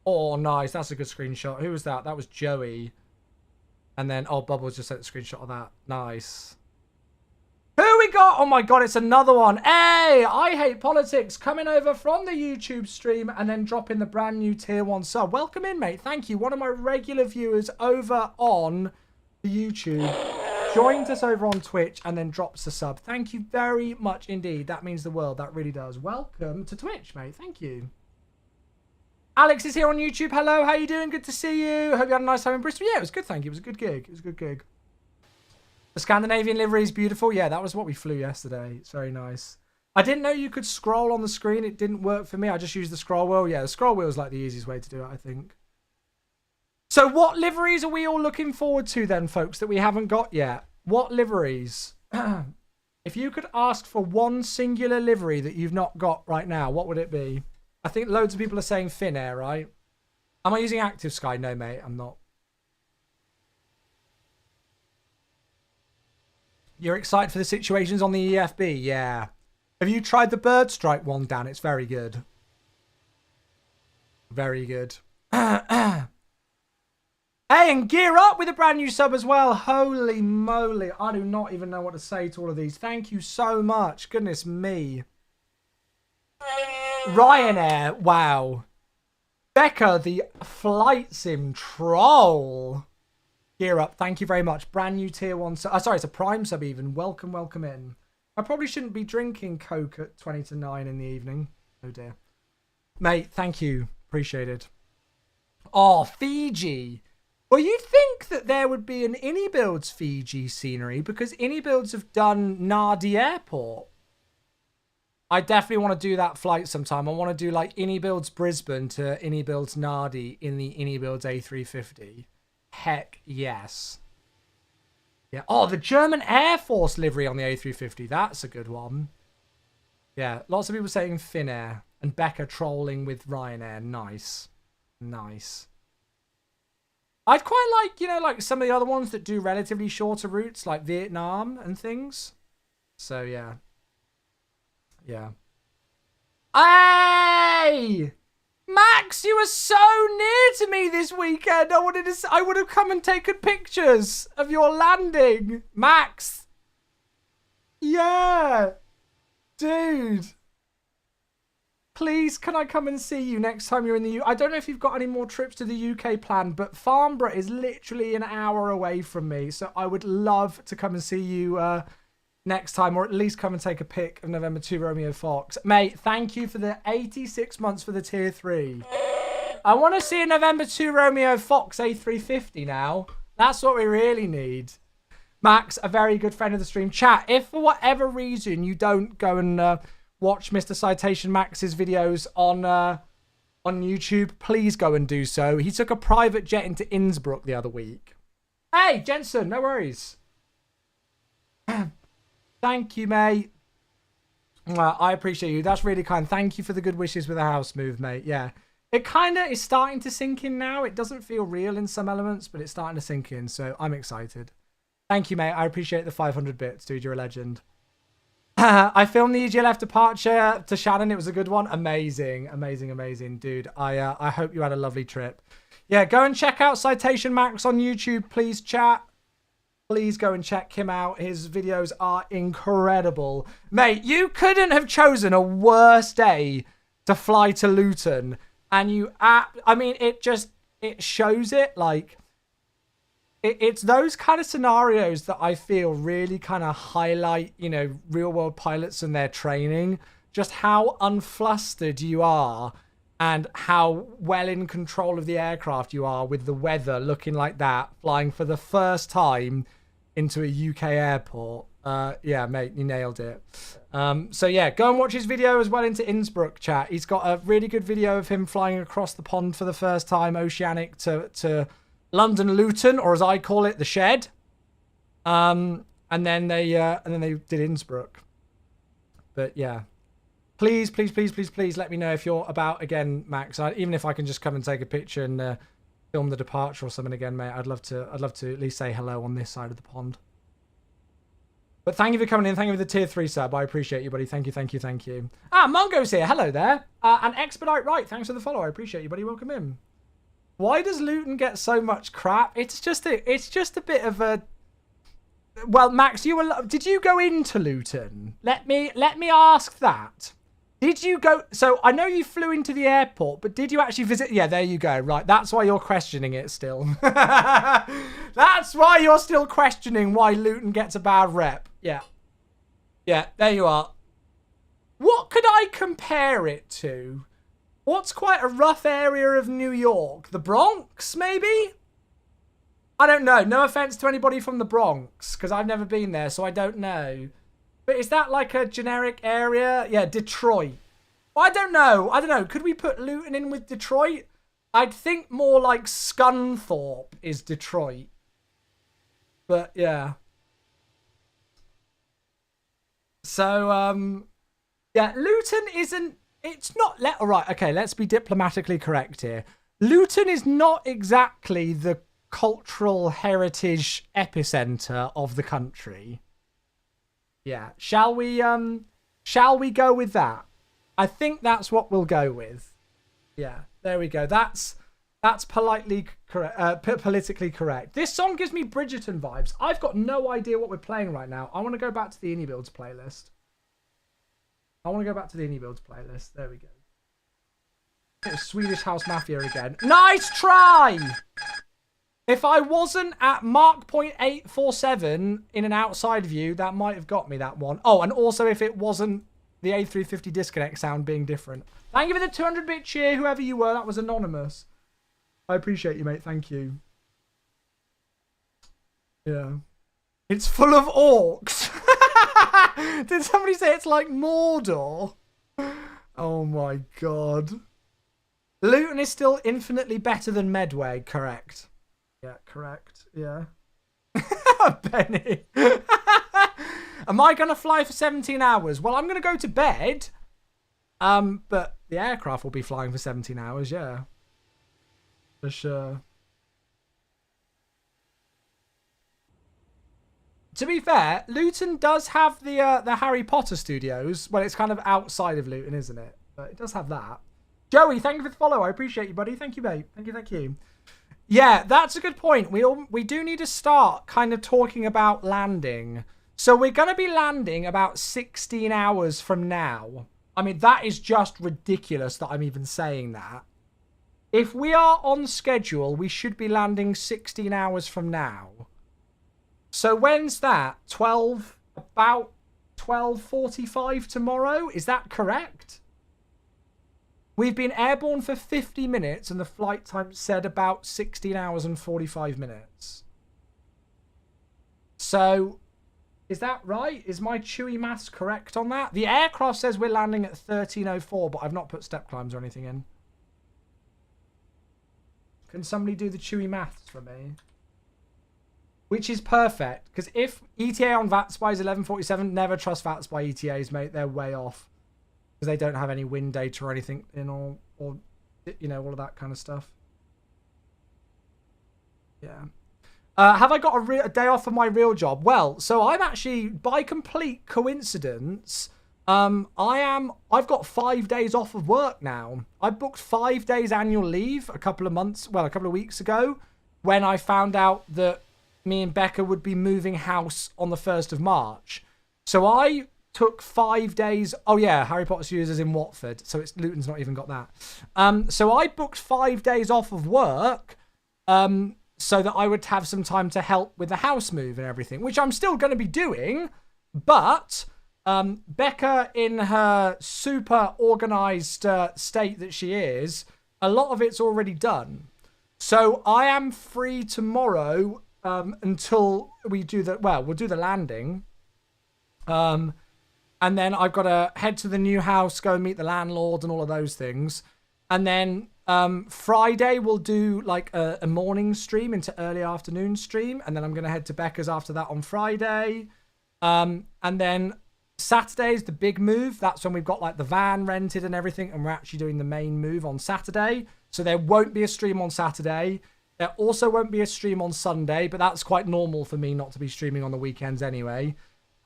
Oh, nice. That's a good screenshot. Who was that? That was Joey. And then, oh, Bubbles just sent a screenshot of that. Nice. Who we got? Oh my God, it's another one. Hey, I Hate Politics coming over from the YouTube stream and then dropping the brand new tier 1 sub. Welcome in, mate. Thank you. One of my regular viewers over on the YouTube joined us over on Twitch and then drops a sub. Thank you very much indeed. That means the world. That really does. Welcome to Twitch, mate. Thank you. Alex is here on YouTube. Hello, how you doing? Good to see you. Hope you had a nice time in Bristol. Yeah, it was good, thank you. It was a good gig. It was a good gig. The Scandinavian livery is beautiful. Yeah, that was what we flew yesterday. It's very nice. I didn't know you could scroll on the screen. It didn't work for me. I just used the scroll wheel. Yeah, the scroll wheel is like the easiest way to do it, I think. So what liveries are we all looking forward to then, folks, that we haven't got yet? What liveries? If you could ask for one singular livery that you've not got right now, what would it be? I think loads of people are saying Finnair, right? Am I using Active Sky? No, mate, I'm not. You're excited for the situations on the EFB? Yeah. Have you tried the Bird Strike one, Dan? It's very good. Very good. Hey, and gear up with a brand new sub as well. Holy moly. I do not even know what to say to all of these. Thank you so much. Goodness me. Ryanair. Wow. Becca, the flight sim troll. Gear up. Thank you very much. Brand new tier 1 sub. Sorry, it's a prime sub even. Welcome, welcome in. I probably shouldn't be drinking Coke at 20 to 9 in the evening. Oh dear. Mate, thank you. Appreciate it. Oh, Fiji. Well, you'd think that there would be an iniBuilds Fiji scenery because iniBuilds have done Nadi Airport. I definitely want to do that flight sometime. I want to do like iniBuilds Brisbane to iniBuilds Nadi in the iniBuilds A350. Heck yes. Yeah. Oh, the German Air Force livery on the A350. That's a good one. Yeah. Lots of people saying Finnair and Becca trolling with Ryanair. Nice. Nice. I'd quite like, you know, like some of the other ones that do relatively shorter routes like Vietnam and things. So, yeah. Yeah. Hey! Max, you were so near to me this weekend. I would have come and taken pictures of your landing. Max. Yeah. Dude. Please, can I come and see you next time you're in the UK? I don't know if you've got any more trips to the UK planned, but Farnborough is literally an hour away from me. So I would love to come and see you next time, or at least come and take a pic of November 2 Romeo Fox. Mate, thank you for the 86 months for the tier 3. I want to see a November 2 Romeo Fox A350 now. That's what we really need. Max, a very good friend of the stream. Chat, if for whatever reason you don't go and watch Mr. Citation Max's videos on YouTube, please go and do so. He took a private jet into Innsbruck the other week. Hey, Jensen, no worries. Thank you, mate. Well, I appreciate you. That's really kind. Thank you for the good wishes with the house move, mate. Yeah. It kind of is starting to sink in now. It doesn't feel real in some elements, but it's starting to sink in. So I'm excited. Thank you, mate. I appreciate the 500 bits, dude. You're a legend. I filmed the EGLF departure to Shannon. It was a good one. Amazing. Amazing, amazing. Dude, I hope you had a lovely trip. Yeah, go and check out Citation Max on YouTube, please, chat. Please go and check him out. His videos are incredible. Mate, you couldn't have chosen a worse day to fly to Luton. And I mean, it shows it. Like, it's those kind of scenarios that I feel really kind of highlight, you know, real world pilots and their training. Just how unflustered you are and how well in control of the aircraft you are with the weather looking like that, flying for the first time into a UK airport. Yeah, mate, you nailed it. So yeah, go and watch his video as well into Innsbruck, chat. He's got a really good video of him flying across the pond for the first time, oceanic to London Luton, or as I call it, the Shed. And then they did Innsbruck. But yeah. Please, please, please, please, please let me know if you're about again, Max. Even if I can just come and take a picture and film the departure or something again, mate. I'd love to at least say hello on this side of the pond. But thank you for coming in. Thank you for the tier 3 sub. I appreciate you, buddy. Thank you, thank you, thank you. Ah, Mongo's here. Hello there. And Expedite Right. Thanks for the follow. I appreciate you, buddy. Welcome in. Why does Luton get so much crap? It's just a bit of a Well, Max, did you go into Luton? Let me ask that. Did you go? So I know you flew into the airport, but did you actually visit? Yeah, there you go. Right, that's why you're questioning it still. That's why you're still questioning why Luton gets a bad rep. Yeah. Yeah, there you are. What could I compare it to? What's quite a rough area of New York? The Bronx, maybe? I don't know. No offense to anybody from the Bronx, because I've never been there, so I don't know. But is that like a generic area? Yeah, Detroit. Well, I don't know. Could we put Luton in with Detroit? I'd think more like Scunthorpe is Detroit. But yeah. So, yeah, Luton isn't... It's not... All right, okay, let's be diplomatically correct here. Luton is not exactly the cultural heritage epicenter of the country. Yeah. Shall we go with that? I think that's what we'll go with. Yeah, there we go. That's politely correct, politically correct. This song gives me Bridgerton vibes. I've got no idea what we're playing right now. I want to go back to the iniBuilds playlist. There we go. It's Swedish House Mafia again. Nice try! If I wasn't at Mark .847 in an outside view, that might have got me that one. Oh, and also if it wasn't the A350 disconnect sound being different. Thank you for the 200-bit cheer, whoever you were. That was anonymous. I appreciate you, mate. Thank you. Yeah. It's full of orcs. Did somebody say it's like Mordor? Oh my god. Luton is still infinitely better than Medway, correct. Yeah, correct. Yeah. Benny. Am I going to fly for 17 hours? Well, I'm going to go to bed. But the aircraft will be flying for 17 hours, yeah. For sure. To be fair, Luton does have the Harry Potter studios. Well, it's kind of outside of Luton, isn't it? But it does have that. Joey, thank you for the follow. I appreciate you, buddy. Thank you, mate. Thank you. Yeah, that's a good point. We do need to start kind of talking about landing. So we're going to be landing about 16 hours from now. I mean, that is just ridiculous that I'm even saying that. If we are on schedule, we should be landing 16 hours from now. So when's that? About 12:45 tomorrow? Is that correct? We've been airborne for 50 minutes and the flight time said about 16 hours and 45 minutes. So, is that right? Is my Chewy maths correct on that? The aircraft says we're landing at 13:04, but I've not put step climbs or anything in. Can somebody do the Chewy maths for me? Which is perfect, because if ETA on VATSPY is 11:47, never trust VATSPY ETAs, mate. They're way off. Because they don't have any wind data or anything in, or you know, all of that kind of stuff. Yeah. Have I got a day off of my real job? Well, so I'm actually, by complete coincidence, I've got 5 days off of work now. I booked 5 days annual leave a couple of weeks ago, when I found out that me and Becca would be moving house on the 1st of March. So I took 5 days. Oh yeah, Harry Potter Studios is in Watford, so Luton's not even got that. So I booked 5 days off of work, so that I would have some time to help with the house move and everything, which I'm still going to be doing. But Becca, in her super organized state that she is, a lot of it's already done. So I am free tomorrow until we do we'll do the landing. And then I've got to head to the new house, go and meet the landlord and all of those things. And then Friday we'll do like a morning stream into early afternoon stream. And then I'm going to head to Becca's after that on Friday. And then Saturday's the big move. That's when we've got like the van rented and everything. And we're actually doing the main move on Saturday. So there won't be a stream on Saturday. There also won't be a stream on Sunday. But that's quite normal for me not to be streaming on the weekends anyway.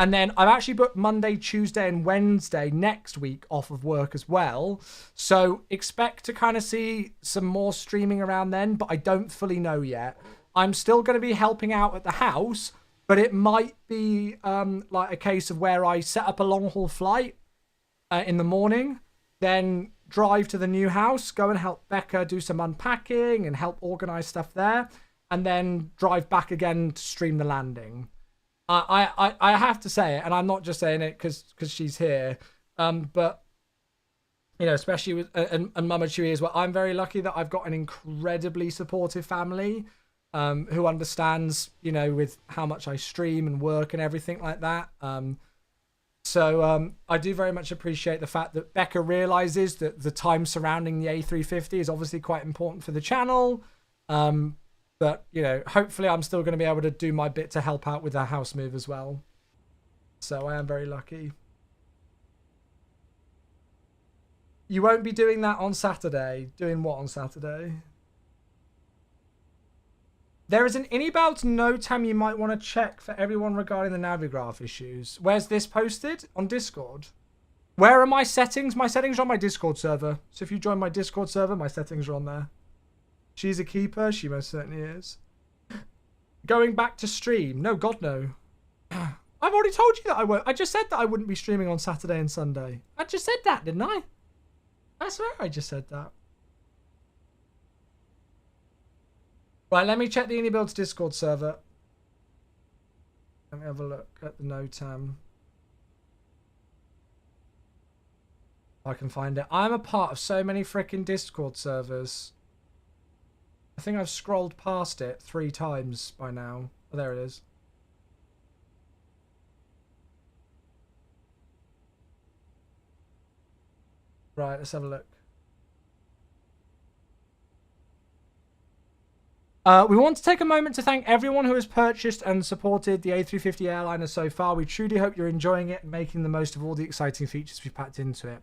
And then I've actually booked Monday, Tuesday, and Wednesday next week off of work as well. So expect to kind of see some more streaming around then, but I don't fully know yet. I'm still going to be helping out at the house, but it might be like a case of where I set up a long haul flight in the morning, then drive to the new house, go and help Becca do some unpacking and help organize stuff there, and then drive back again to stream the landing. I have to say it, and I'm not just saying it because she's here, but you know, especially with and Mama Chewie as well. I'm very lucky that I've got an incredibly supportive family who understands, you know, with how much I stream and work and everything like that. So I do very much appreciate the fact that Becca realizes that the time surrounding the A350 is obviously quite important for the channel. But, you know, hopefully I'm still going to be able to do my bit to help out with our house move as well. So I am very lucky. You won't be doing that on Saturday. Doing what on Saturday? There is an iniBuilds NOTAM you might want to check for everyone regarding the Navigraph issues. Where's this posted? On Discord. Where are my settings? My settings are on my Discord server. So if you join my Discord server, my settings are on there. She's a keeper. She most certainly is. Going back to stream. No, God, no. I've already told you that I won't. I just said that I wouldn't be streaming on Saturday and Sunday. I just said that, didn't I? I swear I just said that. Right, let me check the iniBuilds Discord server. Let me have a look at the NOTAM. I can find it. I'm a part of so many freaking Discord servers. I think I've scrolled past it 3 times by now. Oh, there it is. Right, let's have a look. We want to take a moment to thank everyone who has purchased and supported the A350 airliner so far. We truly hope you're enjoying it and making the most of all the exciting features we've packed into it.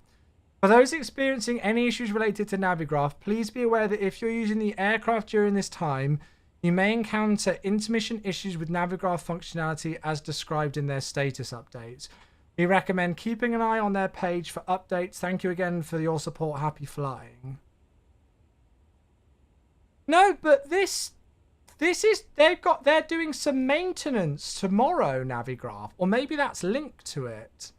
For those experiencing any issues related to Navigraph, please be aware that if you're using the aircraft during this time, you may encounter intermission issues with Navigraph functionality as described in their status updates. We recommend keeping an eye on their page for updates. Thank you again for your support. Happy flying. No, but this is, they're doing some maintenance tomorrow, Navigraph, or maybe that's linked to it.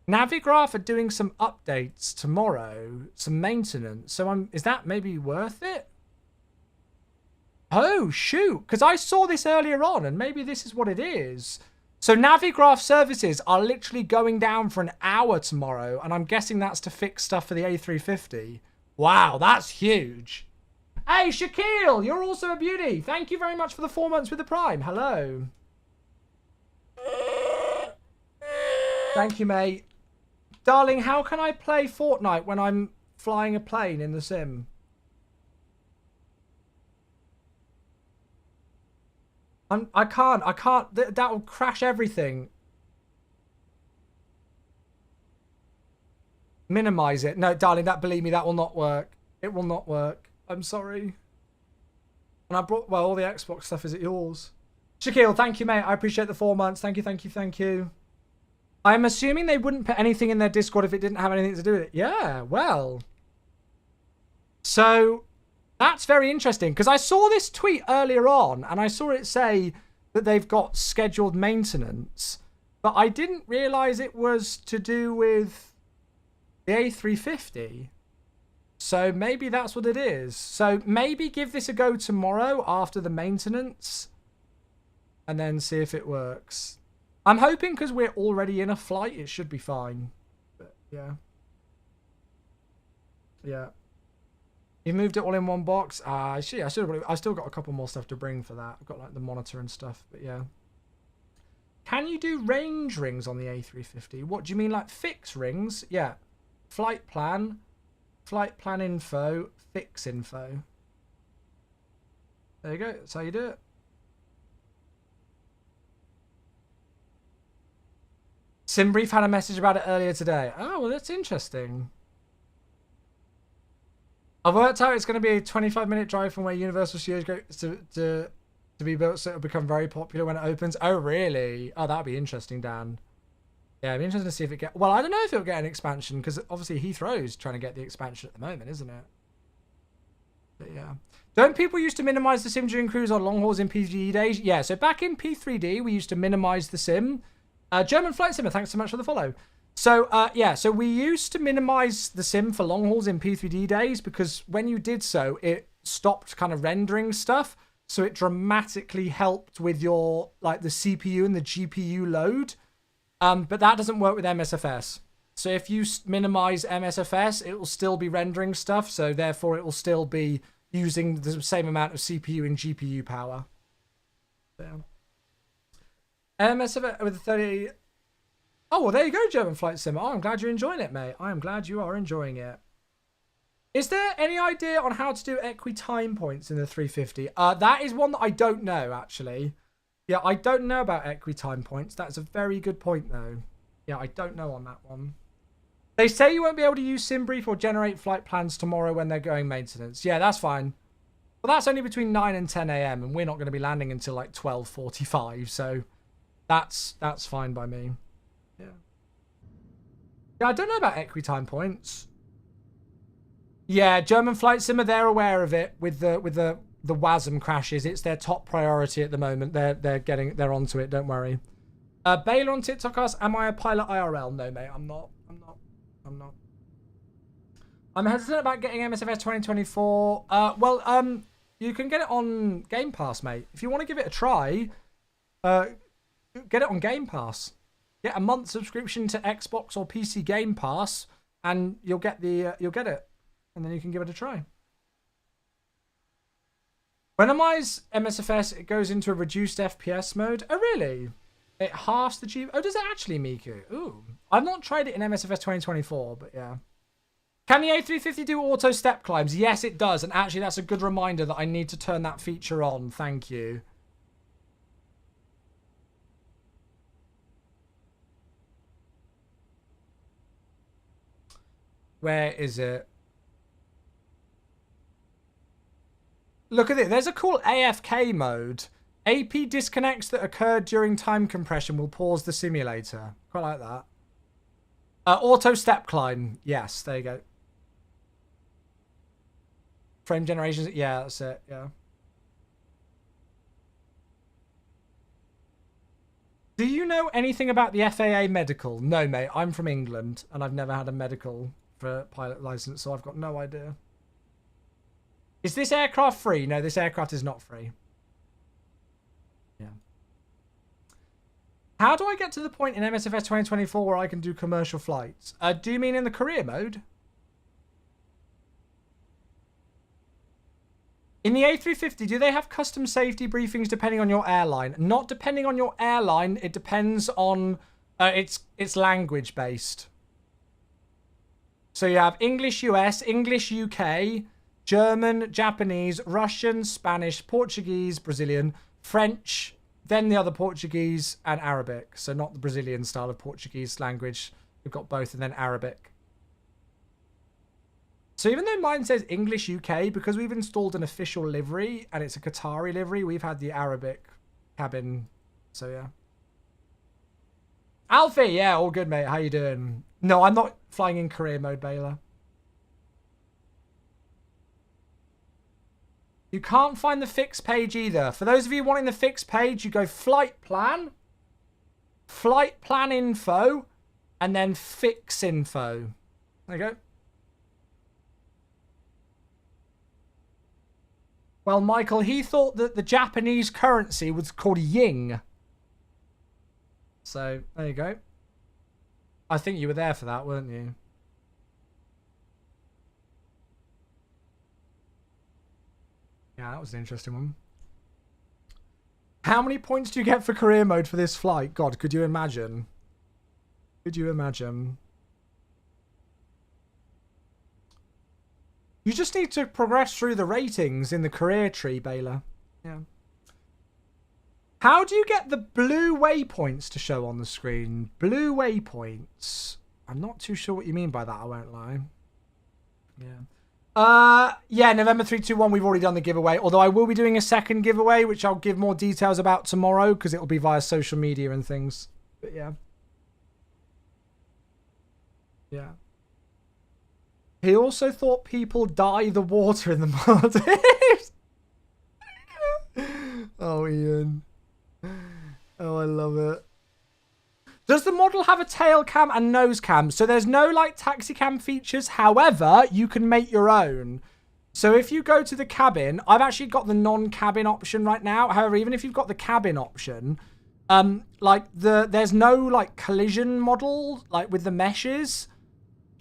Navigraph are doing some updates tomorrow, some maintenance. So is that maybe worth it? Oh, shoot, because I saw this earlier on, and maybe this is what it is. So Navigraph services are literally going down for an hour tomorrow, and I'm guessing that's to fix stuff for the A350. Wow, that's huge. Hey, Shaquille, you're also a beauty. Thank you very much for the 4 months with the Prime. Hello. Thank you, mate. Darling, how can I play Fortnite when I'm flying a plane in the sim? I can't. That will crash everything. Minimize it. No, darling, believe me, that will not work. It will not work. I'm sorry. And I brought, well, all the Xbox stuff. Is it yours? Shaquille, thank you, mate. I appreciate the 4 months. Thank you, thank you, thank you. I'm assuming they wouldn't put anything in their Discord if it didn't have anything to do with it. Yeah, well. So that's very interesting because I saw this tweet earlier on and I saw it say that they've got scheduled maintenance, but I didn't realize it was to do with the A350. So maybe that's what it is. So maybe give this a go tomorrow after the maintenance and then see if it works. I'm hoping because we're already in a flight, it should be fine. But yeah. Yeah. You moved it all in one box. I should have. I still got a couple more stuff to bring for that. I've got like the monitor and stuff, but yeah. Can you do range rings on the A350? What do you mean, like fix rings? Yeah. Flight plan info, fix info. There you go. That's how you do it. Simbrief had a message about it earlier today. Oh, well, that's interesting. I've worked out it's going to be a 25-minute drive from where Universal Studios goes to be built, so it'll become very popular when it opens. Oh, really? Oh, that'd be interesting, Dan. Yeah, it'd be interesting to see if it get... Well, I don't know if it'll get an expansion, because obviously Heathrow's trying to get the expansion at the moment, isn't it? But yeah. Don't people used to minimize the sim during cruise on long hauls in P3D days? Yeah, so back in P3D, we used to minimize the sim. German Flight Simmer, thanks so much for the follow. So, yeah, so we used to minimize the sim for long hauls in P3D days because when you did so, it stopped kind of rendering stuff. So it dramatically helped with your, like, the CPU and the GPU load. But that doesn't work with MSFS. So if you minimize MSFS, it will still be rendering stuff. So therefore, it will still be using the same amount of CPU and GPU power. Yeah. MSFS with 30... Oh, well, there you go, German Flight Sim. Oh, I'm glad you're enjoying it, mate. I am glad you are enjoying it. Is there any idea on how to do equi-time points in the 350? That is one that I don't know, actually. Yeah, I don't know about equi-time points. That's a very good point, though. Yeah, I don't know on that one. They say you won't be able to use SimBrief or generate flight plans tomorrow when they're going maintenance. Yeah, that's fine. Well, that's only between 9 and 10 a.m. and we're not going to be landing until like 12:45, so that's fine by me. Yeah. Yeah, I don't know about equi-time points. Yeah, German Flight Simmer, they're aware of it with the WASM crashes. It's their top priority at the moment. They're onto it, don't worry. Baylor on TikTok asks, am I a pilot IRL? No, mate, I'm not. I'm hesitant about getting MSFS 2024. Well, you can get it on Game Pass, mate. If you want to give it a try, get it on Game Pass. Get a month subscription to Xbox or PC Game Pass, and you'll get it, and then you can give it a try. When I minimize MSFS, it goes into a reduced FPS mode. Oh, really? It halves the G... Oh, does it actually, Miku? Ooh. I've not tried it in MSFS 2024, but yeah. Can the A350 do auto step climbs? Yes, it does. And actually, that's a good reminder that I need to turn that feature on. Thank you. Where is it? Look at it. There's a cool AFK mode. AP disconnects that occurred during time compression will pause the simulator. Quite like that. Auto step climb. Yes, there you go. Frame generations. Yeah, that's it. Yeah. Do you know anything about the FAA medical? No, mate. I'm from England and I've never had a medical for a pilot license, so I've got no idea. Is this aircraft free? No, this aircraft is not free. Yeah. How do I get to the point in MSFS 2024 where I can do commercial flights? Do you mean in the career mode? In the A350, do they have custom safety briefings depending on your airline? Not depending on your airline. It depends on... it's language based. So you have English US, English UK, German, Japanese, Russian, Spanish, Portuguese, Brazilian, French, then the other Portuguese, and Arabic. So not the Brazilian style of Portuguese language. We've got both, and then Arabic. So even though mine says English UK, because we've installed an official livery, and it's a Qatari livery, we've had the Arabic cabin. So yeah. Alfie, yeah, all good, mate. How you doing? No, I'm not flying in career mode, Baylor. You can't find the fixed page either. For those of you wanting the fixed page, you go flight plan info, and then fix info. There you go. Well, Michael, he thought that the Japanese currency was called yin. So, there you go. I think you were there for that, weren't you? Yeah, that was an interesting one. How many points do you get for career mode for this flight? God, could you imagine? Could you imagine? You just need to progress through the ratings in the career tree, Baylor. Yeah. How do you get the blue waypoints to show on the screen? Blue waypoints. I'm not too sure what you mean by that, I won't lie. Yeah. Yeah, November 321, we've already done the giveaway. Although I will be doing a second giveaway, which I'll give more details about tomorrow, because it'll be via social media and things. But yeah. Yeah. He also thought people dye the water in the Maldives. Oh, Ian. Oh, I love it. Does the model have a tail cam and nose cam? So there's no like taxi cam features. However, you can make your own. So if you go to the cabin, I've actually got the non-cabin option right now. However, even if you've got the cabin option, there's no like collision model like with the meshes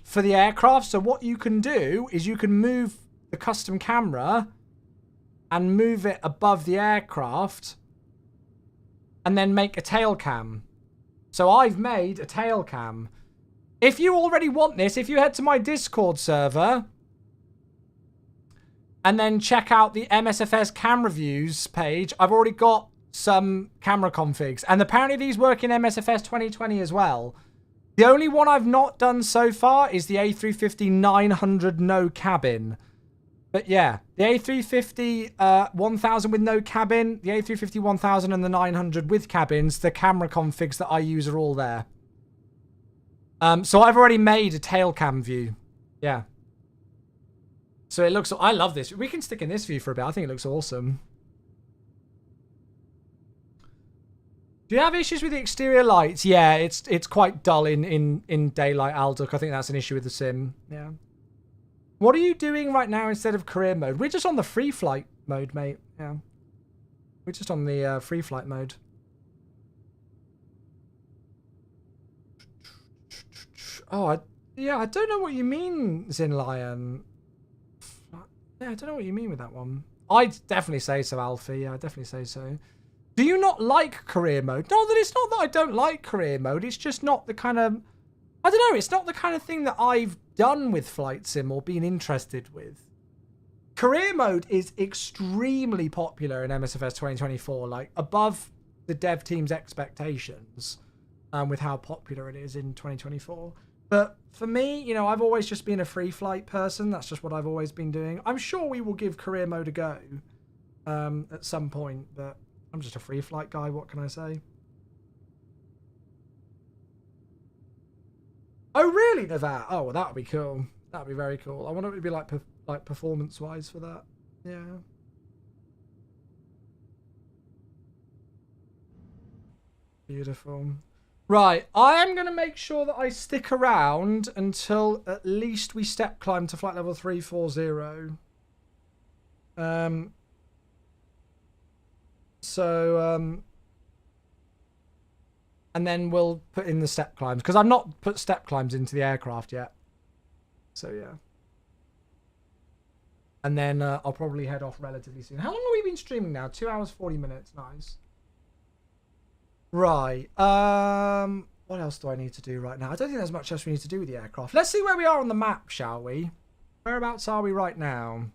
for the aircraft. So what you can do is you can move the custom camera and move it above the aircraft and then make a tail cam. So I've made a tail cam. If you already want this, if you head to my Discord server and then check out the MSFS cam reviews page, I've already got some camera configs. And apparently these work in MSFS 2020 as well. The only one I've not done so far is the A350 900 no cabin. But yeah, the A350 1000 with no cabin, the A350 1000 and the 900 with cabins, the camera configs that I use are all there. So I've already made a tail cam view. Yeah. So it looks, I love this. We can stick in this view for a bit. I think it looks awesome. Do you have issues with the exterior lights? Yeah, it's quite dull in daylight, Alduk. I think that's an issue with the sim. Yeah. What are you doing right now instead of career mode? We're just on the free flight mode, mate. Yeah. We're just on the free flight mode. Oh, I don't know what you mean, Zinlion. Yeah, I don't know what you mean with that one. I'd definitely say so, Alfie. Yeah, I'd definitely say so. Do you not like career mode? No, that it's not that I don't like career mode. It's just not the kind of... I don't know. It's not the kind of thing that I've done with Flight Sim or been interested with. Career mode is extremely popular in MSFS 2024. Like, above the dev team's expectations with how popular it is in 2024. But for me, you know, I've always just been a free flight person. That's just what I've always been doing. I'm sure we will give career mode a go at some point, but I'm just a free flight guy. What can I say? Oh, really, NZAA? Oh, well, that would be cool. That would be very cool. I wonder what it would be like performance-wise for that. Yeah. Beautiful. Right, I am going to make sure that I stick around until at least we step climb to flight level 340. And then we'll put in the step climbs, because I've not put step climbs into the aircraft yet. So, yeah. And then I'll probably head off relatively soon. How long have we been streaming now? 2 hours, 40 minutes. Nice. Right. What else do I need to do right now? I don't think there's much else we need to do with the aircraft. Let's see where we are on the map, shall we? Whereabouts are we right now?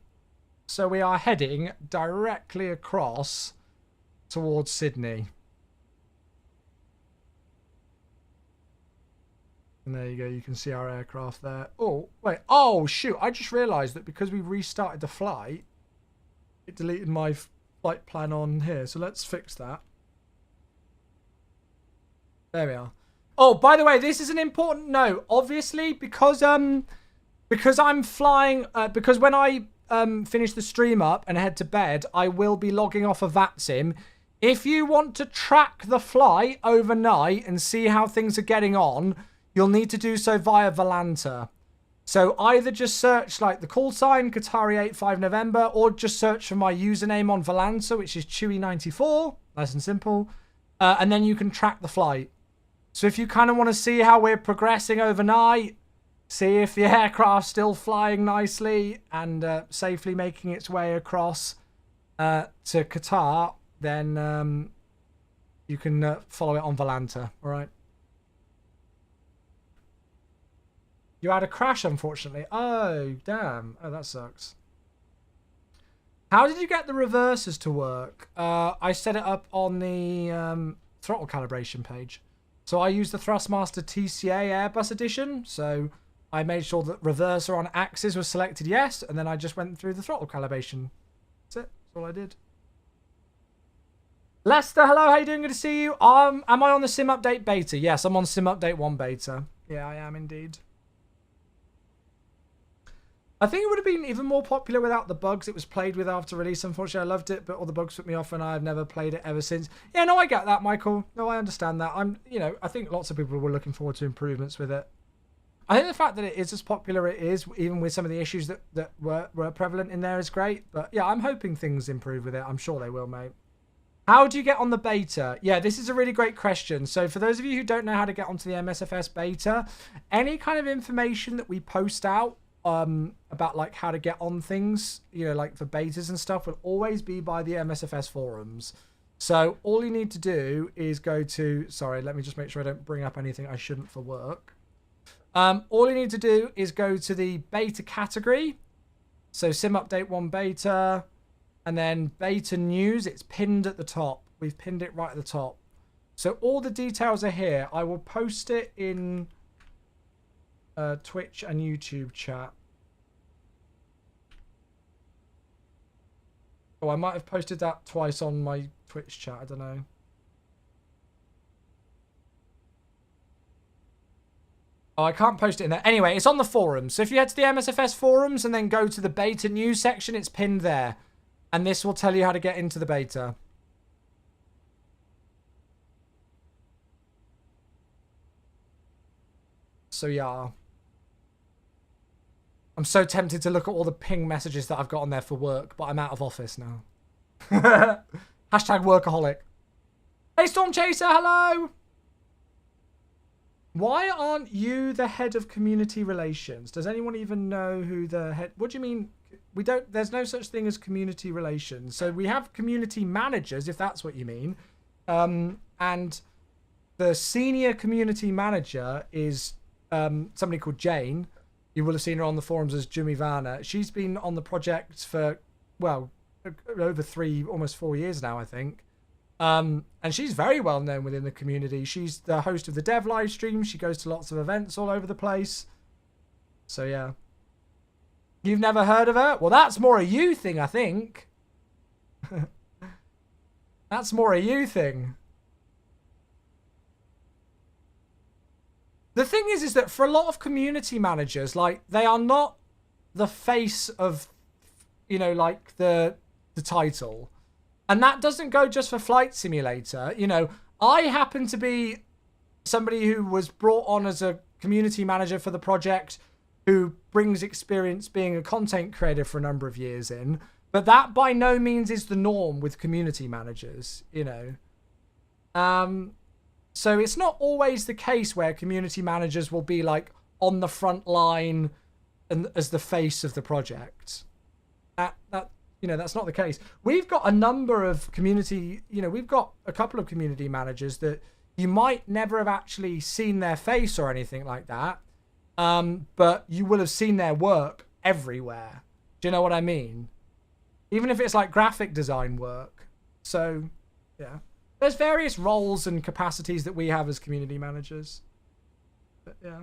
So we are heading directly across towards Sydney. And there you go, you can see our aircraft there. Oh, wait. Oh, shoot. I just realised that because we restarted the flight, it deleted my flight plan on here. So let's fix that. There we are. Oh, by the way, this is an important note. Obviously, because I'm flying, because when I finish the stream up and head to bed, I will be logging off of VATSIM. If you want to track the flight overnight and see how things are getting on, you'll need to do so via Volanta. So either just search like the call sign, Qatari 85 November, or just search for my username on Volanta, which is Chewy94. Nice and simple. And then you can track the flight. So if you kind of want to see how we're progressing overnight, see if the aircraft's still flying nicely and safely making its way across to Qatar, then you can follow it on Volanta. All right. You had a crash, unfortunately. Oh, damn. Oh, that sucks. How did you get the reversers to work? I set it up on the throttle calibration page. So I used the Thrustmaster TCA Airbus edition. So I made sure that reverser on axis was selected yes, and then I just went through the throttle calibration. That's it. That's all I did. Lester, hello. How you doing? Good to see you. Am I on the Sim Update beta? Yes, I'm on Sim Update 1 beta. Yeah, I am indeed. I think it would have been even more popular without the bugs it was played with after release. Unfortunately, I loved it, but all the bugs put me off and I've never played it ever since. Yeah, no, I get that, Michael. No, I understand that. I think lots of people were looking forward to improvements with it. I think the fact that it is as popular it is, even with some of the issues that were prevalent in there, is great. But yeah, I'm hoping things improve with it. I'm sure they will, mate. How do you get on the beta? Yeah, this is a really great question. So for those of you who don't know how to get onto the MSFS beta, any kind of information that we post out about like how to get on things, like for betas and stuff, will always be by the MSFS forums. So all you need to do is go to, sorry, let me just make sure I don't bring up anything I shouldn't for work. All you need to do is go to the beta category. So Sim Update 1 beta, and then beta news, it's pinned at the top. We've pinned it right at the top. So all the details are here. I will post it in Twitch and YouTube chat. Oh, I might have posted that twice on my Twitch chat. I don't know. Oh, I can't post it in there. Anyway, it's on the forums. So if you head to the MSFS forums and then go to the beta news section, it's pinned there. And this will tell you how to get into the beta. So yeah. I'm so tempted to look at all the ping messages that I've got on there for work, but I'm out of office now. Hashtag workaholic. Hey, Storm Chaser, hello! Why aren't you the head of community relations? Does anyone even know who the head... What do you mean? We don't... There's no such thing as community relations. So we have community managers, if that's what you mean. And the senior community manager is somebody called Jane. You will have seen her on the forums as Jimmy Vanna. She's been on the project for, well, over almost 4 years now, I think. And she's very well known within the community. She's the host of the dev live stream. She goes to lots of events all over the place. So, yeah. You've never heard of her? Well, that's more a you thing, I think. That's more a you thing. The thing is that for a lot of community managers, like, they are not the face of, like the title. And that doesn't go just for Flight Simulator. I happen to be somebody who was brought on as a community manager for the project, who brings experience being a content creator for a number of years in. But that by no means is the norm with community managers, So it's not always the case where community managers will be like on the front line and as the face of the project. That's not the case. We've got a number of community, we've got a couple of community managers that you might never have actually seen their face or anything like that. But you will have seen their work everywhere. Do you know what I mean? Even if it's like graphic design work. So, yeah. There's various roles and capacities that we have as community managers. But, yeah.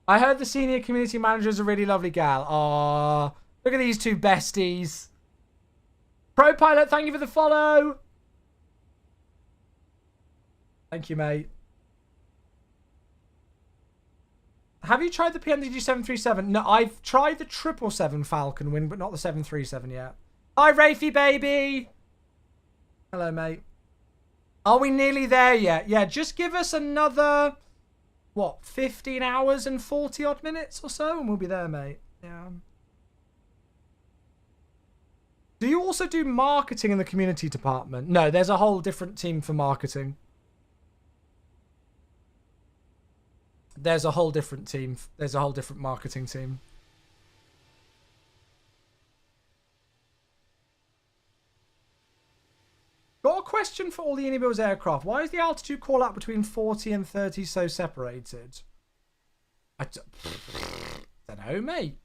I heard the senior community manager is a really lovely gal. Aww. Look at these two besties. Pro Pilot, thank you for the follow. Thank you, mate. Have you tried the PMDG 737? No, I've tried the 777 Falcon Wing, but not the 737 yet. Hi, Rafie, baby. Hello, mate. Are we nearly there yet? Yeah, just give us another, 15 hours and 40 odd minutes or so, and we'll be there, mate. Yeah. Do you also do marketing in the community department? No, there's a whole different team for marketing. There's a whole different team. There's a whole different marketing team. Got a question for all the iniBuilds aircraft. Why is the altitude call out between 40 and 30 so separated? I don't know, mate.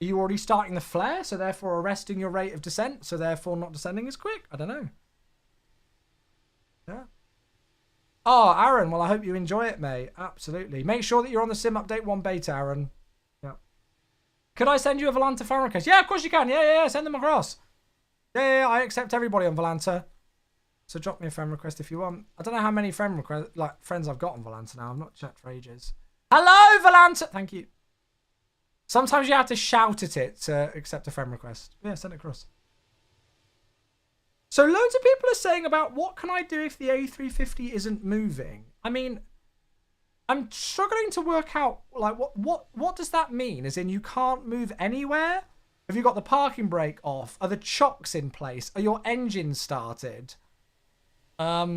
Are you already starting the flare, so therefore arresting your rate of descent, so therefore not descending as quick? I don't know. Yeah. Oh, Aaron, well, I hope you enjoy it, mate. Absolutely. Make sure that you're on the Sim Update 1 beta, Aaron. Yeah. Could I send you a Volanta fan request? Yeah, of course you can. Yeah. Send them across. Yeah, I accept everybody on Volanta. So drop me a friend request if you want. I don't know how many friends I've got on Volanta now. I've not checked for ages. Hello, Volanta. Thank you. Sometimes you have to shout at it to accept a friend request. Yeah, send it across. So loads of people are saying about what can I do if the A350 isn't moving? I mean, I'm struggling to work out, like, what does that mean? As in, you can't move anywhere? Have you got the parking brake off? Are the chocks in place? Are your engines started? I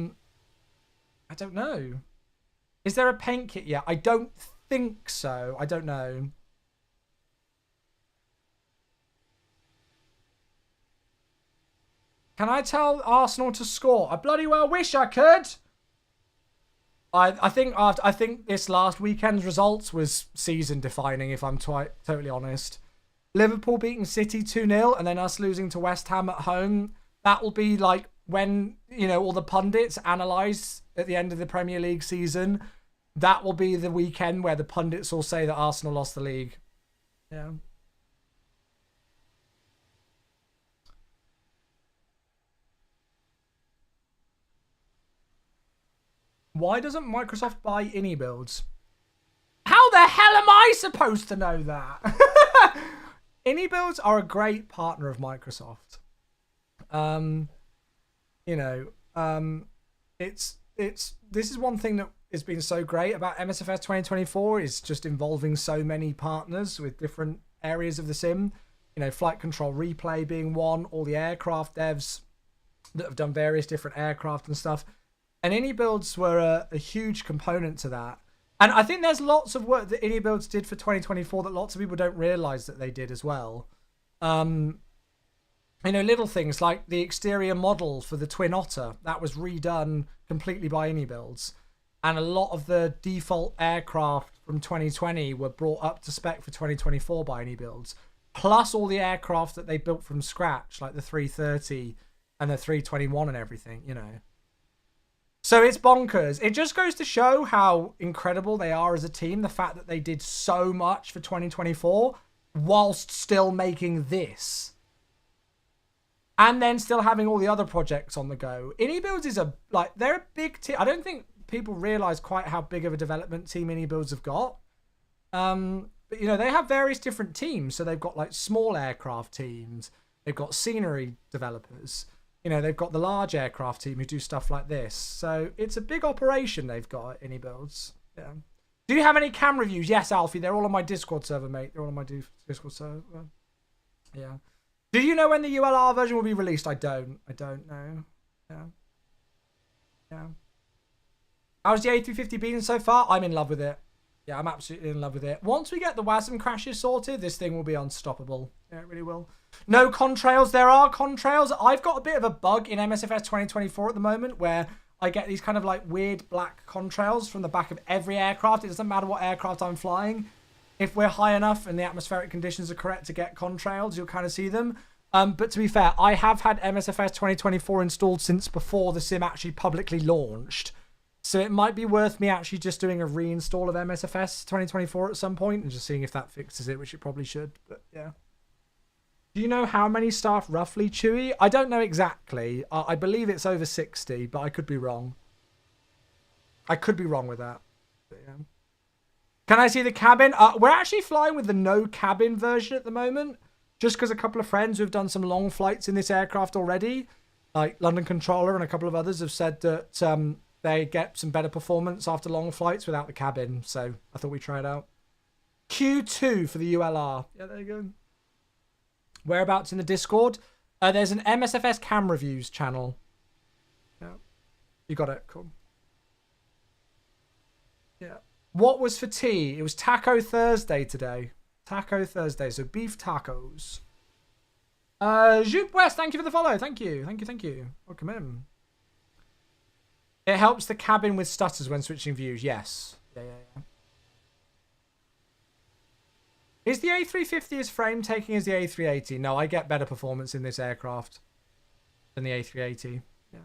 don't know. Is there a paint kit yet? I don't think so. I don't know. Can I tell Arsenal to score? I bloody well wish I could. I think this last weekend's results was season defining, if I'm totally honest. Liverpool beating City 2-0 and then us losing to West Ham at home. That will be like when, you know, all the pundits analyse at the end of the Premier League season. That will be the weekend where the pundits will say that Arsenal lost the league. Yeah. Why doesn't Microsoft buy iniBuilds? How the hell am I supposed to know that? iniBuilds are a great partner of Microsoft. You know, this is one thing that has been so great about MSFS 2024 is just involving so many partners with different areas of the sim. You know, flight control replay being one, all the aircraft devs that have done various different aircraft and stuff. And iniBuilds were a huge component to that. And I think there's lots of work that iniBuilds did for 2024 that lots of people don't realise that they did as well. You know, little things like the exterior model for the Twin Otter, that was redone completely by iniBuilds. And a lot of the default aircraft from 2020 were brought up to spec for 2024 by iniBuilds. Plus all the aircraft that they built from scratch, like the 330 and the 321 and everything, you know. So it's bonkers. It just goes to show how incredible they are as a team. The fact that they did so much for 2024 whilst still making this. And then still having all the other projects on the go. iniBuilds is they're a big team. I don't think people realise quite how big of a development team iniBuilds have got. But, you know, they have various different teams. So they've got like small aircraft teams. They've got scenery developers. You know, they've got the large aircraft team who do stuff like this. So it's a big operation they've got at iniBuilds. Yeah. Do you have any cam reviews? Yes, Alfie. They're all on my Discord server, mate. They're all on my Discord server. Yeah. Do you know when the ULR version will be released? I don't know. Yeah. Yeah. How's the A350 been so far? I'm in love with it. Yeah, I'm absolutely in love with it. Once we get the WASM crashes sorted, this thing will be unstoppable. Yeah, it really will. No contrails. There are contrails. I've got a bit of a bug in MSFS 2024 at the moment where I get these kind of like weird black contrails from the back of every aircraft. It doesn't matter what aircraft I'm flying. If we're high enough and the atmospheric conditions are correct to get contrails, you'll kind of see them. But to be fair, I have had MSFS 2024 installed since before the sim actually publicly launched. So it might be worth me actually just doing a reinstall of MSFS 2024 at some point and just seeing if that fixes it, which it probably should. But yeah. Do you know how many staff roughly, Chewy? I don't know exactly. I believe it's over 60, but I could be wrong. I could be wrong with that. But yeah. Can I see the cabin? We're actually flying with the no cabin version at the moment, just because a couple of friends who have done some long flights in this aircraft already, like London Controller and a couple of others, have said that they get some better performance after long flights without the cabin. So I thought we'd try it out. Q2 for the ULR. Yeah, there you go. Whereabouts in the Discord? There's an MSFS cam reviews channel. Yeah. You got it. Cool. Yeah. What was for tea? It was Taco Thursday today. Taco Thursday. So beef tacos. Jupe West, thank you for the follow. Thank you. Thank you. Thank you. Welcome in. It helps the cabin with stutters when switching views. Yes. Yeah. Is the A350 as frame taking as the A380? No, I get better performance in this aircraft than the A380. Yeah.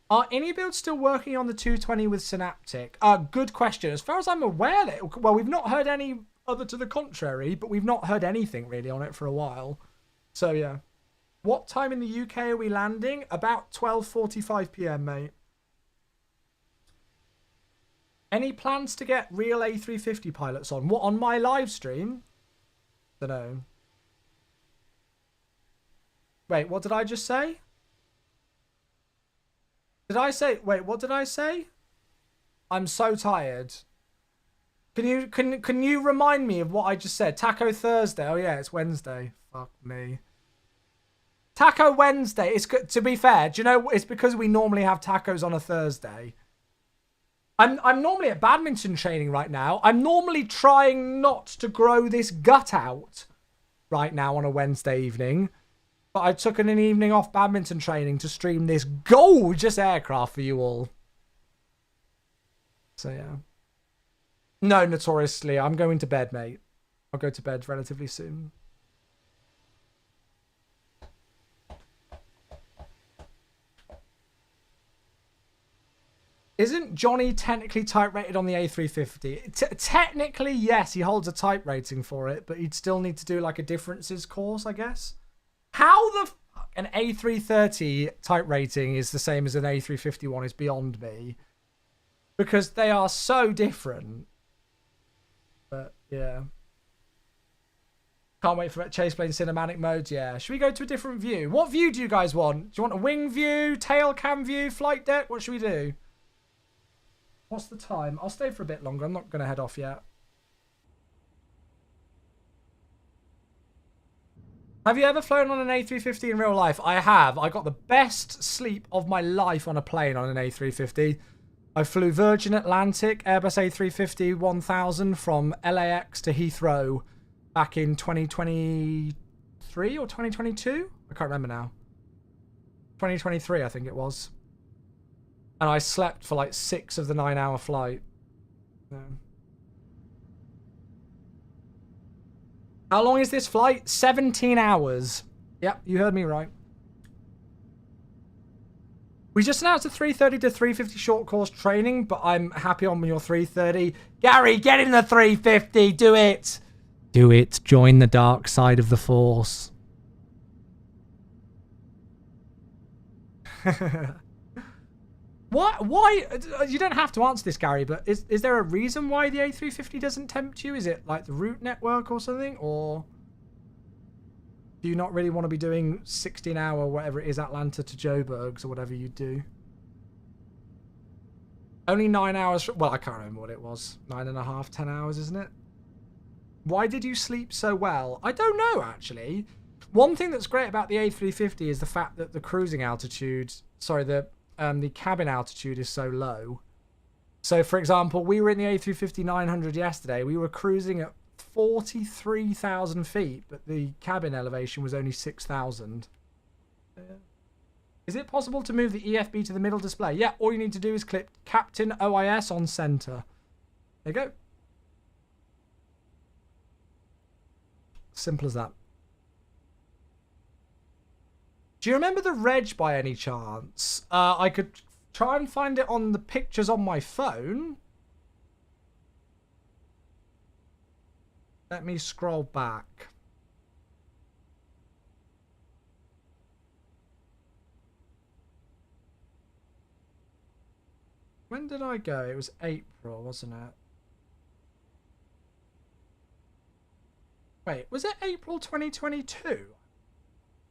Are iniBuilds still working on the 220 with Synaptic? Good question. As far as I'm aware, well, we've not heard any other to the contrary, but we've not heard anything really on it for a while. So yeah. What time in the UK are we landing? About 12:45 PM, mate. Any plans to get real A350 pilots on? What, on my live stream? Don't know. Wait, what did I just say? Did I say... Wait, what did I say? I'm so tired. Can you remind me of what I just said? Taco Thursday. Oh, yeah, it's Wednesday. Fuck me. Taco Wednesday. It's good. To be fair, do you know, it's because we normally have tacos on a Thursday. I'm normally at badminton training right now. I'm normally trying not to grow this gut out right now on a Wednesday evening. But I took an evening off badminton training to stream this gorgeous aircraft for you all. So, yeah. No, notoriously, I'm going to bed, mate. I'll go to bed relatively soon. Isn't Johnny technically type rated on the A350? Technically, yes, he holds a type rating for it, but he'd still need to do like a differences course, I guess. How the fuck an A330 type rating is the same as an A350 one is beyond me. Because they are so different. But, yeah. Can't wait for chase plane cinematic modes, yeah. Should we go to a different view? What view do you guys want? Do you want a wing view, tail cam view, flight deck? What should we do? What's the time? I'll stay for a bit longer. I'm not going to head off yet. Have you ever flown on an A350 in real life? I have. I got the best sleep of my life on a plane on an A350. I flew Virgin Atlantic Airbus A350-1000 from LAX to Heathrow back in 2023 or 2022? I can't remember now. 2023, I think it was. And I slept for like 6 of the 9-hour flight. Yeah. How long is this flight? 17 hours. Yep, you heard me right. We just announced a 330 to 350 short course training, but I'm happy on your 330. Gary, get in the 350. Do it. Do it. Join the dark side of the Force. Why? You don't have to answer this, Gary, but is there a reason why the A350 doesn't tempt you? Is it like the route network or something? Or do you not really want to be doing 16-hour, whatever it is, Atlanta to Joburgs or whatever you do? Only 9 hours. Well, I can't remember what it was. 9.5, 10 hours, isn't it? Why did you sleep so well? I don't know, actually. One thing that's great about the A350 is the fact that the cruising altitude, sorry, the cabin altitude is so low. So, for example, we were in the A350-900 yesterday. We were cruising at 43,000 feet, but the cabin elevation was only 6,000. Is it possible to move the EFB to the middle display? Yeah, all you need to do is click Captain OIS on center. There you go. Simple as that. Do you remember the reg by any chance? I could try and find it on the pictures on my phone. Let me scroll back. When did I go? It was April, wasn't it? Wait, was it April 2022?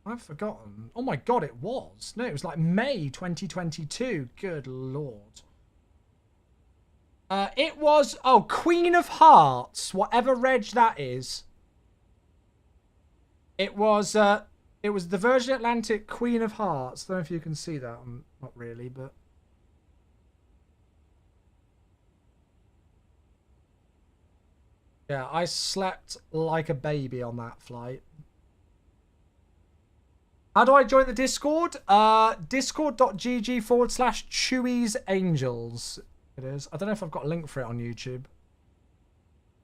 I've forgotten. Oh my god, it was. No, it was like May 2022. Good lord. It was, oh, Queen of Hearts, whatever reg that is. It was the Virgin Atlantic Queen of Hearts. I don't know if you can see that. Not really, but. Yeah, I slept like a baby on that flight. How do I join the Discord? Discord.gg/Chewie'sAngels. It is. I don't know if I've got a link for it on YouTube.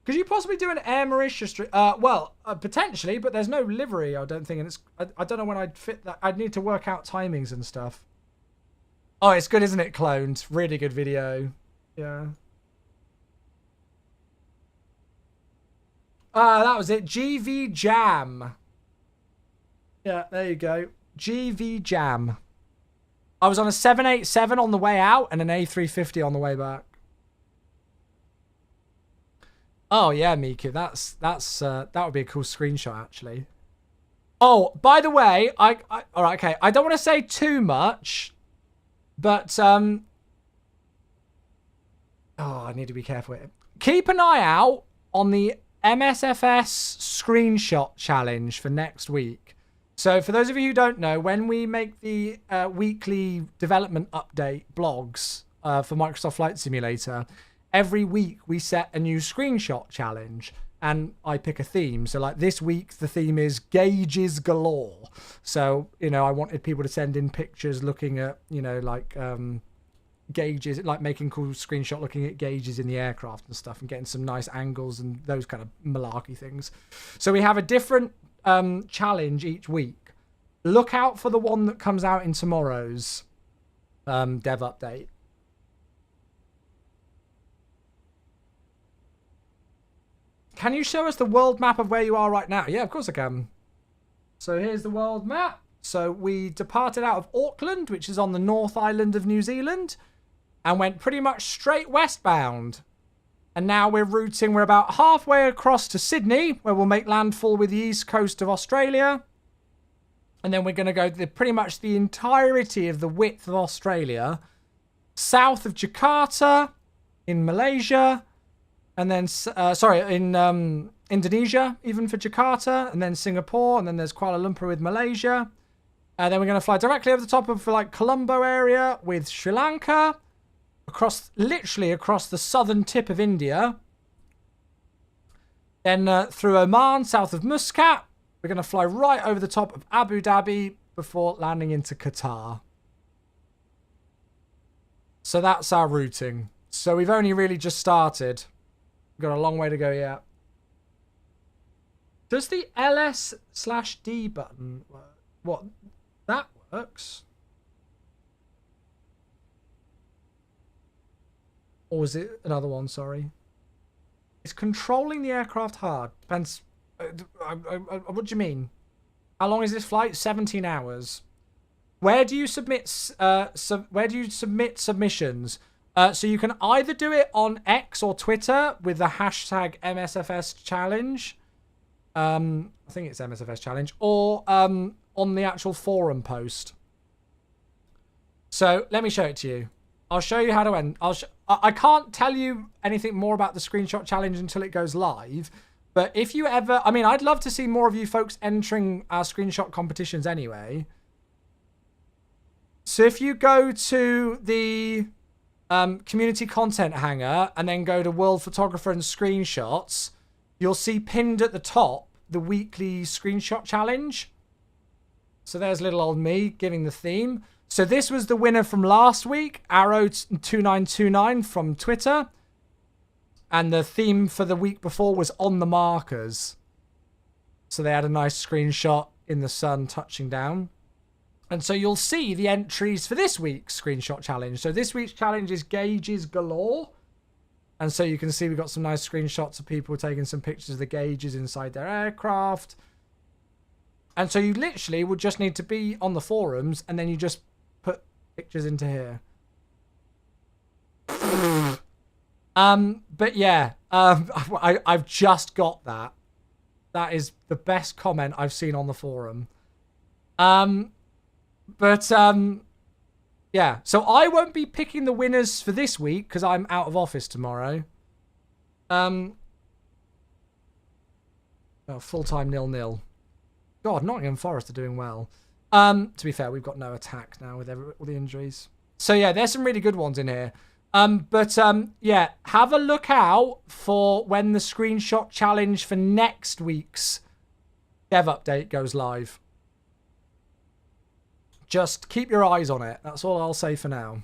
Could you possibly do an Air Mauritius stream? Well, potentially, but there's no livery, I don't think. And it's I don't know when I'd fit that. I'd need to work out timings and stuff. Oh, it's good, isn't it, cloned? Really good video. Yeah. That was it. GV Jam. Yeah, there you go. GV Jam. I was on a 787 on the way out and an A350 on the way back. Oh yeah, Miku, that would be a cool screenshot actually. Oh, by the way, all right, okay. I don't want to say too much, but oh, I need to be careful here. Keep an eye out on the MSFS screenshot challenge for next week. So for those of you who don't know, when we make the weekly development update blogs for Microsoft Flight Simulator, every week we set a new screenshot challenge and I pick a theme. So like this week, the theme is gauges galore. So, you know, I wanted people to send in pictures looking at, you know, like gauges, like making cool screenshot looking at gauges in the aircraft and stuff and getting some nice angles and those kind of malarkey things. So we have a different challenge each week. Look out for the one that comes out in tomorrow's dev update. Can you show us the world map of where you are right now? Yeah, of course I can. So here's the world map. So we departed out of Auckland, which is on the North Island of New Zealand, and went pretty much straight westbound. And now we're about halfway across to Sydney, where we'll make landfall with the east coast of Australia. And then we're going to go pretty much the entirety of the width of Australia, south of Jakarta, in Malaysia, and then, in Indonesia, even for Jakarta, and then Singapore, and then there's Kuala Lumpur with Malaysia. Then we're going to fly directly over the top of like Colombo area with Sri Lanka, literally across the southern tip of India. Then through Oman, south of Muscat. We're going to fly right over the top of Abu Dhabi before landing into Qatar. So that's our routing. So we've only really just started. We've got a long way to go yet. Does the LS/D button work? What? That works? Or was it another one? Sorry. It's controlling the aircraft hard. Depends. What do you mean? How long is this flight? 17 hours. Where do you submit? Where do you submit submissions? So you can either do it on X or Twitter with the hashtag MSFS challenge. I think it's MSFS challenge, or on the actual forum post. So let me show it to you. I'll show you how to end. I can't tell you anything more about the screenshot challenge until it goes live. But if you ever, I mean, I'd love to see more of you folks entering our screenshot competitions anyway. So if you go to the community content hanger and then go to World Photographer and Screenshots, you'll see pinned at the top the weekly screenshot challenge. So there's little old me giving the theme. So this was the winner from last week, Arrow2929 from Twitter. And the theme for the week before was on the markers. So they had a nice screenshot in the sun touching down. And so you'll see the entries for this week's screenshot challenge. So this week's challenge is gauges galore. And so you can see we've got some nice screenshots of people taking some pictures of the gauges inside their aircraft. And so you literally would just need to be on the forums and then you just put pictures into here. But yeah, I've just got that. That is the best comment I've seen on the forum. Yeah, so I won't be picking the winners for this week because I'm out of office tomorrow. Full-time 0-0. God, Nottingham Forest are doing well. To be fair, we've got no attack now with all the injuries. So yeah, there's some really good ones in here. Yeah, have a look out for when the screenshot challenge for next week's dev update goes live. Just keep your eyes on it. That's all I'll say for now.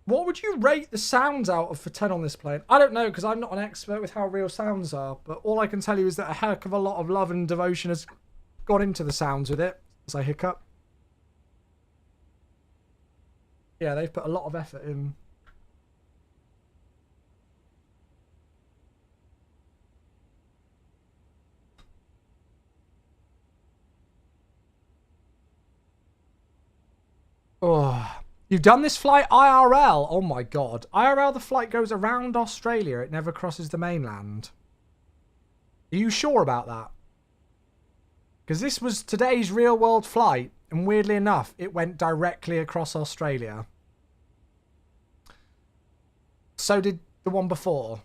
What would you rate the sounds out of for 10 on this plane? I don't know, because I'm not an expert with how real sounds are, but all I can tell you is that a heck of a lot of love and devotion has gone into the sounds with it, as I hiccup. Yeah, they've put a lot of effort in. Oh, You've done this flight IRL. Oh my god. IRL, the flight goes around Australia. It never crosses the mainland. Are you sure about that? Because this was today's real world flight. And weirdly enough, it went directly across Australia. So did the one before.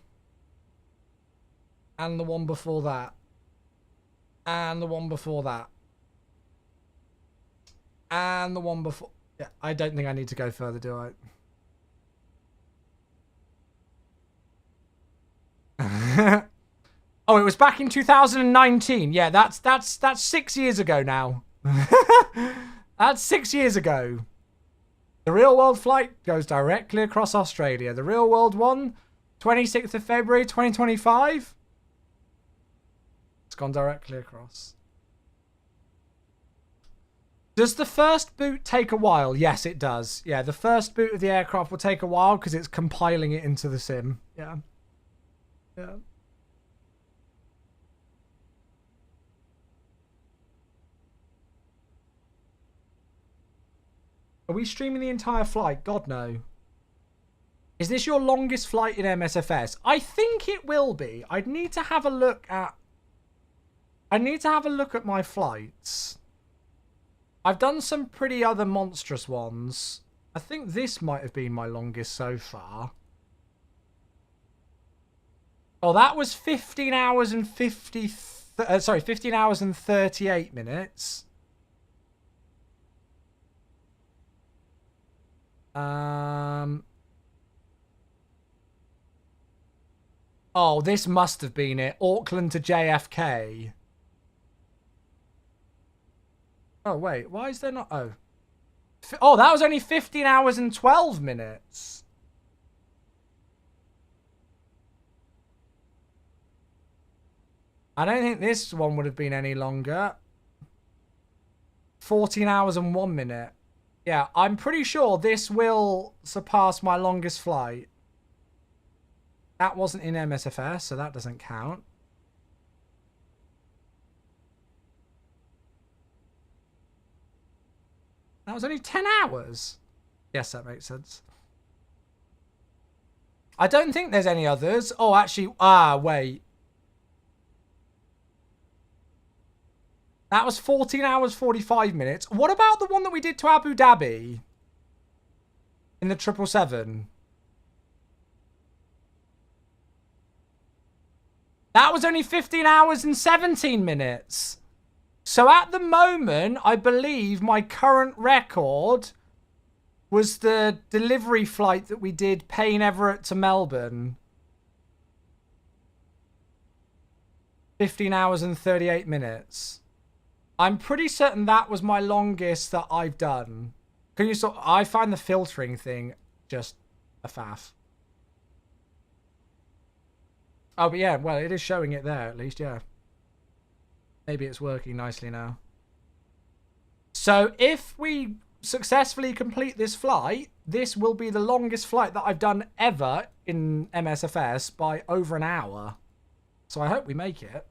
And the one before that. And the one before that. And the one before... Yeah, I don't think I need to go further, do I? Oh, it was back in 2019. Yeah, that's 6 years ago now. That's 6 years ago. The real world flight goes directly across Australia. The real world one, 26th of February 2025. It's gone directly across. Does the first boot take a while? Yes, it does. Yeah, the first boot of the aircraft will take a while because it's compiling it into the sim. Yeah. Yeah. Are we streaming the entire flight? God, no. Is this your longest flight in MSFS? I think it will be. I'd need to have a look at... I need to have a look at my flights. I've done some pretty other monstrous ones. I think this might have been my longest so far. Oh, that was 15 hours and 15 hours and 38 minutes. Oh, this must have been it. Auckland to JFK. Oh, wait. Why is there not... Oh. Oh, that was only 15 hours and 12 minutes. I don't think this one would have been any longer. 14 hours and 1 minute. Yeah, I'm pretty sure this will surpass my longest flight. That wasn't in MSFS, so that doesn't count. That was only 10 hours. Yes, that makes sense. I don't think there's any others. Oh, actually, wait. That was 14 hours, 45 minutes. What about the one that we did to Abu Dhabi? In the 777? That was only 15 hours and 17 minutes. So at the moment, I believe my current record was the delivery flight that we did Payne Everett to Melbourne. 15 hours and 38 minutes. I'm pretty certain that was my longest that I've done. Can you I find the filtering thing just a faff. Oh, but yeah, well, it is showing it there at least, yeah. Maybe it's working nicely now. So if we successfully complete this flight, this will be the longest flight that I've done ever in MSFS by over an hour. So I hope we make it.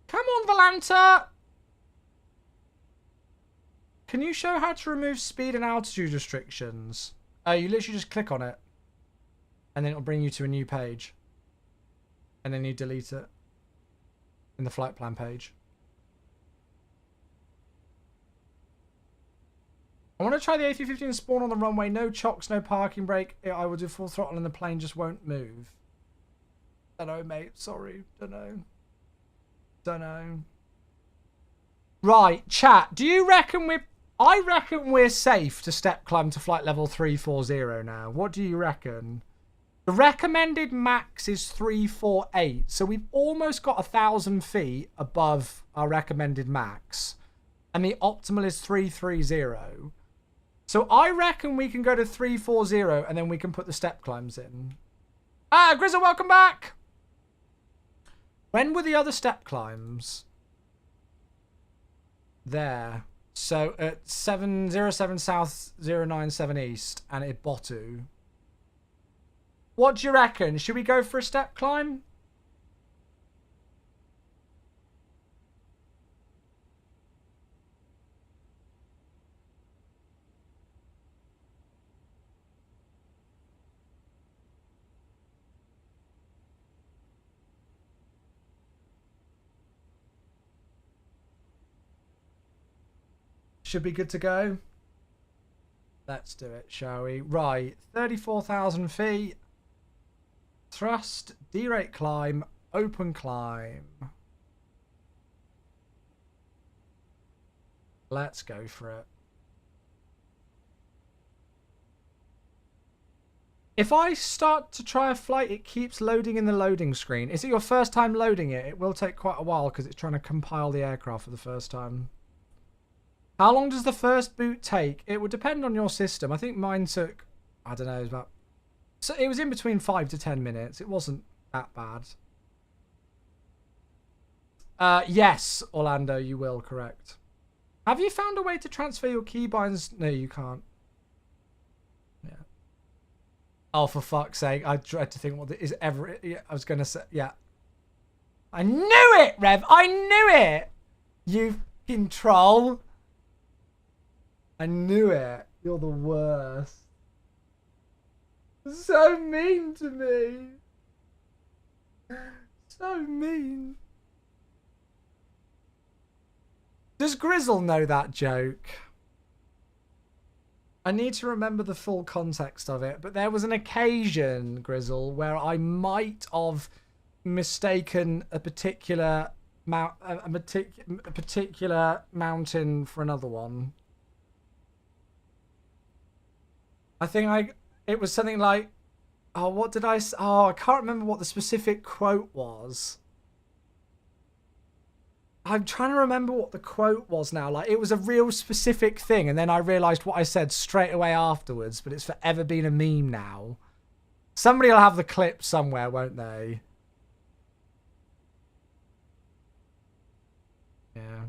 Come on, Volanta! Can you show how to remove speed and altitude restrictions? You literally just click on it. And then it'll bring you to a new page. And then you delete it. In the flight plan page. I want to try the A350 and spawn on the runway. No chocks, no parking brake. I will do full throttle and the plane just won't move. Dunno, mate. Sorry. Dunno. Right, chat. Do you reckon we're... I reckon we're safe to step climb to flight level 340 now. What do you reckon? The recommended max is 348. So we've almost got 1,000 feet above our recommended max. And the optimal is 330. So I reckon we can go to 340 and then we can put the step climbs in. Grizzle, welcome back. When were the other step climbs? There. So at 707 South 097 East and at Botu. What do you reckon? Should we go for a step climb? should be good to go. Let's do it, shall we? Right, 34,000 feet. Thrust, derate climb, open climb. Let's go for it. If I start to try a flight, it keeps loading in the loading screen. Is it your first time loading it? It will take quite a while because it's trying to compile the aircraft for the first time. How long does the first boot take? It would depend on your system. I think mine took, I don't know, it was about... So it was in between 5 to 10 minutes. It wasn't that bad. Yes, Orlando, you will, correct. Have you found a way to transfer your keybinds? No, you can't. Yeah. Oh, for fuck's sake. I dread to think what this is ever... Yeah, I was going to say... Yeah. I knew it, Rev. I knew it. You fucking troll. I knew it. You're the worst. So mean to me. So mean. Does Grizzle know that joke? I need to remember the full context of it, but there was an occasion, Grizzle, where I might have mistaken a particular particular mountain for another one. I think it was something like, oh, what did I say? Oh, I can't remember what the specific quote was. I'm trying to remember what the quote was now. Like, it was a real specific thing, and then I realised what I said straight away afterwards, but it's forever been a meme now. Somebody will have the clip somewhere, won't they? Yeah.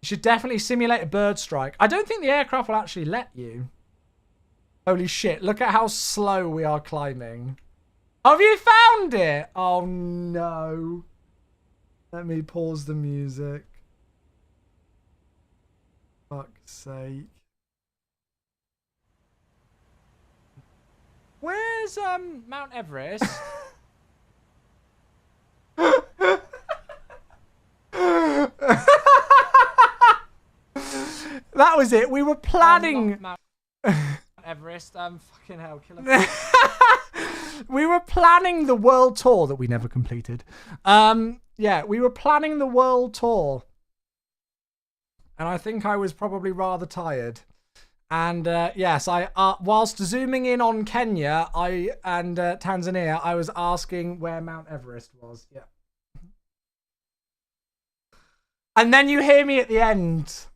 You should definitely simulate a bird strike. I don't think the aircraft will actually let you. Holy shit, look at how slow we are climbing. Have you found it? Oh no. Let me pause the music. Fuck's sake. Where's Mount Everest? That was it. We were planning Mount Everest. Fucking hell, killer. We were planning the world tour that we never completed. Yeah, we were planning the world tour. And I think I was probably rather tired. And yes, whilst zooming in on Kenya and Tanzania, I was asking where Mount Everest was. Yeah. And then you hear me at the end.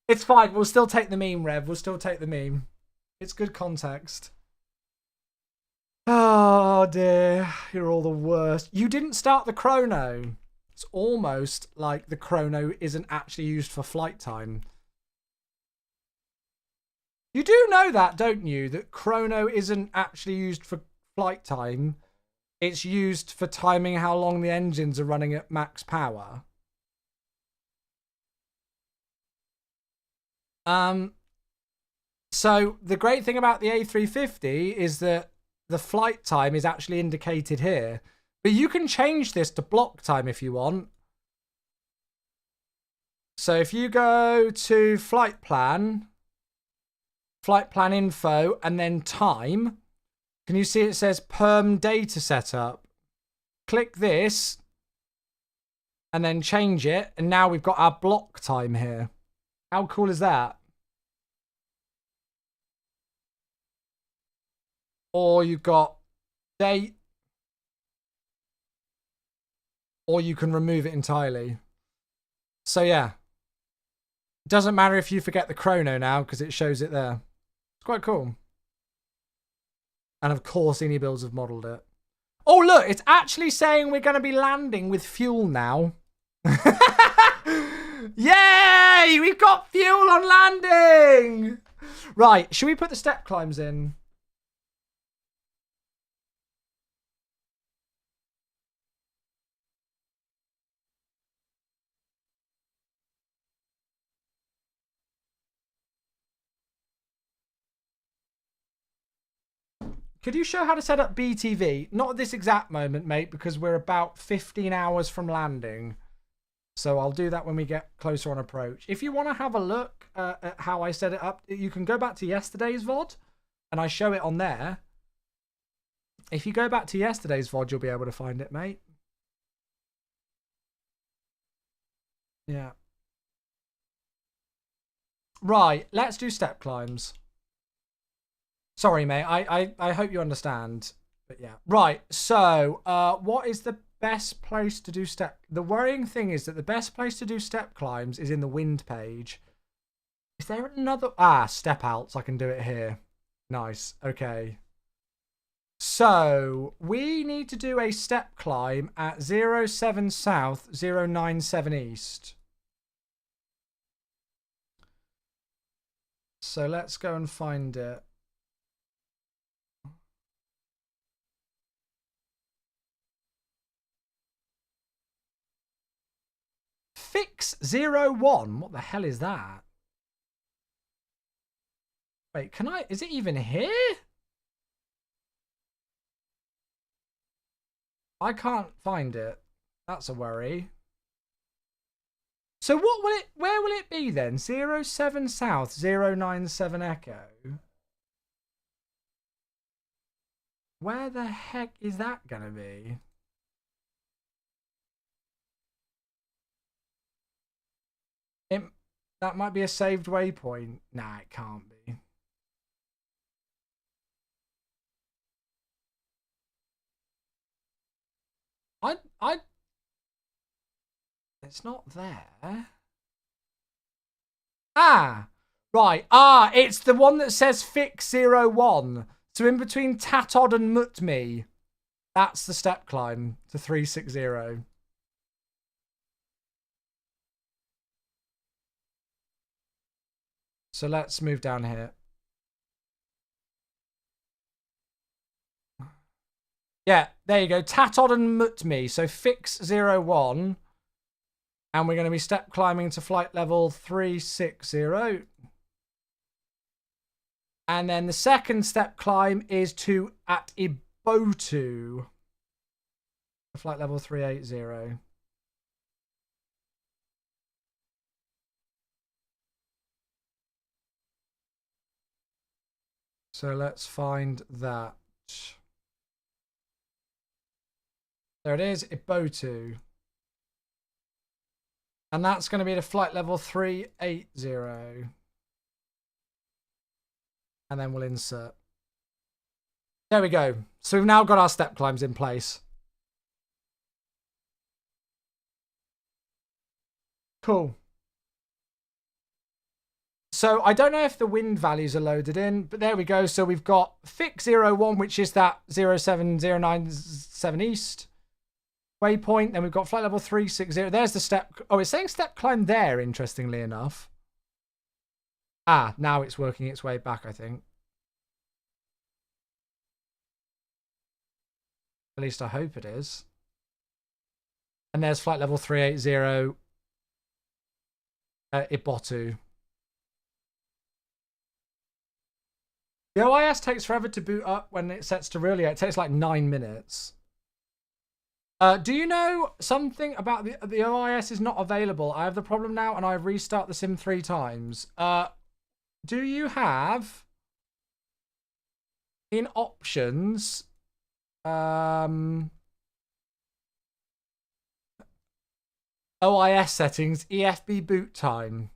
It's fine. We'll still take the meme, Rev. We'll still take the meme. It's good context. Oh dear, you're all the worst. You didn't start the chrono. It's almost like the chrono isn't actually used for flight time. You do know that, don't you? That chrono isn't actually used for flight time. It's used for timing how long the engines are running at max power. So the great thing about the A350 is that the flight time is actually indicated here. But you can change this to block time if you want. So if you go to flight plan info, and then time, can you see it says perm data setup? Click this and then change it. And now we've got our block time here. How cool is that? Or you've got date, or you can remove it entirely. So yeah, it doesn't matter if you forget the chrono now because it shows it there. It's quite cool. And of course, iniBuilds have modeled it. Oh look, it's actually saying we're going to be landing with fuel now. Yay! We've got fuel on landing! Right, should we put the step climbs in? Could you show how to set up BTV? Not at this exact moment, mate, because we're about 15 hours from landing. So I'll do that when we get closer on approach. If you want to have a look at how I set it up, you can go back to yesterday's VOD and I show it on there. If you go back to yesterday's VOD, you'll be able to find it, mate. Yeah. Right, let's do step climbs. Sorry, mate. I hope you understand. But yeah. Right, so what is the best place to do step? The worrying thing is that the best place to do step climbs is in the wind page. Is there another? Ah, step outs. I can do it here. Nice. Okay. So we need to do a step climb at 07 south, 097 east. So let's go and find it. Fix 01. What the hell is that? Wait, can I? Is it even here? I can't find it. That's a worry. So what will it? Where will it be then? 07 south, 097 echo. Where the heck is that gonna be? That might be a saved waypoint. Nah, it can't be. It's not there. Ah, right. Ah, it's the one that says fix 01. So in between Tatod and Mutmi, that's the step climb to 360. So let's move down here. Yeah, there you go. Tatod and Mutmi. So fix 01. And we're going to be step climbing to flight level 360. And then the second step climb is to at Ibotu. Flight level 380. So let's find that. There it is, Ibotu. And that's going to be the flight level 380. And then we'll insert. There we go. So we've now got our step climbs in place. Cool. So I don't know if the wind values are loaded in, but there we go. So we've got fix 01, which is that 07097 east waypoint. Then we've got flight level 360. There's the step. Oh, it's saying step climb there, interestingly enough. Ah, now it's working its way back, I think. At least I hope it is. And there's flight level 380 Ibotu. The OIS takes forever to boot up when it sets to real. Yeah, it takes like 9 minutes. Do you know something about the OIS is not available? I have the problem now and I've restarted the sim 3 times. Do you have in options OIS settings EFB boot time?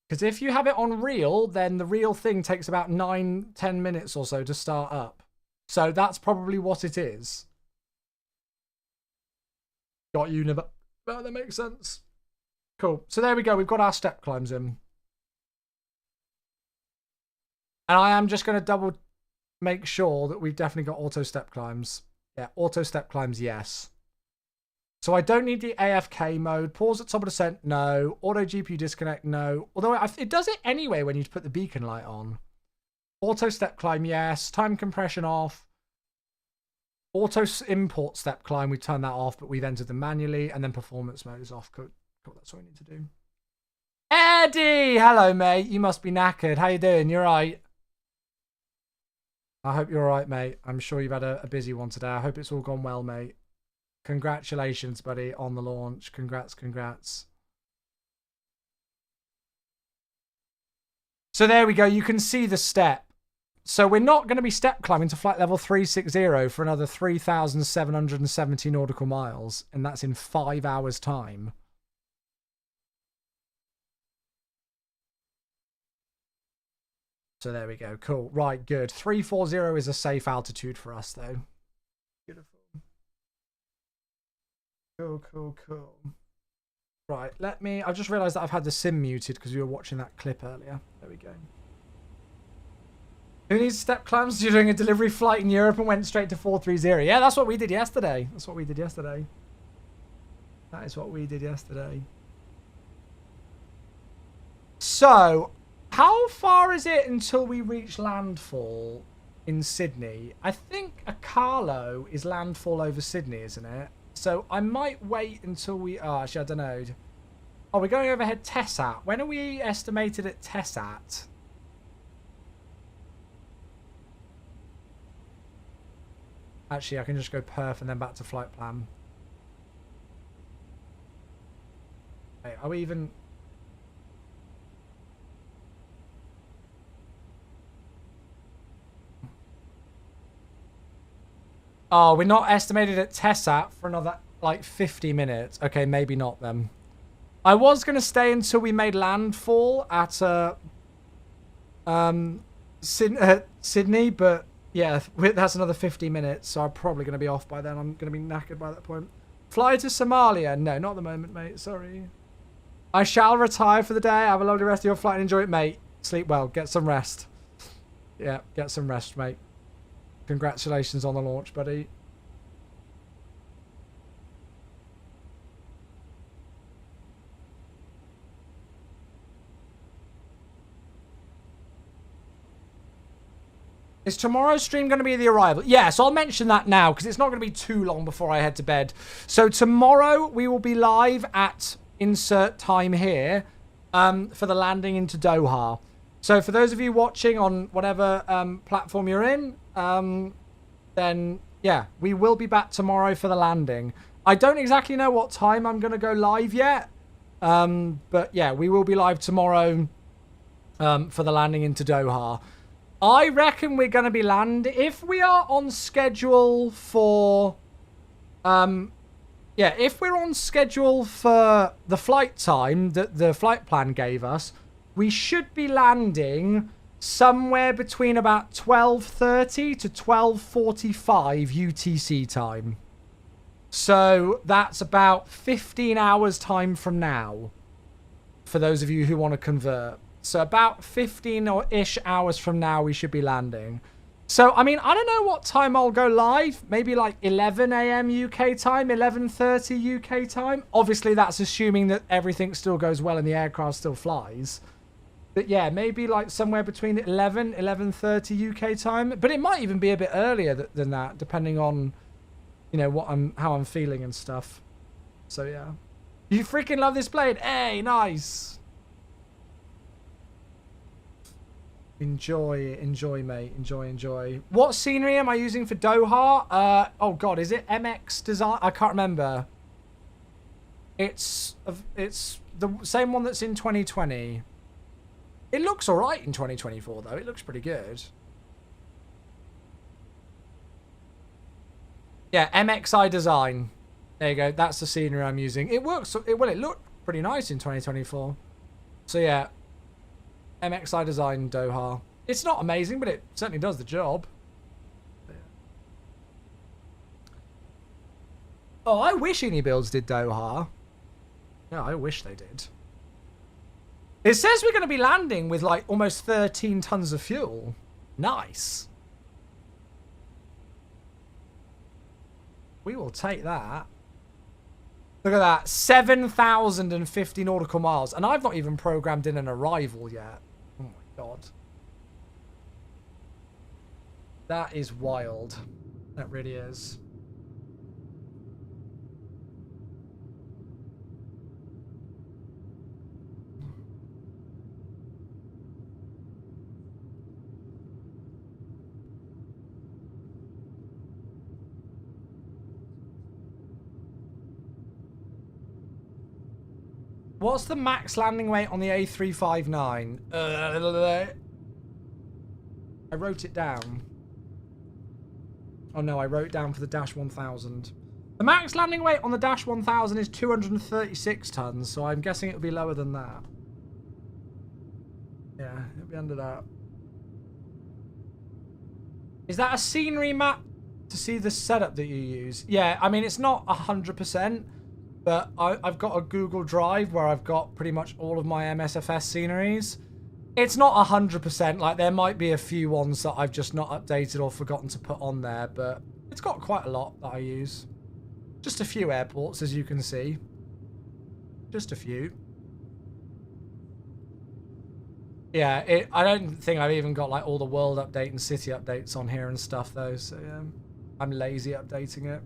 Because if you have it on real, then the real thing takes about 9-10 minutes or so to start up. So that's probably what it is. Got you, never. Oh, that makes sense. Cool. So there we go. We've got our step climbs in. And I am just going to double make sure that we've definitely got auto step climbs. Yeah, auto step climbs, yes. So I don't need the AFK mode. Pause at top of descent, no. Auto GPU disconnect, no. Although it does it anyway when you put the beacon light on. Auto step climb, yes. Time compression off. Auto import step climb, we turn that off, but we've entered them manually. And then performance mode is off. Cool. That's what we need to do. Eddie! Hello, mate. You must be knackered. How you doing? You all right? I hope you're all right, mate. I'm sure you've had a busy one today. I hope it's all gone well, mate. Congratulations, buddy, on the launch. Congrats, congrats. So there we go. You can see the step. So we're not going to be step climbing to flight level 360 for another 3,770 nautical miles. And that's in 5 hours' time. So there we go. Cool. Right, good. 340 is a safe altitude for us, though. Beautiful. Cool. Right, I just realised that I've had the sim muted because we were watching that clip earlier. There we go. Who needs step climbs? You're doing a delivery flight in Europe and went straight to 430. Yeah, that's what we did yesterday. That is what we did yesterday. So, how far is it until we reach landfall in Sydney? I think a Carlo is landfall over Sydney, isn't it? So I might wait until we... Oh, actually, I don't know. Oh, we're going overhead TESAT. When are we estimated at TESAT? Actually, I can just go perf and then back to flight plan. Wait, are we even... Oh, we're not estimated at TESAT for another, like, 50 minutes. Okay, maybe not then. I was going to stay until we made landfall at Sydney, but yeah, that's another 50 minutes, so I'm probably going to be off by then. I'm going to be knackered by that point. Fly to Somalia? No, not at the moment, mate. Sorry. I shall retire for the day. Have a lovely rest of your flight and enjoy it, mate. Sleep well. Get some rest. Yeah, get some rest, mate. Congratulations on the launch, buddy. Is tomorrow's stream going to be the arrival? Yeah, so I'll mention that now because it's not going to be too long before I head to bed. So tomorrow we will be live at insert time here for the landing into Doha. So for those of you watching on whatever platform you're in, then yeah, we will be back tomorrow for the landing. I don't exactly know what time I'm going to go live yet. But yeah, we will be live tomorrow for the landing into Doha. I reckon we're going to be if we are on schedule for, if we're on schedule for the flight time that the flight plan gave us, we should be landing somewhere between about 12:30 to 12:45 UTC time. So that's about 15 hours time from now, for those of you who want to convert. So about 15-ish hours from now, we should be landing. So, I mean, I don't know what time I'll go live. Maybe like 11 a.m. UK time, 11:30 UK time. Obviously, that's assuming that everything still goes well and the aircraft still flies. But yeah, maybe like somewhere between 11:30 UK time. But it might even be a bit earlier than that, depending on, you know, how I'm feeling and stuff. So yeah. You freaking love this plane. Hey, nice. Enjoy, mate. Enjoy. What scenery am I using for Doha? Oh god, is it MX Design? I can't remember. It's the same one that's in 2020. It looks alright in 2024 though. It looks pretty good. Yeah, MXI Design. There you go. That's the scenery I'm using. It works. It looked pretty nice in 2024. So yeah. MXI Design Doha. It's not amazing, but it certainly does the job. Oh, I wish iniBuilds did Doha. Yeah, I wish they did. It says we're going to be landing with like almost 13 tons of fuel. Nice. We will take that. Look at that. 7,050 nautical miles. And I've not even programmed in an arrival yet. Oh my god. That is wild. That really is. What's the max landing weight on the A359? I wrote it down. Oh no, I wrote it down for the Dash 1000. The max landing weight on the Dash 1000 is 236 tons, so I'm guessing it'll be lower than that. Yeah, it'll be under that. Is that a scenery map to see the setup that you use? Yeah, I mean, it's not 100%, but I've got a Google Drive where I've got pretty much all of my MSFS sceneries. It's not 100%, like there might be a few ones that I've just not updated or forgotten to put on there, but it's got quite a lot that I use. Just a few airports, as you can see. Just a few. Yeah, I don't think I've even got like all the world update and city updates on here and stuff though, so yeah. I'm lazy updating it.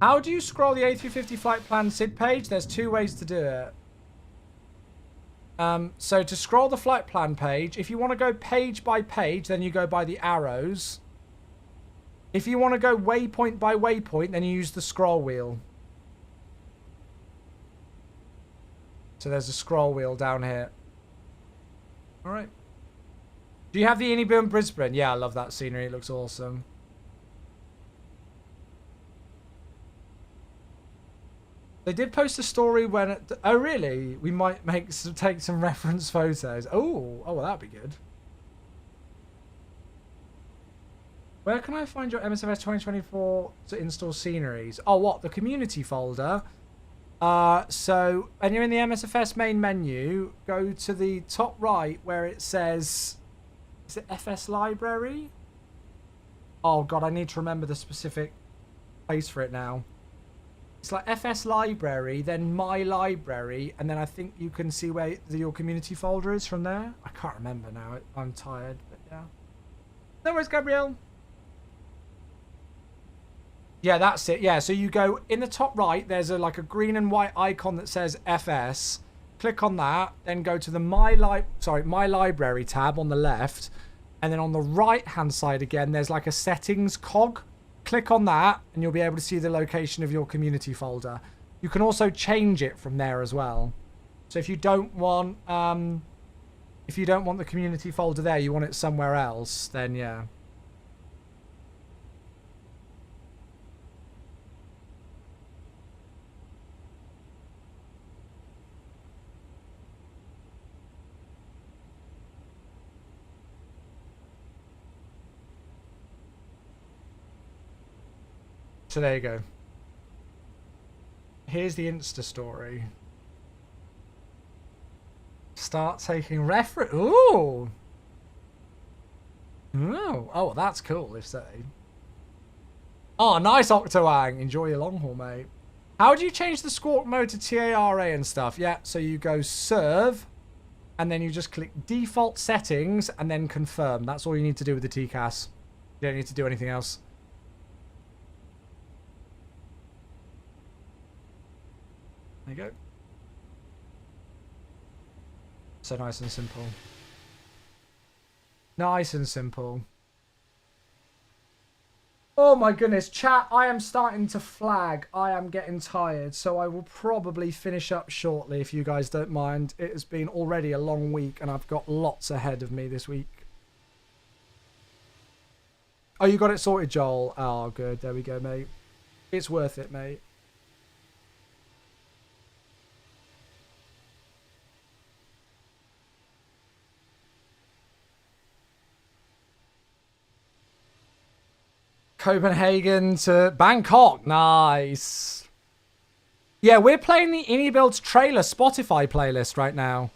How do you scroll the A350 flight plan SID page? There's two ways to do it. So to scroll the flight plan page, if you want to go page by page, then you go by the arrows. If you want to go waypoint by waypoint, then you use the scroll wheel. So there's a scroll wheel down here. All right. Do you have the iniBuilds in Brisbane? Yeah, I love that scenery. It looks awesome. They did post a story when... oh, really? We might take some reference photos. Oh, well, that'd be good. Where can I find your MSFS 2024 to install sceneries? Oh, what? The community folder? So when you're in the MSFS main menu, go to the top right where it says... is it FS Library? Oh, God, I need to remember the specific place for it now. It's like FS Library, then My Library, and then I think you can see where your community folder is from there. I can't remember now. I'm tired, but yeah. No worries, Gabrielle. Yeah, that's it. Yeah, so you go in the top right. There's like a green and white icon that says FS. Click on that, then go to the My Library tab on the left, and then on the right-hand side again, there's like a settings cog. Click on that, and you'll be able to see the location of your community folder. You can also change it from there as well. So if you don't want, the community folder there, you want it somewhere else, then yeah. So there you go. Here's the Insta story. Start taking reference. Ooh. Oh, well, that's cool, if so. Oh, nice, Octoang. Enjoy your long haul, mate. How do you change the squawk mode to TARA and stuff? Yeah, so you go serve, and then you just click default settings, and then confirm. That's all you need to do with the TCAS. You don't need to do anything else. There you go. So nice and simple. Nice and simple. Oh my goodness, chat, I am starting to flag. I am getting tired, so I will probably finish up shortly if you guys don't mind. It has been already a long week and I've got lots ahead of me this week. Oh, you got it sorted, Joel? Oh, good. There we go, mate. It's worth it, mate. Copenhagen to Bangkok. Nice. Yeah, we're playing the iniBuilds trailer Spotify playlist right now.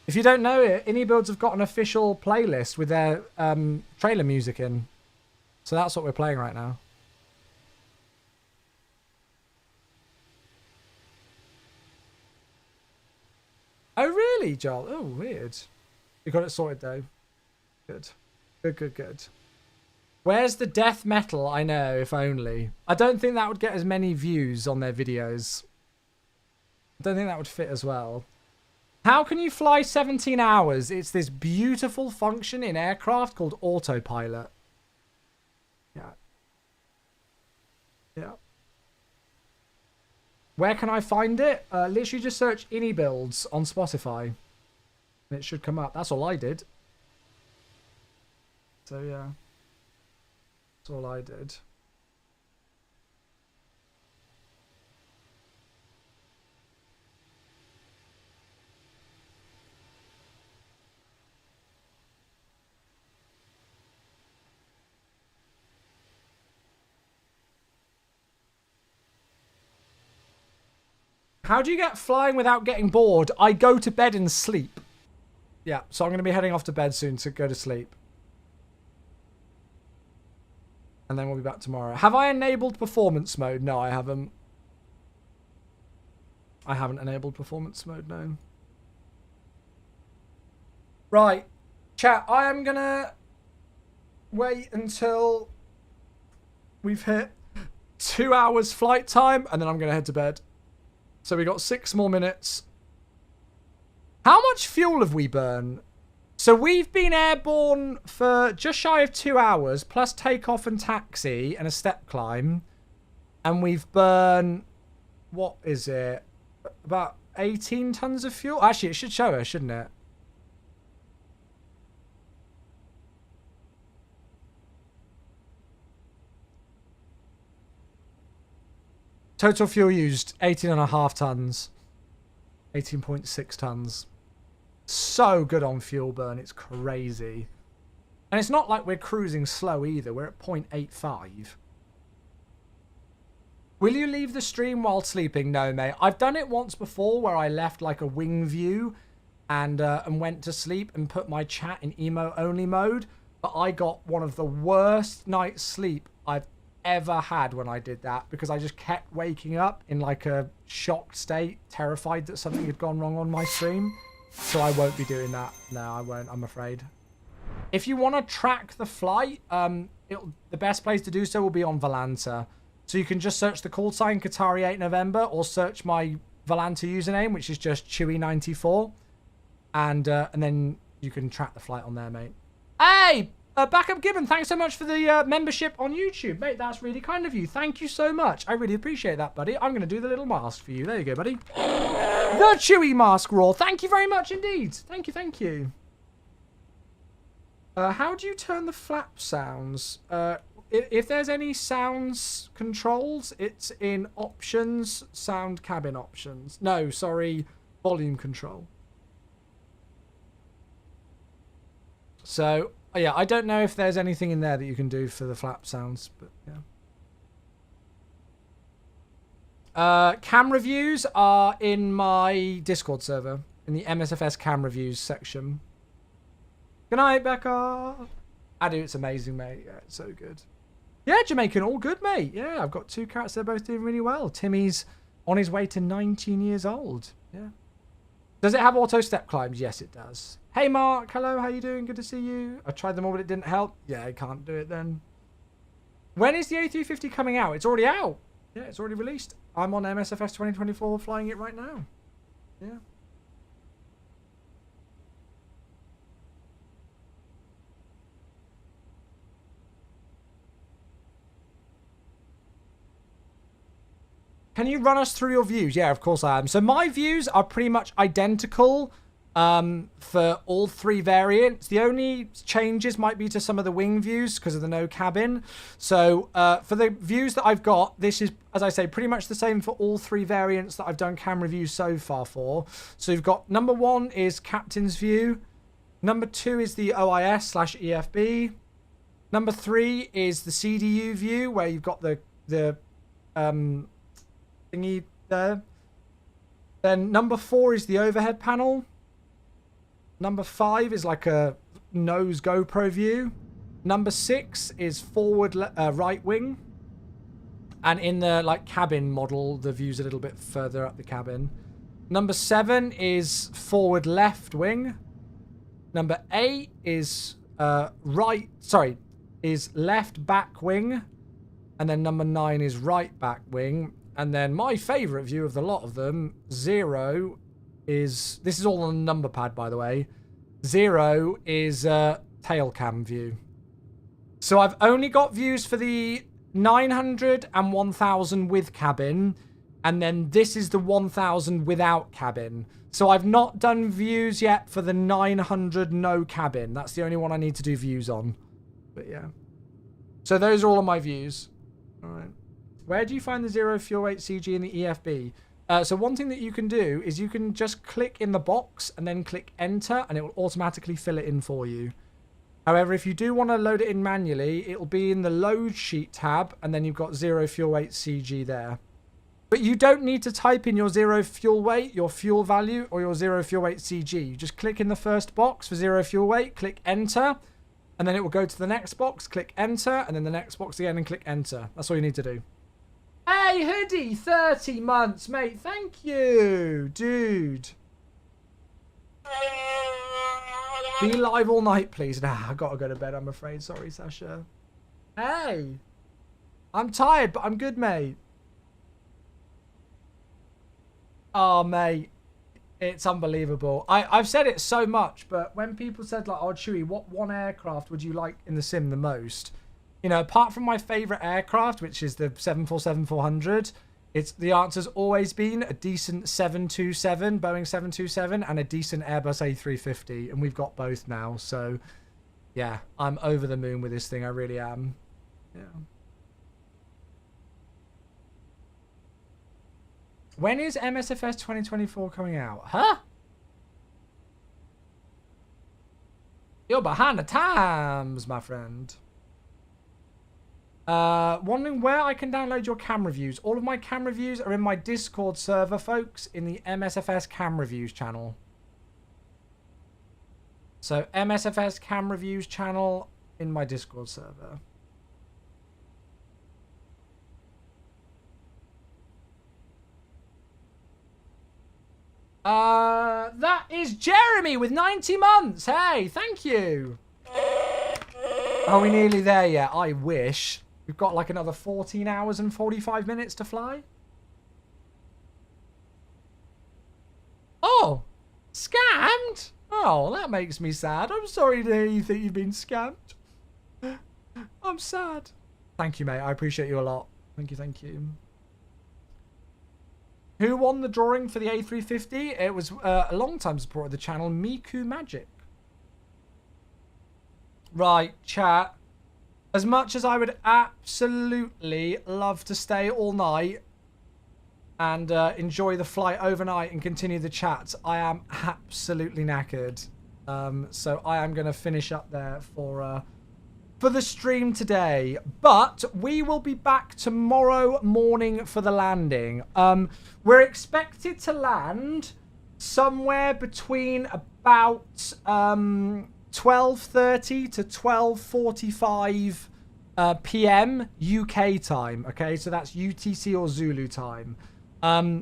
If you don't know it, iniBuilds have got an official playlist with their trailer music in. So that's what we're playing right now. Oh, really, Joel? Oh, weird. You got it sorted, though. Good. Good, good, good. Where's the death metal? I know, if only. I don't think that would get as many views on their videos. I don't think that would fit as well. How can you fly 17 hours? It's this beautiful function in aircraft called autopilot. Yeah. Yeah. Where can I find it? Literally just search iniBuilds on Spotify. And it should come up. That's all I did. So, yeah. That's all I did. How do you get flying without getting bored? I go to bed and sleep. Yeah, so I'm going to be heading off to bed soon to go to sleep. And then we'll be back tomorrow. Have I enabled performance mode? No, I haven't. I haven't enabled performance mode, no. Right. Chat, I am going to wait until we've hit 2 hours flight time, and then I'm going to head to bed. So we got 6 more minutes. How much fuel have we burned? So we've been airborne for just shy of 2 hours, plus takeoff and taxi and a step climb. And we've burned, what is it? About 18 tons of fuel? Actually, it should show us, shouldn't it? Total fuel used, 18.5 tons. 18.6 tons. So good on fuel burn, it's crazy. And it's not like we're cruising slow either, we're at 0.85. Will you leave the stream while sleeping? No, mate. I've done it once before where I left like a wing view and went to sleep and put my chat in emo only mode. But I got one of the worst night's sleep I've ever had when I did that, because I just kept waking up in like a shocked state, terrified that something had gone wrong on my stream. So I won't be doing that. No, I won't, I'm afraid. If you want to track the flight, the best place to do so will be on Volanta. So you can just search the call sign Qatari 8 November, or search my Volanta username, which is just Chewy94, and then you can track the flight on there, mate. Hey, Backup Gibbon, thanks so much for the membership on YouTube, mate. That's really kind of you. Thank you so much. I really appreciate that, buddy. I'm going to do the little mask for you. There you go, buddy. The Chewy mask roar. Thank you very much indeed. Thank you, thank you. How do you turn the flap sounds? If there's any sounds controls, it's in options, sound cabin options. No, sorry, volume control. So, yeah, I don't know if there's anything in there that you can do for the flap sounds, but yeah. Cam reviews are in my Discord server, in the MSFS cam reviews section. Good night, Becca. I do, it's amazing, mate. Yeah, it's so good. Yeah, Jamaican, all good, mate. Yeah, I've got 2 cats. They're both doing really well. Timmy's on his way to 19 years old. Yeah. Does it have auto step climbs? Yes, it does. Hey, Mark. Hello, how you doing? Good to see you. I tried them all, but it didn't help. Yeah, I can't do it then. When is the A350 coming out? It's already out. Yeah, it's already released. I'm on MSFS 2024 flying it right now. Yeah. Can you run us through your views? Yeah, of course I am. So my views are pretty much identical for all 3 variants. The only changes might be to some of the wing views because of the no cabin. So for the views that I've got, this is, as I say, pretty much the same for all 3 variants that I've done cam reviews so far for. So you've got number 1 is captain's view. Number 2 is the OIS/EFB. Number 3 is the CDU view, where you've got the thingy there. Then number 4 is the overhead panel. Number 5 is like a nose GoPro view. Number 6 is forward right wing. And in the like cabin model, the view's a little bit further up the cabin. Number 7 is forward left wing. Number 8 is left back wing. And then number 9 is right back wing. And then my favourite view of the lot of them, 0, is... This is all on the number pad, by the way. 0 is tail cam view. So I've only got views for the 900 and 1000 with cabin. And then this is the 1000 without cabin. So I've not done views yet for the 900 no cabin. That's the only one I need to do views on. But yeah. So those are all of my views. All right. Where do you find the 0 fuel weight CG in the EFB? So one thing that you can do is you can just click in the box and then click enter and it will automatically fill it in for you. However, if you do want to load it in manually, it will be in the load sheet tab and then you've got 0 fuel weight CG there. But you don't need to type in your 0 fuel weight, your fuel value, or your 0 fuel weight CG. You just click in the first box for 0 fuel weight, click enter, and then it will go to the next box, click enter, and then the next box again and click enter. That's all you need to do. Hey, Hoodie, 30 months, mate. Thank you, dude. Be live all night, please. Nah, I gotta go to bed, I'm afraid. Sorry, Sasha. Hey. I'm tired, but I'm good, mate. Oh, mate. It's unbelievable. I've said it so much, but when people said, like, oh, Chewy, what one aircraft would you like in the sim the most? You know, apart from my favourite aircraft, which is the 747-400, the answer's always been a decent 727, Boeing 727, and a decent Airbus A350, and we've got both now. So, yeah, I'm over the moon with this thing. I really am. Yeah. When is MSFS 2024 coming out? Huh? You're behind the times, my friend. Wondering where I can download your cam reviews. All of my cam reviews are in my Discord server, folks, in the MSFS cam reviews channel. So MSFS cam reviews channel in my Discord server. That is Jeremy with 90 months. Hey, thank you. Are we nearly there yet? I wish. We've got like another 14 hours and 45 minutes to fly. Oh, scammed? Oh, that makes me sad. I'm sorry to hear you think you've been scammed. I'm sad. Thank you, mate. I appreciate you a lot. Thank you, thank you. Who won the drawing for the A350? It was a long-time supporter of the channel, Miku Magic. Right, chat. As much as I would absolutely love to stay all night and enjoy the flight overnight and continue the chats, I am absolutely knackered. So I am going to finish up there for the stream today. But we will be back tomorrow morning for the landing. We're expected to land somewhere between about 12:30 to 12:45 p.m. UK time. Okay, so that's UTC or Zulu time.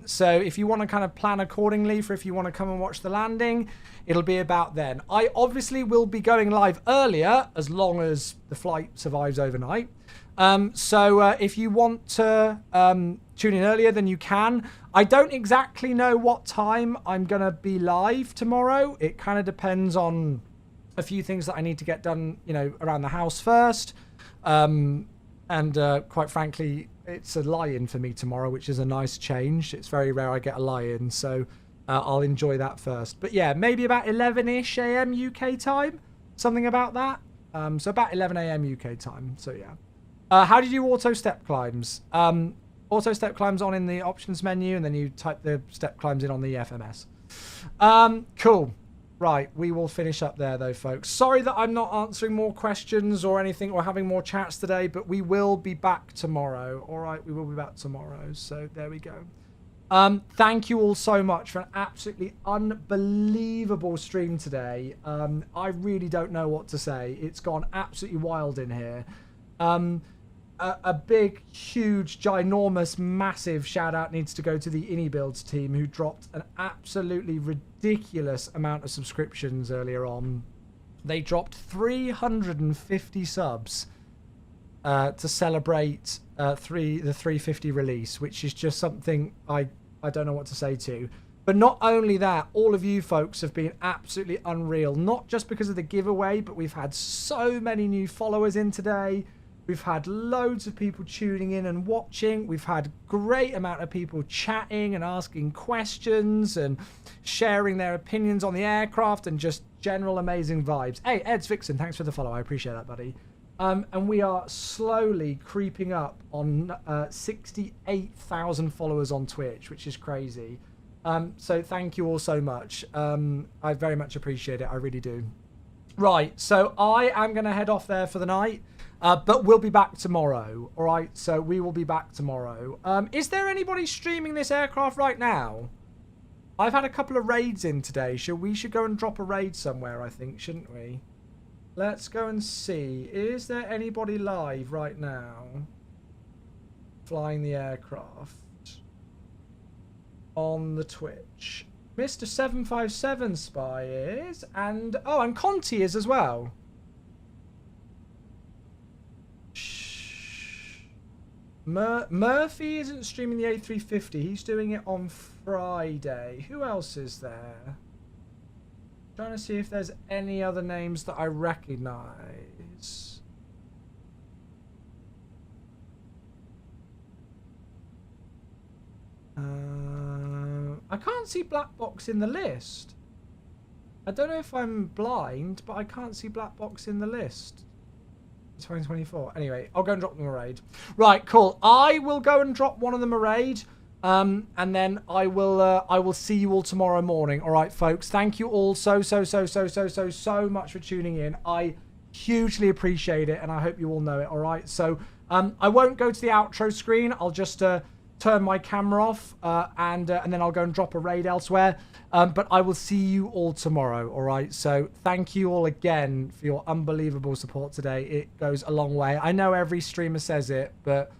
So if you want to kind of plan accordingly for if you want to come and watch the landing, it'll be about then. I obviously will be going live earlier as long as the flight survives overnight. So if you want to tune in earlier, then you can. I don't exactly know what time I'm going to be live tomorrow. It kind of depends on a few things that I need to get done, you know, around the house first. And quite frankly, it's a lie-in for me tomorrow, which is a nice change. It's very rare I get a lie-in, so I'll enjoy that first. But yeah, maybe about 11-ish a.m. UK time, something about that. So about 11 a.m. UK time. So yeah. How do you do auto step climbs? Auto step climbs on in the options menu, and then you type the step climbs in on the FMS. Cool. Right, we will finish up there though, folks. Sorry that I'm not answering more questions or anything or having more chats today, but we will be back tomorrow. All right, we will be back tomorrow. So there we go. Thank you all so much for an absolutely unbelievable stream today. I really don't know what to say. It's gone absolutely wild in here. A big, huge, ginormous, massive shout out needs to go to the iniBuilds team who dropped an absolutely ridiculous amount of subscriptions earlier on. They dropped 350 subs to celebrate the 350 release, which is just something I don't know what to say to. But not only that, all of you folks have been absolutely unreal, not just because of the giveaway, but we've had so many new followers in today. We've had loads of people tuning in and watching. We've had a great amount of people chatting and asking questions and sharing their opinions on the aircraft and just general amazing vibes. Hey, Ed's Vixen, thanks for the follow. I appreciate that, buddy. And we are slowly creeping up on 68,000 followers on Twitch, which is crazy. So thank you all so much. I very much appreciate it. I really do. Right, so I am going to head off there for the night. But we'll be back tomorrow. All right, so we will be back tomorrow. Is there anybody streaming this aircraft right now? I've had a couple of raids in today. We should go and drop a raid somewhere, I think, shouldn't we? Let's go and see. Is there anybody live right now flying the aircraft on the Twitch? Mr. 757 Spy is, and oh, and Conti is as well. Murphy isn't streaming the A350. He's doing it on Friday. Who else is there? Trying to see if there's any other names that I recognize. I can't see Black Box in the list. I don't know if I'm blind, but I can't see Black Box in the list. 2024. Anyway, I'll go and drop them a raid. Right, cool. I will go and drop one of them a raid. And then I will see you all tomorrow morning. All right, folks. Thank you all so much for tuning in. I hugely appreciate it, and I hope you all know it. All right. So I won't go to the outro screen. I'll just turn my camera off, and then I'll go and drop a raid elsewhere. But I will see you all tomorrow, all right? So thank you all again for your unbelievable support today. It goes a long way. I know every streamer says it, but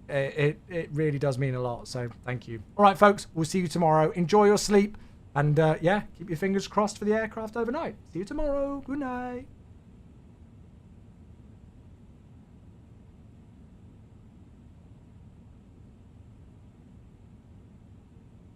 it really does mean a lot. So thank you. All right, folks, we'll see you tomorrow. Enjoy your sleep. And yeah, keep your fingers crossed for the aircraft overnight. See you tomorrow. Good night.